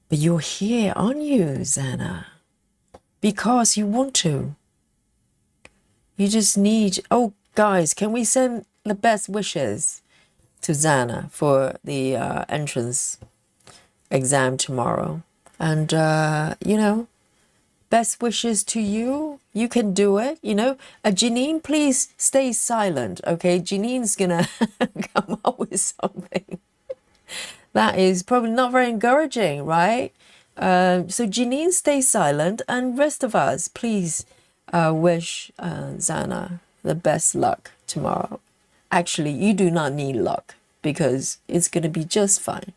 S1: But you're here, aren't you, Zana? Because you want to. You just need... Oh, guys, can we send the best wishes to Zana for the entrance exam tomorrow? And, best wishes to you. You can do it. Janine, please stay silent, okay? Janine's gonna come up with something that is probably not very encouraging, right? So Janine, stay silent, and rest of us, please wish Zana the best luck tomorrow. Actually, you do not need luck because it's gonna be just fine.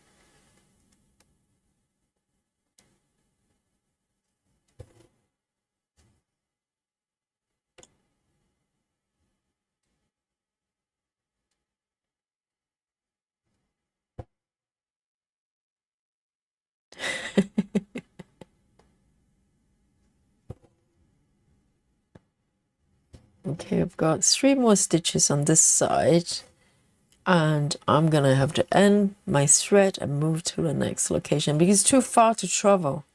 S1: Okay, I've got 3 more stitches on this side, and I'm gonna have to end my thread and move to the next location because it's too far to travel.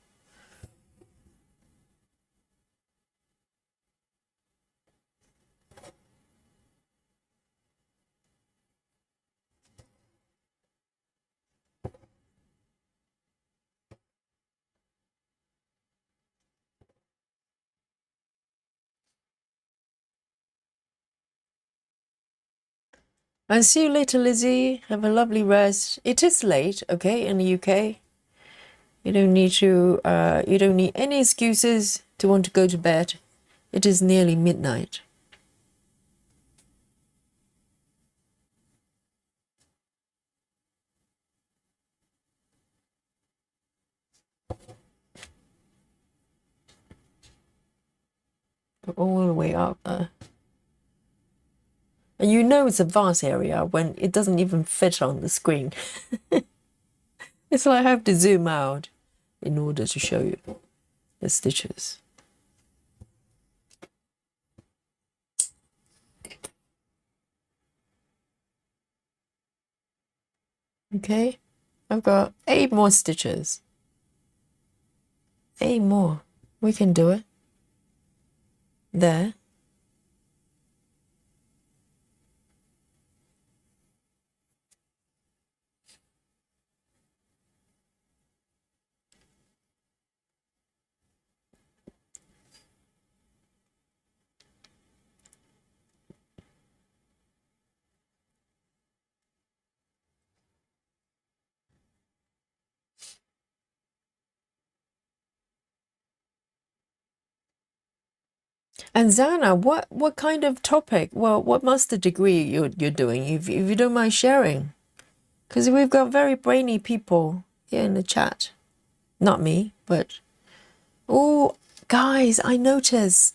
S1: And see you later, Lizzie. Have a lovely rest. It is late, okay, in the UK. You don't need any excuses to want to go to bed. It is nearly midnight. We're all the way up there. And it's a vast area when it doesn't even fit on the screen. It's like I have to zoom out in order to show you the stitches. Okay, I've got 8 more stitches. 8 more. We can do it. There. And Zana, what kind of topic? Well, what master degree you're doing, if you don't mind sharing? Because we've got very brainy people here in the chat. Not me, but oh, guys, I noticed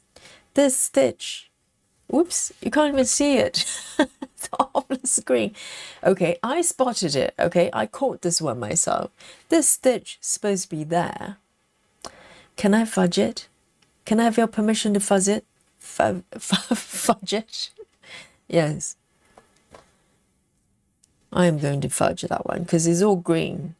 S1: this stitch. Whoops, you can't even see it. It's off the screen. Okay, I spotted it. Okay, I caught this one myself. This stitch is supposed to be there. Can I fudge it? Can I have your permission to fuzz it? Fudge it? Yes. I am going to fudge that one because it's all green.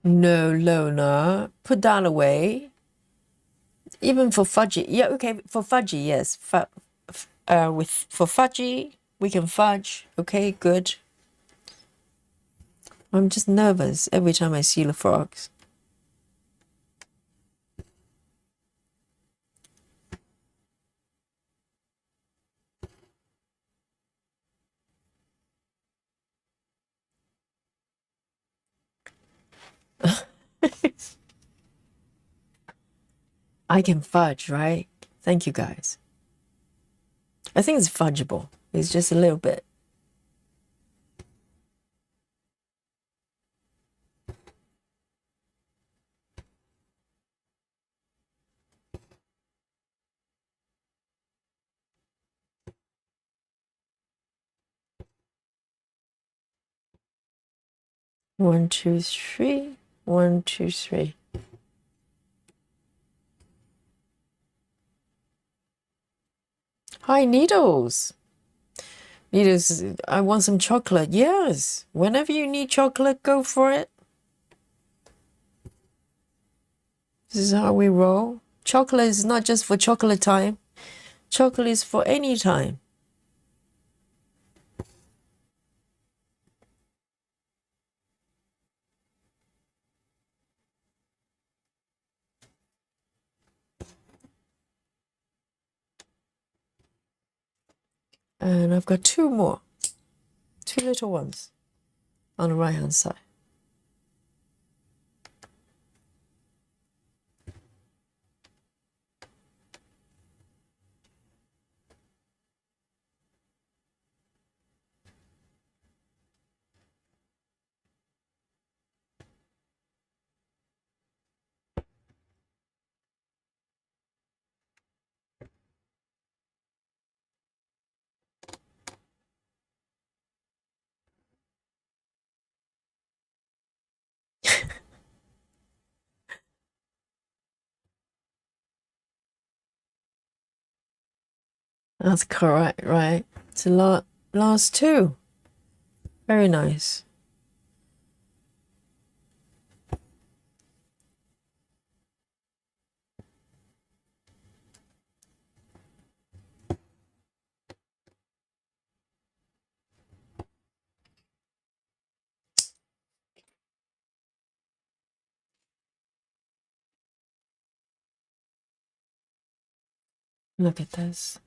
S1: No, Lona, put that away. Even for fudgy, yeah, okay, for fudgy, yes. For fudgy, we can fudge. Okay, good. I'm just nervous every time I see the frogs. I can fudge, right? Thank you, guys. I think it's fudgeable. It's just a little bit. One, two, three. One, two, three. Hi, Needles. Needles, I want some chocolate. Yes. Whenever you need chocolate, go for it. This is how we roll. Chocolate is not just for chocolate time. Chocolate is for any time. And I've got two more. Two little ones on the right hand side. That's correct, right? It's a last two. Very nice. Look at this.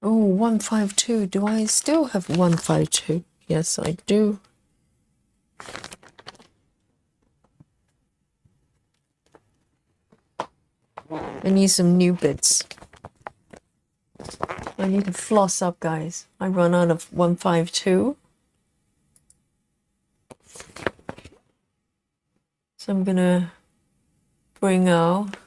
S1: Oh, 152. Do I still have 152? Yes, I do. I need some new bits. I need to floss up, guys. I run out of 152. So I'm gonna bring out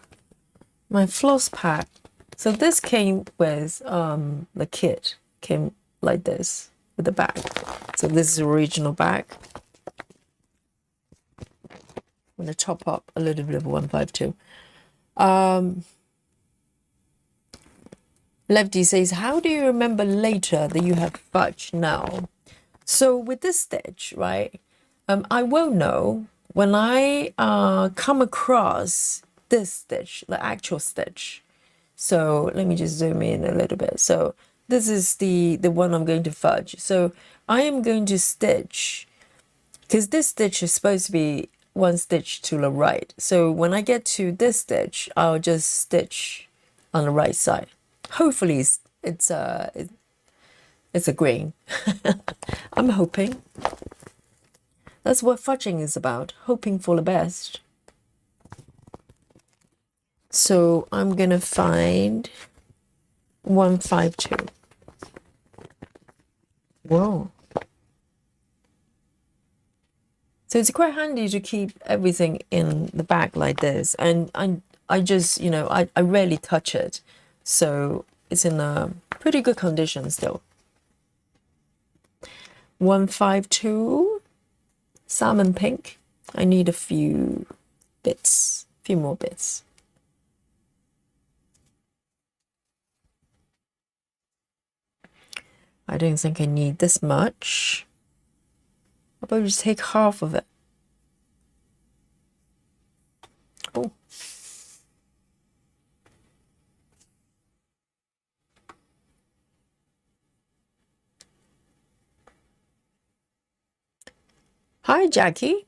S1: my floss pack. So this came with the kit, came like this with the bag. So this is the original bag. I'm going to top up a little bit of 152. Lefty says, how do you remember later that you have fudge now? So with this stitch, right, I will know when I come across this stitch, the actual stitch. So let me just zoom in a little bit. So this is the one I'm going to fudge. So I am going to stitch, because this stitch is supposed to be one stitch to the right. So when I get to this stitch, I'll just stitch on the right side. Hopefully it's a green. I'm hoping. That's what fudging is about, hoping for the best. So I'm gonna find 152. Whoa. So it's quite handy to keep everything in the bag like this. And I just, you know, I rarely touch it. So it's in a pretty good condition still. 152, salmon pink. I need a few more bits. I don't think I need this much. How about we just take half of it? Oh. Hi, Jackie.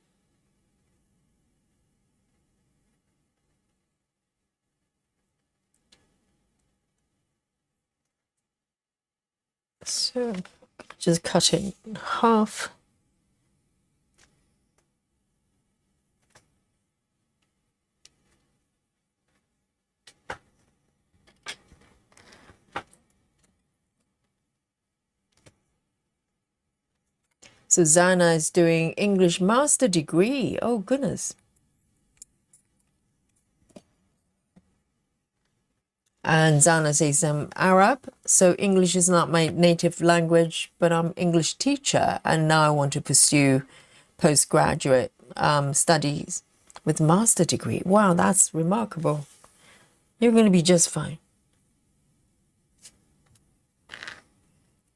S1: So just cut it in half. So Zana is doing English master degree. Oh, goodness. And Zana says, I'm Arab, so English is not my native language, but I'm English teacher, and now I want to pursue postgraduate studies with master degree. Wow, that's remarkable. You're going to be just fine.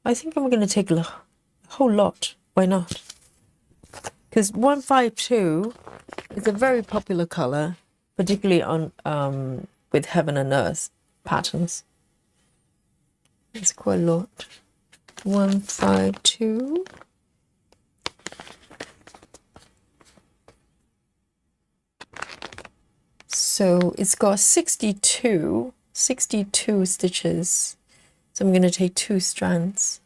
S1: I think I'm going to take a whole lot. Why not? Because 152 is a very popular color, particularly on with heaven and earth patterns. It's quite a lot. 152. So it's got 62 stitches. So I'm going to take 2 strands.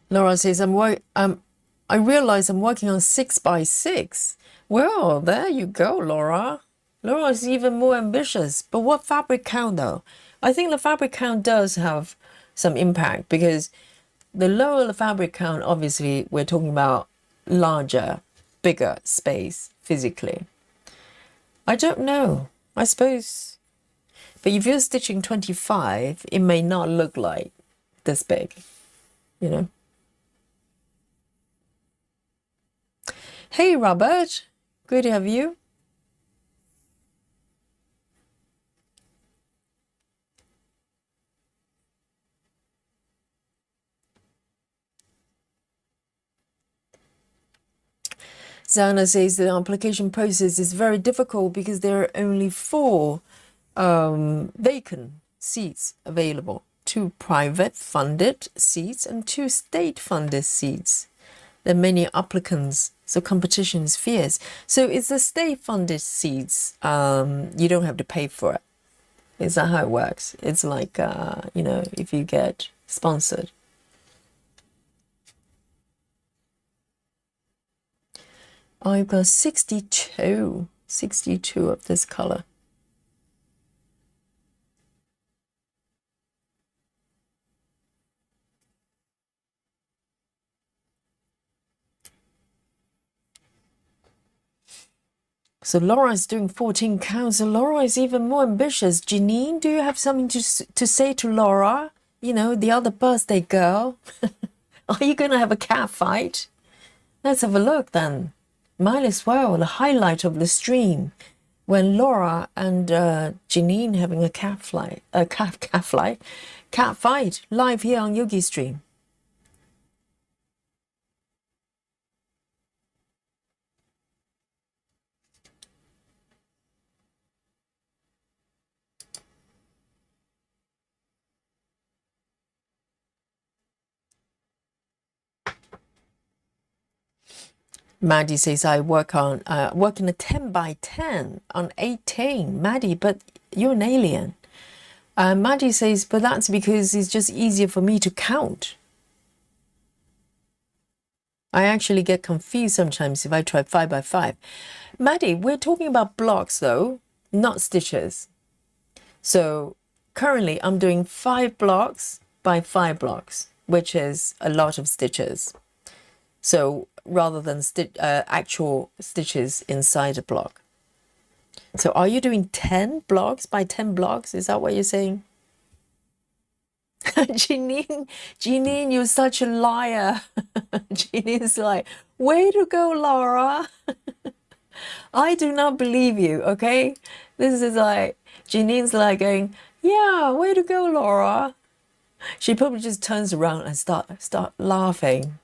S1: Laura says, I realize I'm working on 6x6. Well, there you go, Laura. Laura is even more ambitious. But what fabric count, though? I think the fabric count does have some impact, because the lower the fabric count, obviously, we're talking about larger, bigger space physically. I don't know. I suppose. But if you're stitching 25, it may not look like this big, you know. Hey, Robert. Good to have you. Zana says the application process is very difficult because there are only 4 vacant seats available. 2 private funded seats and 2 state funded seats. There are many applicants So competition is fierce. So it's the state-funded seats. You don't have to pay for it. Is that how it works? It's like, if you get sponsored. I've got 62 of this color. So Laura is doing 14 counts. So Laura is even more ambitious. Janine, do you have something to say to Laura? The other birthday girl. Are you going to have a cat fight? Let's have a look then. Might as well. The highlight of the stream. When Laura and Janine having a cat fight live here on Yogi Stream. Maddie says I work in a 10 by 10 on 18. Maddie, but you're an alien. Maddie says, but that's because it's just easier for me to count. I actually get confused sometimes if I try 5 by 5. Maddie, we're talking about blocks though, not stitches. So currently I'm doing 5 blocks by 5 blocks, which is a lot of stitches. So rather than actual stitches inside a block. So are you doing 10 blocks by 10 blocks? Is that what you're saying? Janine, you're such a liar. Janine's like, way to go, Laura. I do not believe you, okay? This is like, Janine's like going, yeah, way to go, Laura. She probably just turns around and start laughing.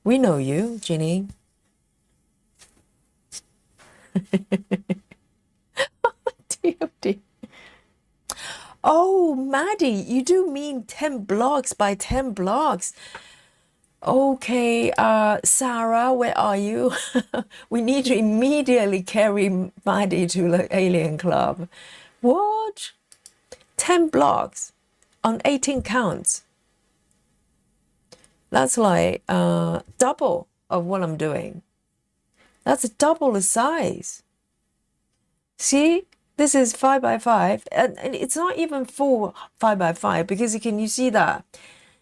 S1: We know you, Janine. dear. Oh, Maddie, you do mean 10 blocks by 10 blocks. Okay, Sarah, where are you? We need to immediately carry Maddie to the Alien Club. What? 10 blocks on 18 counts. That's like double of what I'm doing. That's double the size. See, this is 5 by 5, and it's not even full 5 by 5 because you see that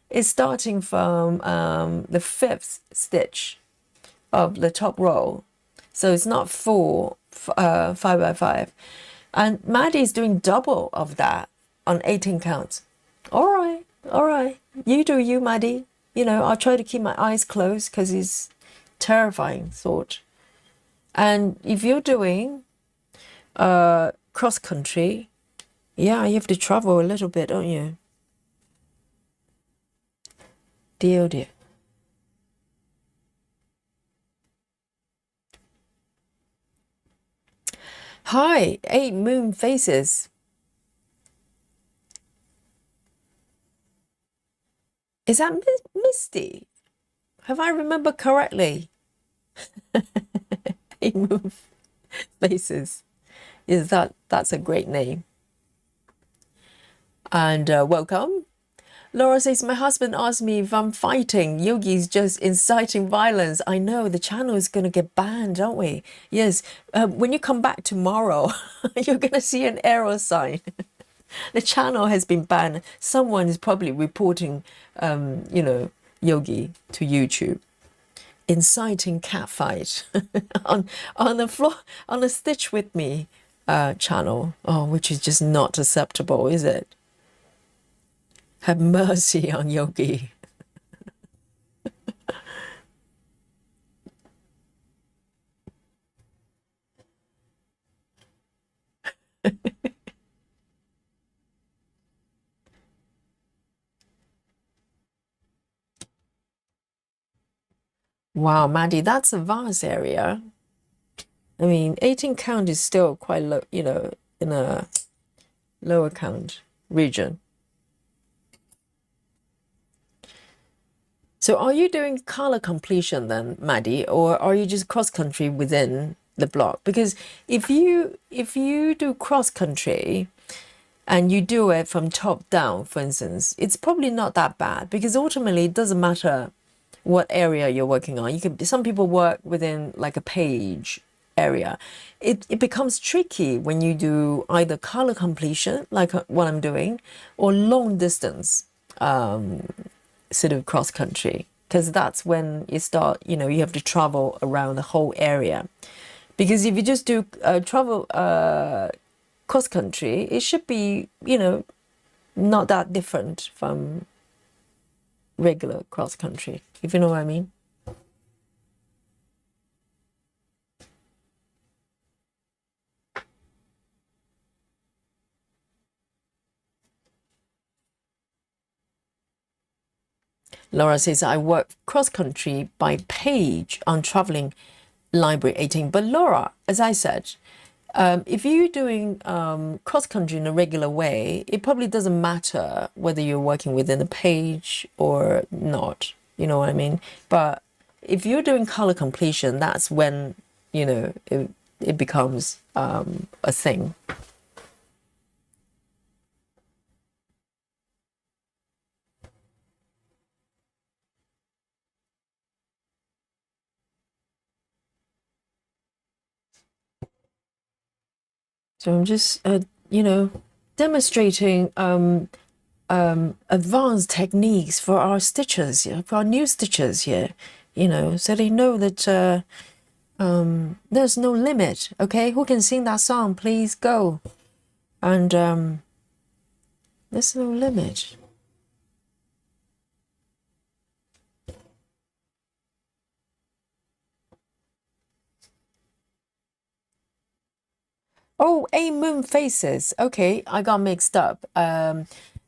S1: it's starting from the 5th stitch of the top row, so it's not full 5 by 5. And Maddie's doing double of that on 18 counts. All right, you do you, Maddie. I'll try to keep my eyes closed because it's terrifying thought. And if you're doing cross country, yeah, you have to travel a little bit, don't you? Dear, dear. Hi, 8 moon faces. Is that Misty? Have I remembered correctly? 8 moon faces. That's a great name. And welcome. Laura says, my husband asked me if I'm fighting. Yogi's just inciting violence. I know, the channel is going to get banned, aren't we? Yes. When you come back tomorrow, you're going to see an arrow sign. The channel has been banned. Someone is probably reporting, Yogi to YouTube. Inciting catfight on the floor, on a Stitch With Me channel. Oh, which is just not acceptable, is it? Have mercy on Yogi. Wow, Maddie, that's a vast area. I mean, 18 count is still quite low, in a lower count region. So So are you doing color completion then, Maddie, or are you just cross country within the block? Because if you do cross country and you do it from top down, for instance, it's probably not that bad because ultimately it doesn't matter what area you're working on. You can some people work within like a page area. It becomes tricky when you do either color completion, like what I'm doing, or long distance sort of cross country, because that's when you start, you have to travel around the whole area. Because if you just do travel cross country, it should be, not that different from regular cross country, if you know what I mean. Laura says, I work cross country by page on traveling library 18. But Laura, as I said, if you're doing cross country in a regular way, it probably doesn't matter whether you're working within a page or not. You know what I mean? But if you're doing color completion, that's when, it becomes a thing. So I'm just, demonstrating advanced techniques for our stitchers, for our new stitchers here, so they know that there's no limit. Okay, who can sing that song? Please go. And there's no limit. Oh, A Moon Faces. Okay, I got mixed up. A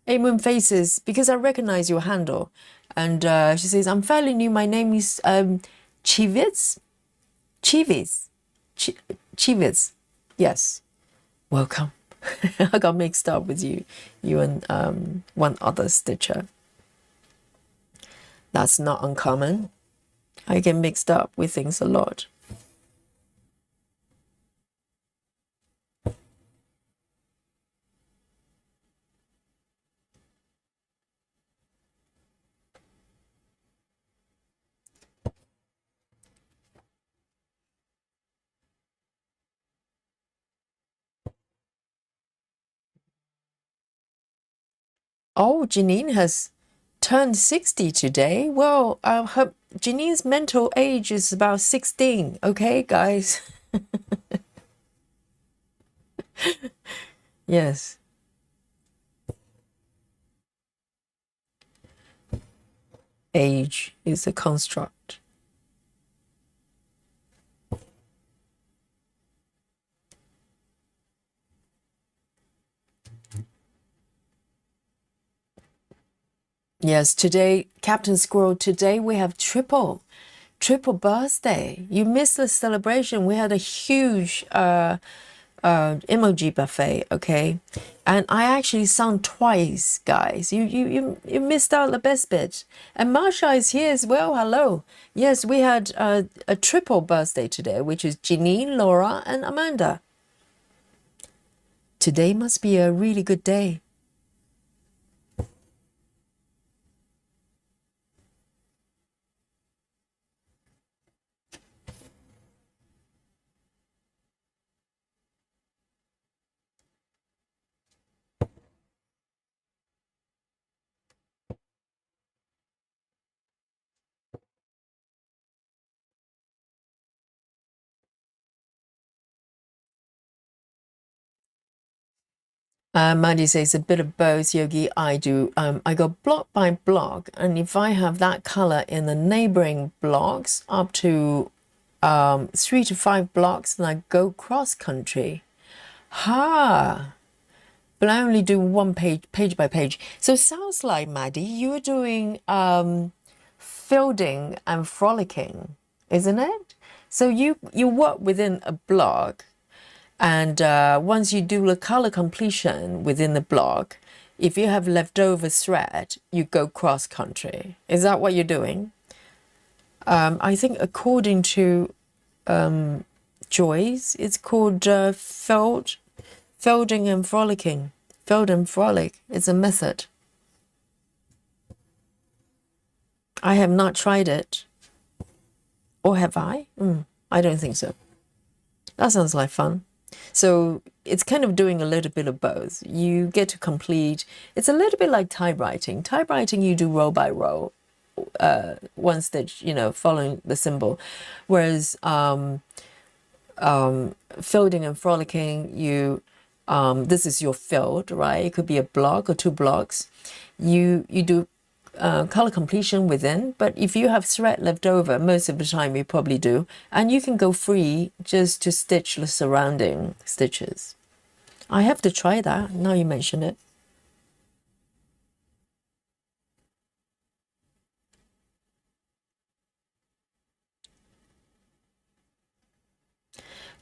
S1: Moon Faces, because I recognize your handle. And she says, I'm fairly new. My name is Chivitz. Chivitz. Chivitz. Yes. Welcome. I got mixed up with you and one other stitcher. That's not uncommon. I get mixed up with things a lot. Oh, Janine has turned 60 today. Well, Janine's mental age is about 16. Okay, guys. Yes. Age is a construct. Yes, today, Captain Squirrel, today we have triple birthday. You missed the celebration. We had a huge emoji buffet, okay? And I actually sung twice, guys. You missed out the best bit. And Marsha is here as well. Hello. Yes, we had a triple birthday today, which is Janine, Laura, and Amanda. Today must be a really good day. Mandy says a bit of both, Yogi. I do. I go block by block, and if I have that color in the neighboring blocks up to 3 to 5 blocks, then I go cross country. Ha! But I only do one page by page. So it sounds like, Maddie, you're doing fielding and frolicking, isn't it? So you work within a block. And once you do the color completion within the block, if you have leftover thread, you go cross country. Is that what you're doing? I think according to Joyce, it's called folding and frolicking. Fold and frolic. It's a method. I have not tried it. Or have I? I don't think so. That sounds like fun. So it's kind of doing a little bit of both. You get to complete, it's a little bit like typewriting. Typewriting, you do row by row, one stitch, following the symbol. Whereas folding and frolicking, this is your field, right? It could be a block or 2 blocks. You do color completion within, but if you have thread left over, most of the time you probably do, and you can go free just to stitch the surrounding stitches. I have to try that now you mention it.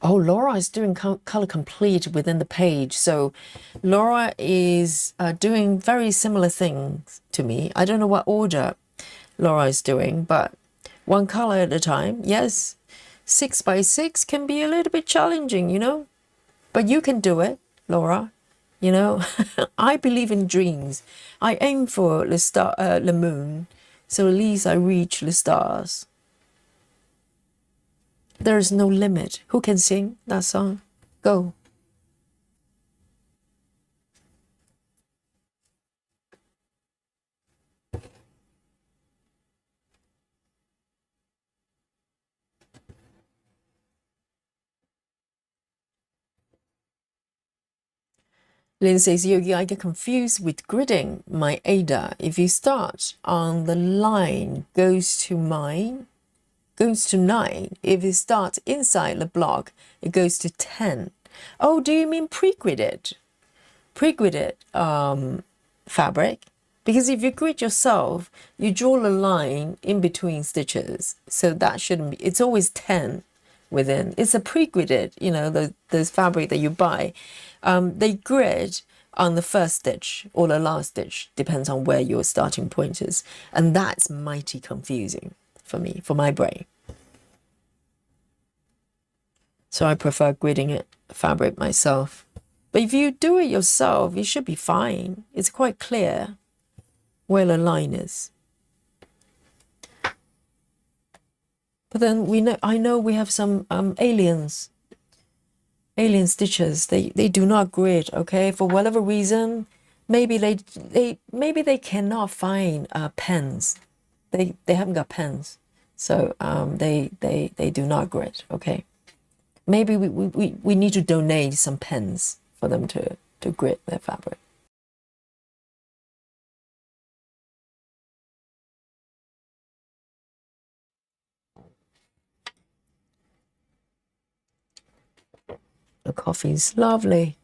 S1: Oh, Laura is doing color complete within the page. So Laura is doing very similar things to me. I don't know what order Laura is doing, but one color at a time. Yes, 6 by 6 can be a little bit challenging, but you can do it, Laura. I believe in dreams. I aim for the moon, so at least I reach the stars. There is no limit. Who can sing that song? Go. Lynn says, Yogi, I get confused with gridding my Ada. If you start on the line, goes to 9. If it starts inside the block, it goes to 10. Oh, do you mean pre-gridded? Pre-gridded fabric? Because if you grid yourself, you draw the line in between stitches. So that shouldn't be, it's always 10 within. It's a pre-gridded, those fabric that you buy. They grid on the first stitch or the last stitch, depends on where your starting point is. And that's mighty confusing for me, for my brain. So I prefer gridding it fabric myself. But if you do it yourself, you should be fine. It's quite clear where the line is. But then I know we have some alien stitchers. They do not grid, okay? For whatever reason, maybe they cannot find pens. They haven't got pens. So they do not grid, okay? Maybe we need to donate some pens for them to grid their fabric. The coffee's lovely.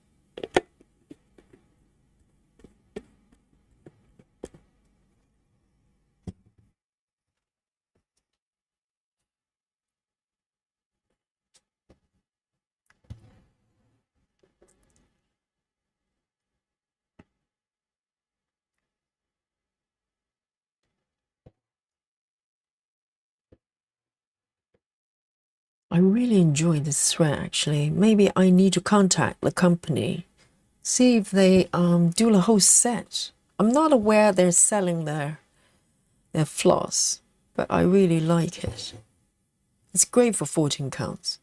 S1: I really enjoy this thread, actually. Maybe I need to contact the company, see if they do the whole set. I'm not aware they're selling their floss, but I really like it. It's great for 14 counts.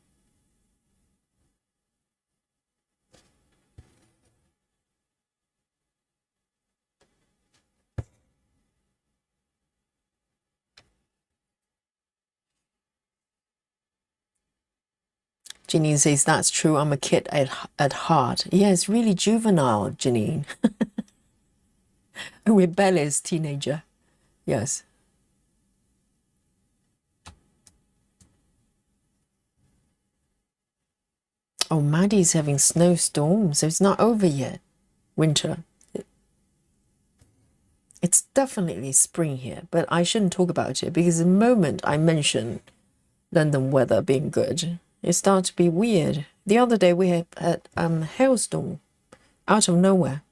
S1: Janine says, that's true. I'm a kid at heart. Yeah, it's really juvenile, Janine. A rebellious teenager. Yes. Oh, Maddie's having snowstorms, so it's not over yet. Winter. It's definitely spring here, but I shouldn't talk about it because the moment I mention London weather being good, it starts to be weird. The other day we had a hailstorm out of nowhere.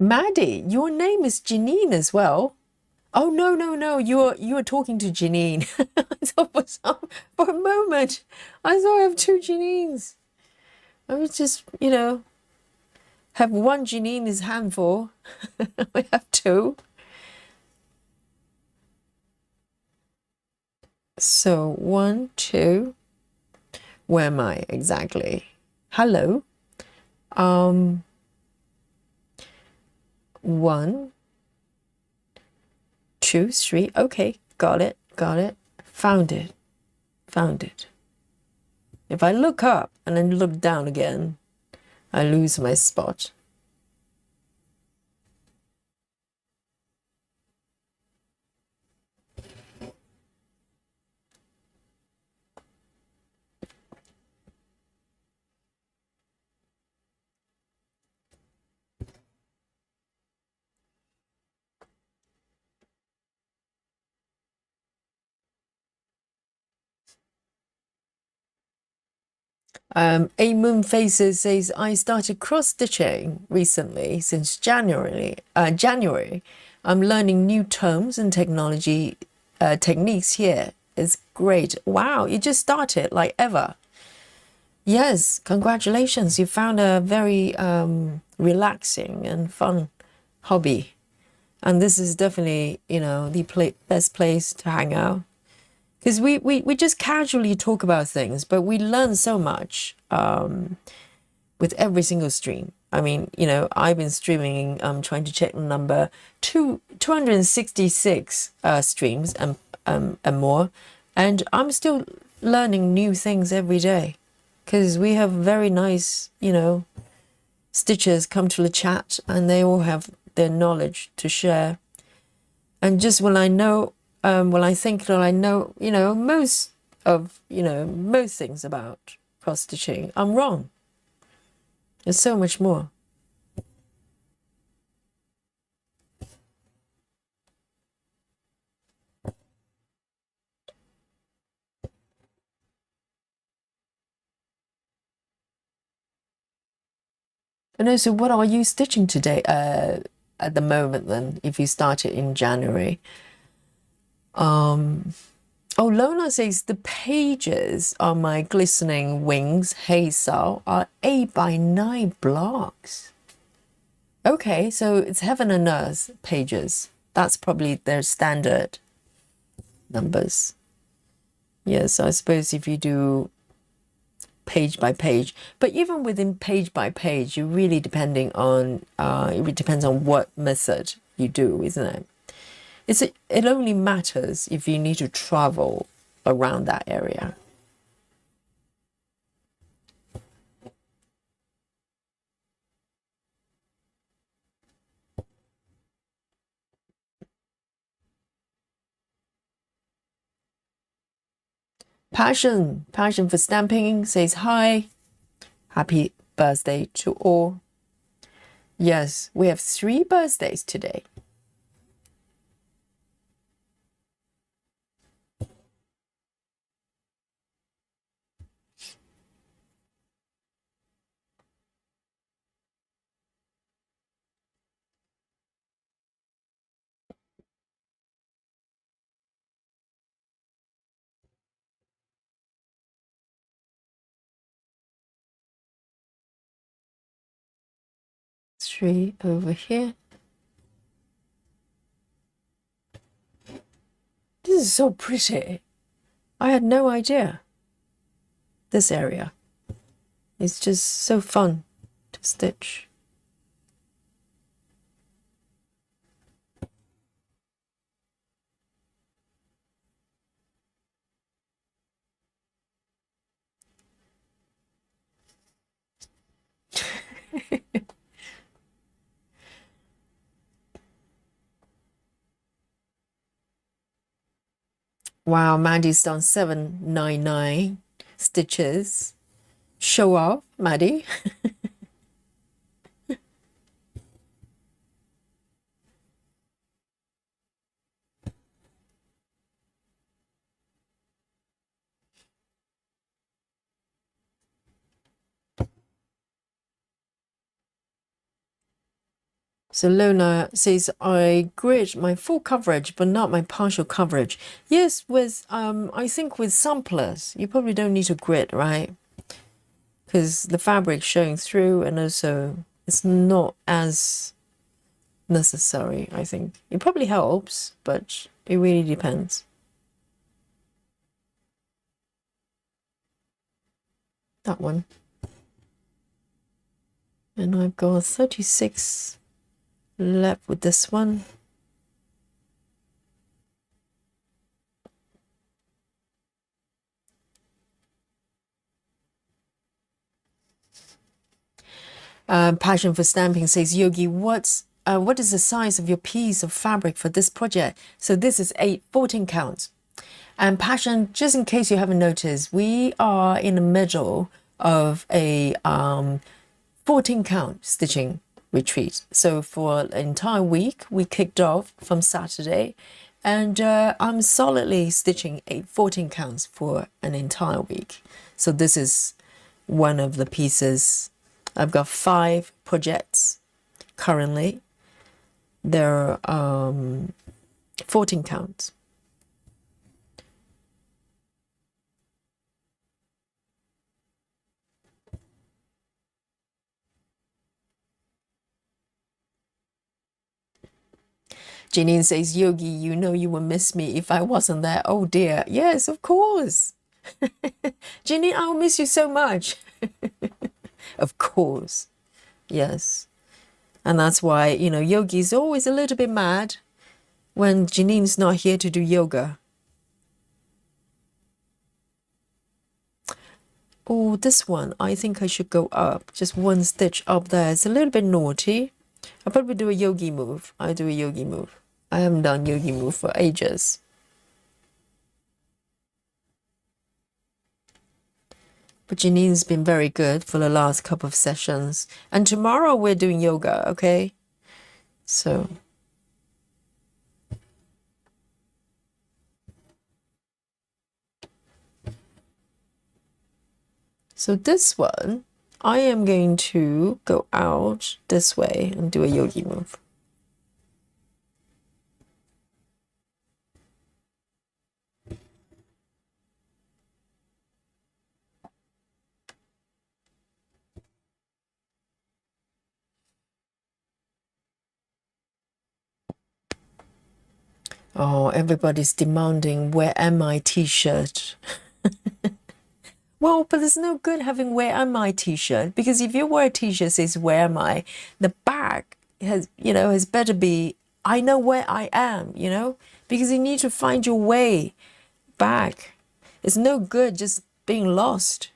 S1: Maddie, your name is Janine as well. Oh no, no, no. You're talking to Janine. I thought for a moment, I thought I have two Janines. I was just, have one Janine is handful. We have two. So one, two. Where am I exactly? Hello. Um, one, two, three. Okay, got it, got it. Found it, found it. If I look up and then look down again, I lose my spot. A Moon Faces says, I started cross stitching recently since January. January, I'm learning new terms and technology techniques here. It's great. Wow, you just started like ever. Yes, congratulations. You found a very relaxing and fun hobby. And this is definitely, the best place to hang out. Because we just casually talk about things, but we learn so much with every single stream. I mean, I've been streaming, trying to check the number, 266 streams and more. And I'm still learning new things every day because we have very nice, stitchers come to the chat and they all have their knowledge to share. And just when I know, when I think that I know, most of, most things about cross stitching, I'm wrong. There's so much more. And also, what are you stitching today? At the moment, then, if you started in January. Oh, Lola says the pages on my glistening wings hazel are 8 by 9 blocks. Okay, so it's heaven and earth pages. That's probably their standard numbers. Yes, I suppose if you do page by page, but even within page by page, you really depending on it depends on what method you do, isn't it? It only matters if you need to travel around that area. Passion for stamping says hi. Happy birthday to all. Yes, we have 3 birthdays today. Three over here. This is so pretty. I had no idea. This area. It's just so fun to stitch. Wow, Maddie's done 799 stitches. Show off, Maddie. So Lona says, I grid my full coverage, but not my partial coverage. Yes, with I think with samplers, you probably don't need to grid, right? Because the fabric's showing through, and also it's not as necessary, I think. It probably helps, but it really depends. That one. And I've got 36 left with this one. Passion for Stamping says, Yogi, what is the size of your piece of fabric for this project? So this is 14 counts. And Passion, just in case you haven't noticed, we are in the middle of a 14 count stitching retreat. So for an entire week, we kicked off from Saturday, and I'm solidly stitching 14 counts for an entire week. So this is one of the pieces. I've got 5 projects currently. They're 14 counts. Janine says, Yogi, you know you will miss me if I wasn't there. Oh dear. Yes, of course. Janine, I'll miss you so much. Of course. Yes. And that's why, Yogi's always a little bit mad when Janine's not here to do yoga. Oh, this one, I think I should go up. Just one stitch up there. It's a little bit naughty. I'll probably do a yogi move. I do a yogi move. I haven't done yogi move for ages. But Janine's been very good for the last couple of sessions. And tomorrow we're doing yoga, okay? So this one, I am going to go out this way and do a yogi move. Oh, everybody's demanding "Where am I" t-shirt. Well, but there's no good having "Where am I" t-shirt, because if you wear a t-shirt that says "Where am I," the back has better be "I know where I am," because you need to find your way back. It's no good just being lost.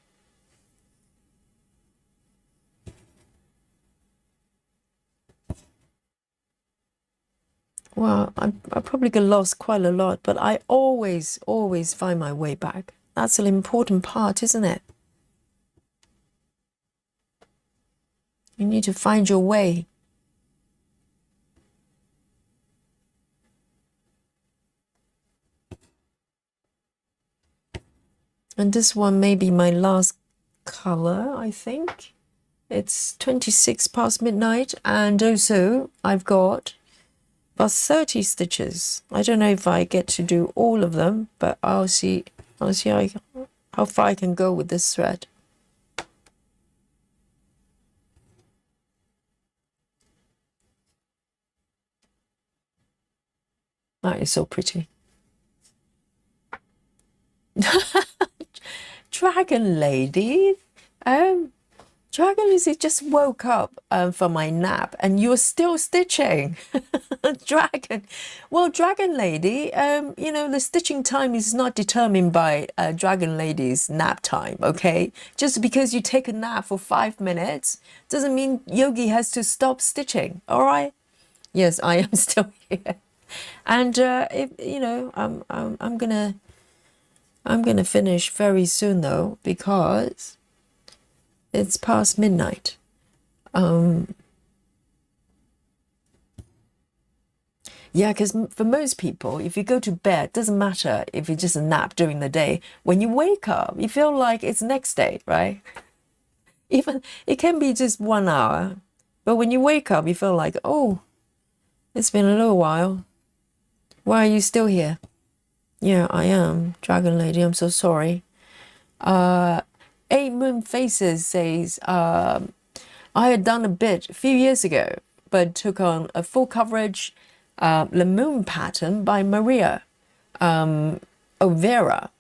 S1: Well, I probably get lost quite a lot, but I always find my way back. That's an important part, isn't it? You need to find your way. And this one may be my last color, I think. It's 26 past midnight, and also I've got about 30 stitches. I don't know if I get to do all of them, but I'll see how far I can go with this thread. That is so pretty. Dragon Lady, Dragon Lady just woke up from my nap, and you're still stitching. Dragon Lady, the stitching time is not determined by Dragon Lady's nap time, okay? Just because you take a nap for 5 minutes doesn't mean Yogi has to stop stitching, all right? Yes, I am still here. And I'm gonna finish very soon though, because it's past midnight. Yeah, because for most people, if you go to bed, doesn't matter if you just nap during the day. When you wake up, you feel like it's next day, right? Even it can be just 1 hour, But when you wake up, you feel like, oh, it's been a little while. Why are you still here? Yeah, I am, Dragon Lady. I'm so sorry. Eight Moon Faces says, I had done a bit a few years ago, but took on a full coverage the moon pattern by Maria Overa.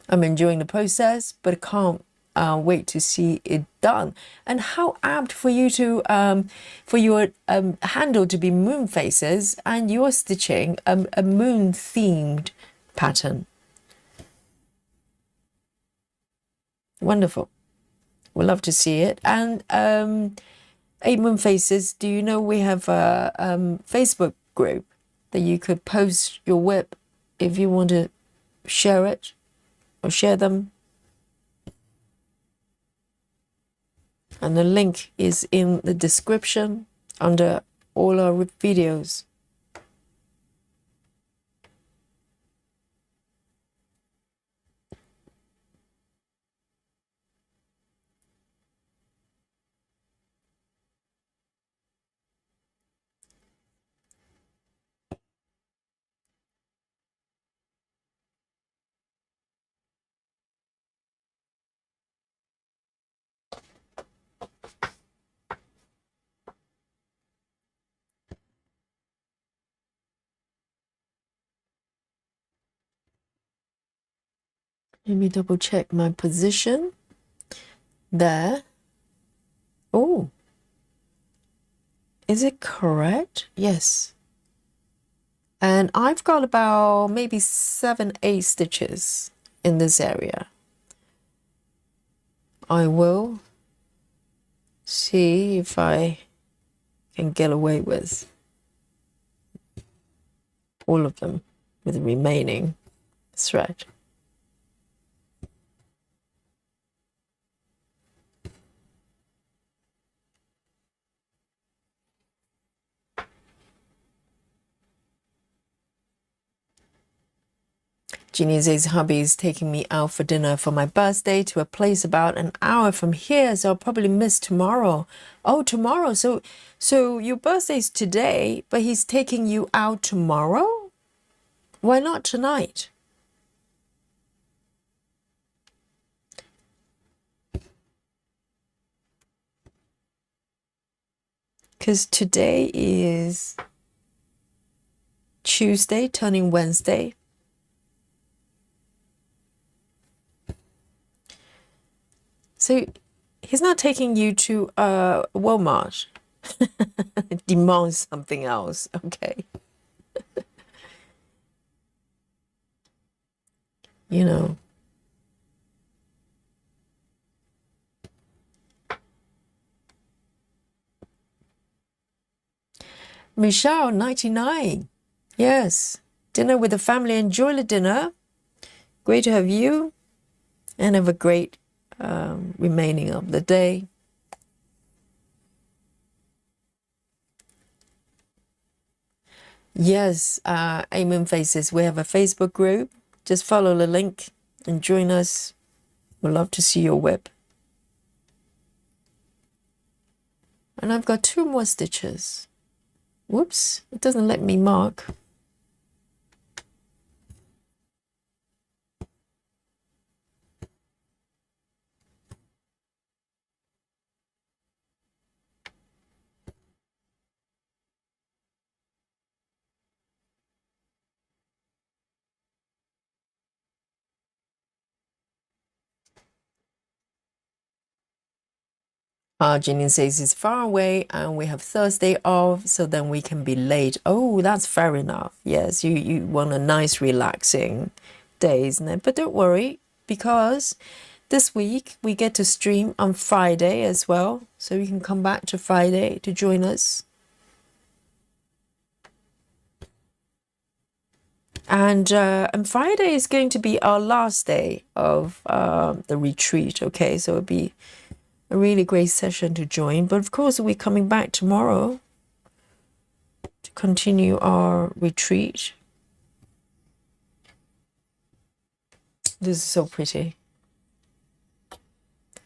S1: I'm enjoying the process, but can't wait to see it done. And how apt for you to for your handle to be moon faces, and you're stitching a moon themed pattern. Wonderful. We'd love to see it. And Eight Moon Faces, do you know we have a Facebook group that you could post your whip if you want to share it or share them? And the link is in the description under all our videos. Let me double check my position there. Oh, is it correct? Yes. And I've got about maybe 7-8 stitches in this area. I will see if I can get away with all of them with the remaining thread. Jeannie says hubby is taking me out for dinner for my birthday to a place about an hour from here, so I'll probably miss tomorrow. Oh, tomorrow. So your birthday's today, but he's taking you out tomorrow? Why not tonight? Because today is Tuesday, turning Wednesday. So he's not taking you to Walmart. Demands something else, okay? You know. Michelle, 99. Yes. Dinner with the family. Enjoy the dinner. Great to have you. And have a great remaining of the day. Yes, Amen Faces. We have a Facebook group. Just follow the link and join us. We'd love to see your whip. And I've got 2 more stitches. Whoops, it doesn't let me mark. Jenny says it's far away and we have Thursday off, so then we can be late. Oh, that's fair enough. Yes, you want a nice relaxing day, isn't it? But don't worry, because this week we get to stream on Friday as well, so you can come back to Friday to join us. And Friday is going to be our last day of the retreat, okay? So it'll be a really great session to join. But of course, we're coming back tomorrow to continue our retreat. This is so pretty.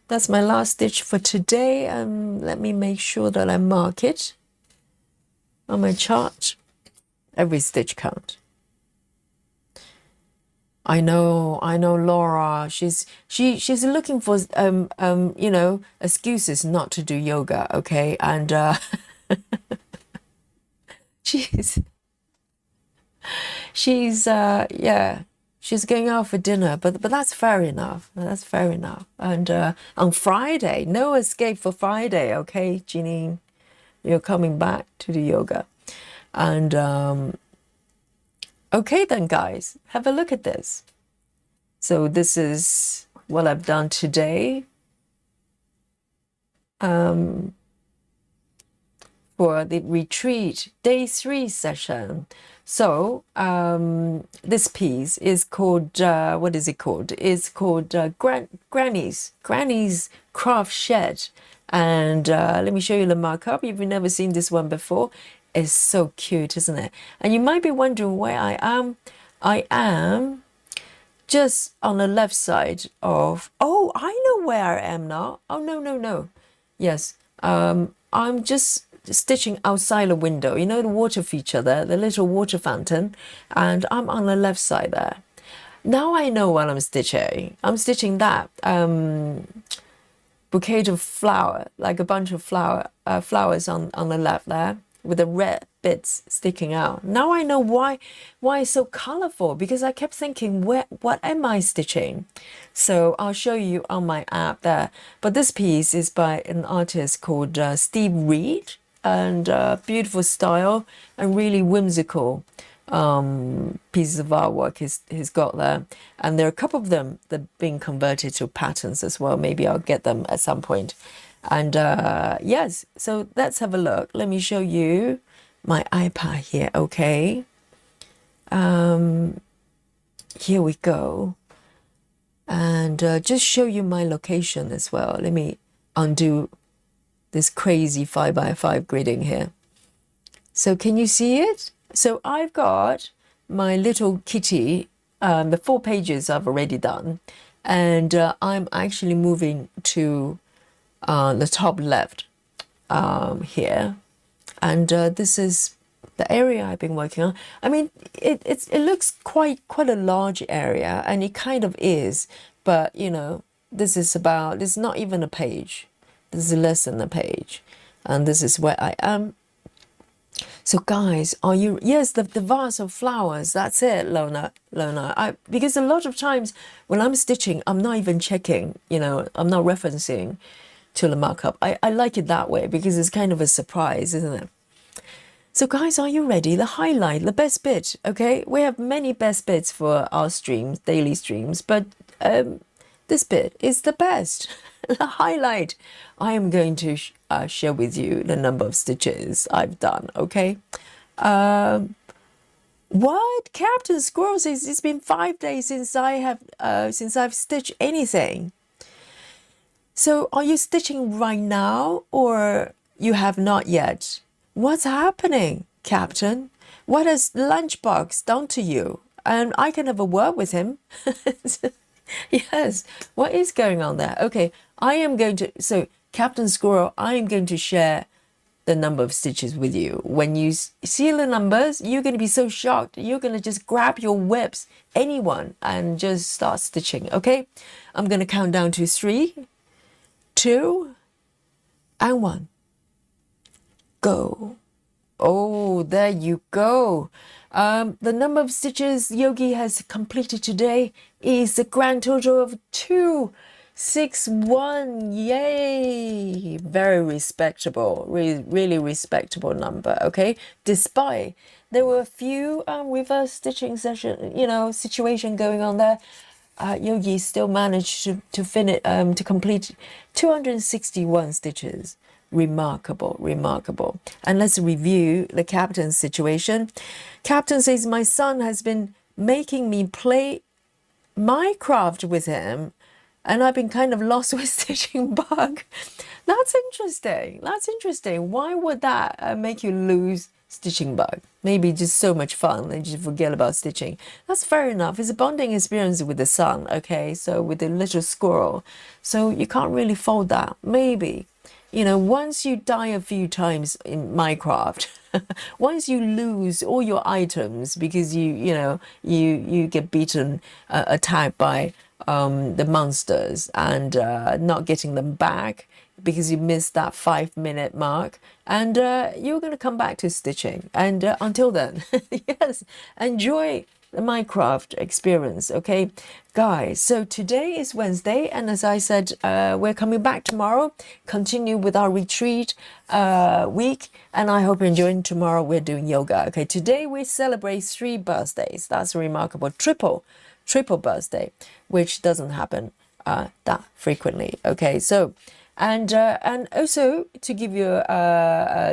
S1: That's my last stitch for today. Let me make sure that I mark it on my chart. Every stitch count. I know, Laura. She's looking for you know, excuses not to do yoga, okay? And she's yeah, she's going out for dinner, but that's fair enough. That's fair enough. And on Friday, no escape for Friday, okay, Jeanine? You're coming back to the yoga. And okay then, guys, have a look at this. So this is what I've done today for the retreat day 3 session. So this piece is called what is it called? It's called Granny's Craft Shed. And let me show you the markup. If you've never seen this one before, it's so cute, isn't it? And you might be wondering where I am. I am just on the left side of, oh, I know where I am now. Oh, no. Yes, I'm just stitching outside the window. You know the water feature there, the little water fountain, and I'm on the left side there. Now I know what I'm stitching. I'm stitching that bouquet of flower, like a bunch of flowers on the left there, with the red bits sticking out. Now I know why it's so colorful, because I kept thinking, what am I stitching? So I'll show you on my app there. But this piece is by an artist called Steve Reed, and beautiful style and really whimsical pieces of artwork he's got there. And there are a couple of them that are being converted to patterns as well. Maybe I'll get them at some point. And yes, so let's have a look. Let me show you my iPad here, okay? Here we go. And just show you my location as well. Let me undo this crazy 5x5 gridding here. So can you see it? So I've got my little kitty, the 4 pages I've already done. And I'm actually moving to the top left here, and this is the area I've been working on. I mean, it looks quite a large area, and it kind of is, but you know, this is not even a page. This is less than a page, and this is where I am. So guys, are you, yes, the vase of flowers, that's it, Lona. Because a lot of times when I'm stitching, I'm not even checking, you know, I'm not referencing to the markup. I like it that way because it's kind of a surprise, isn't it? So guys, are you ready? The highlight, the best bit, okay? We have many best bits for our streams, daily streams, but this bit is the best. The highlight. I am going to share with you the number of stitches I've done, okay? What? Captain Squirrel says it's been 5 days since I've stitched anything. So are you stitching right now, or you have not yet? What's happening, Captain? What has Lunchbox done to you? And I can have a word with him. Yes, what is going on there? Okay, I am going to, so Captain Squirrel, I am going to share the number of stitches with you. When you see the numbers, you're going to be so shocked. You're going to just grab your whips, anyone, and just start stitching, okay? I'm going to count down to 3, 2, and 1. Go. Oh, there you go. The number of stitches Yogi has completed today is a grand total of 261. Yay! Very respectable, really respectable number. Okay, despite there were a few reverse stitching situation going on there, Yogi still managed to finish to complete 261 stitches. Remarkable. And let's review the captain's situation. Captain says, my son has been making me play Minecraft with him, and I've been kind of lost with stitching bug. That's interesting. Why would that make you lose stitching bug. Maybe just so much fun and you forget about stitching. That's fair enough. It's a bonding experience with the sun, okay? So with the little squirrel. So you can't really fault that. Maybe, you know, once you die a few times in Minecraft, once you lose all your items because you get beaten, attacked by the monsters and not getting them back because you missed that 5 minute mark, and you're going to come back to stitching. And until then, yes, enjoy the Minecraft experience, okay, guys? So today is Wednesday, and as I said, we're coming back tomorrow, continue with our retreat week, and I hope you're enjoying. Tomorrow we're doing yoga. Okay, today we celebrate 3 birthdays. That's a remarkable triple birthday, which doesn't happen that frequently. Okay, so and also to give you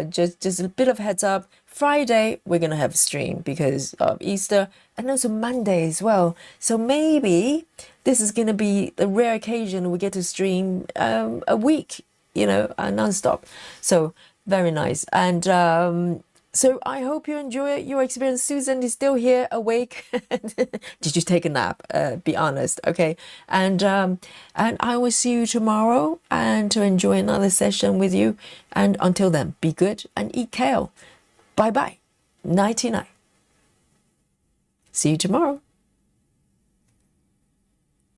S1: just a bit of heads up, Friday we're gonna have a stream because of Easter, and also Monday as well. So maybe this is gonna be the rare occasion we get to stream a week, non-stop. So very nice. And so I hope you enjoy your experience. Susan is still here, awake. Did you take a nap? Be honest, okay? And I will see you tomorrow and to enjoy another session with you. And until then, be good and eat kale. Bye bye. Nighty night. See you tomorrow.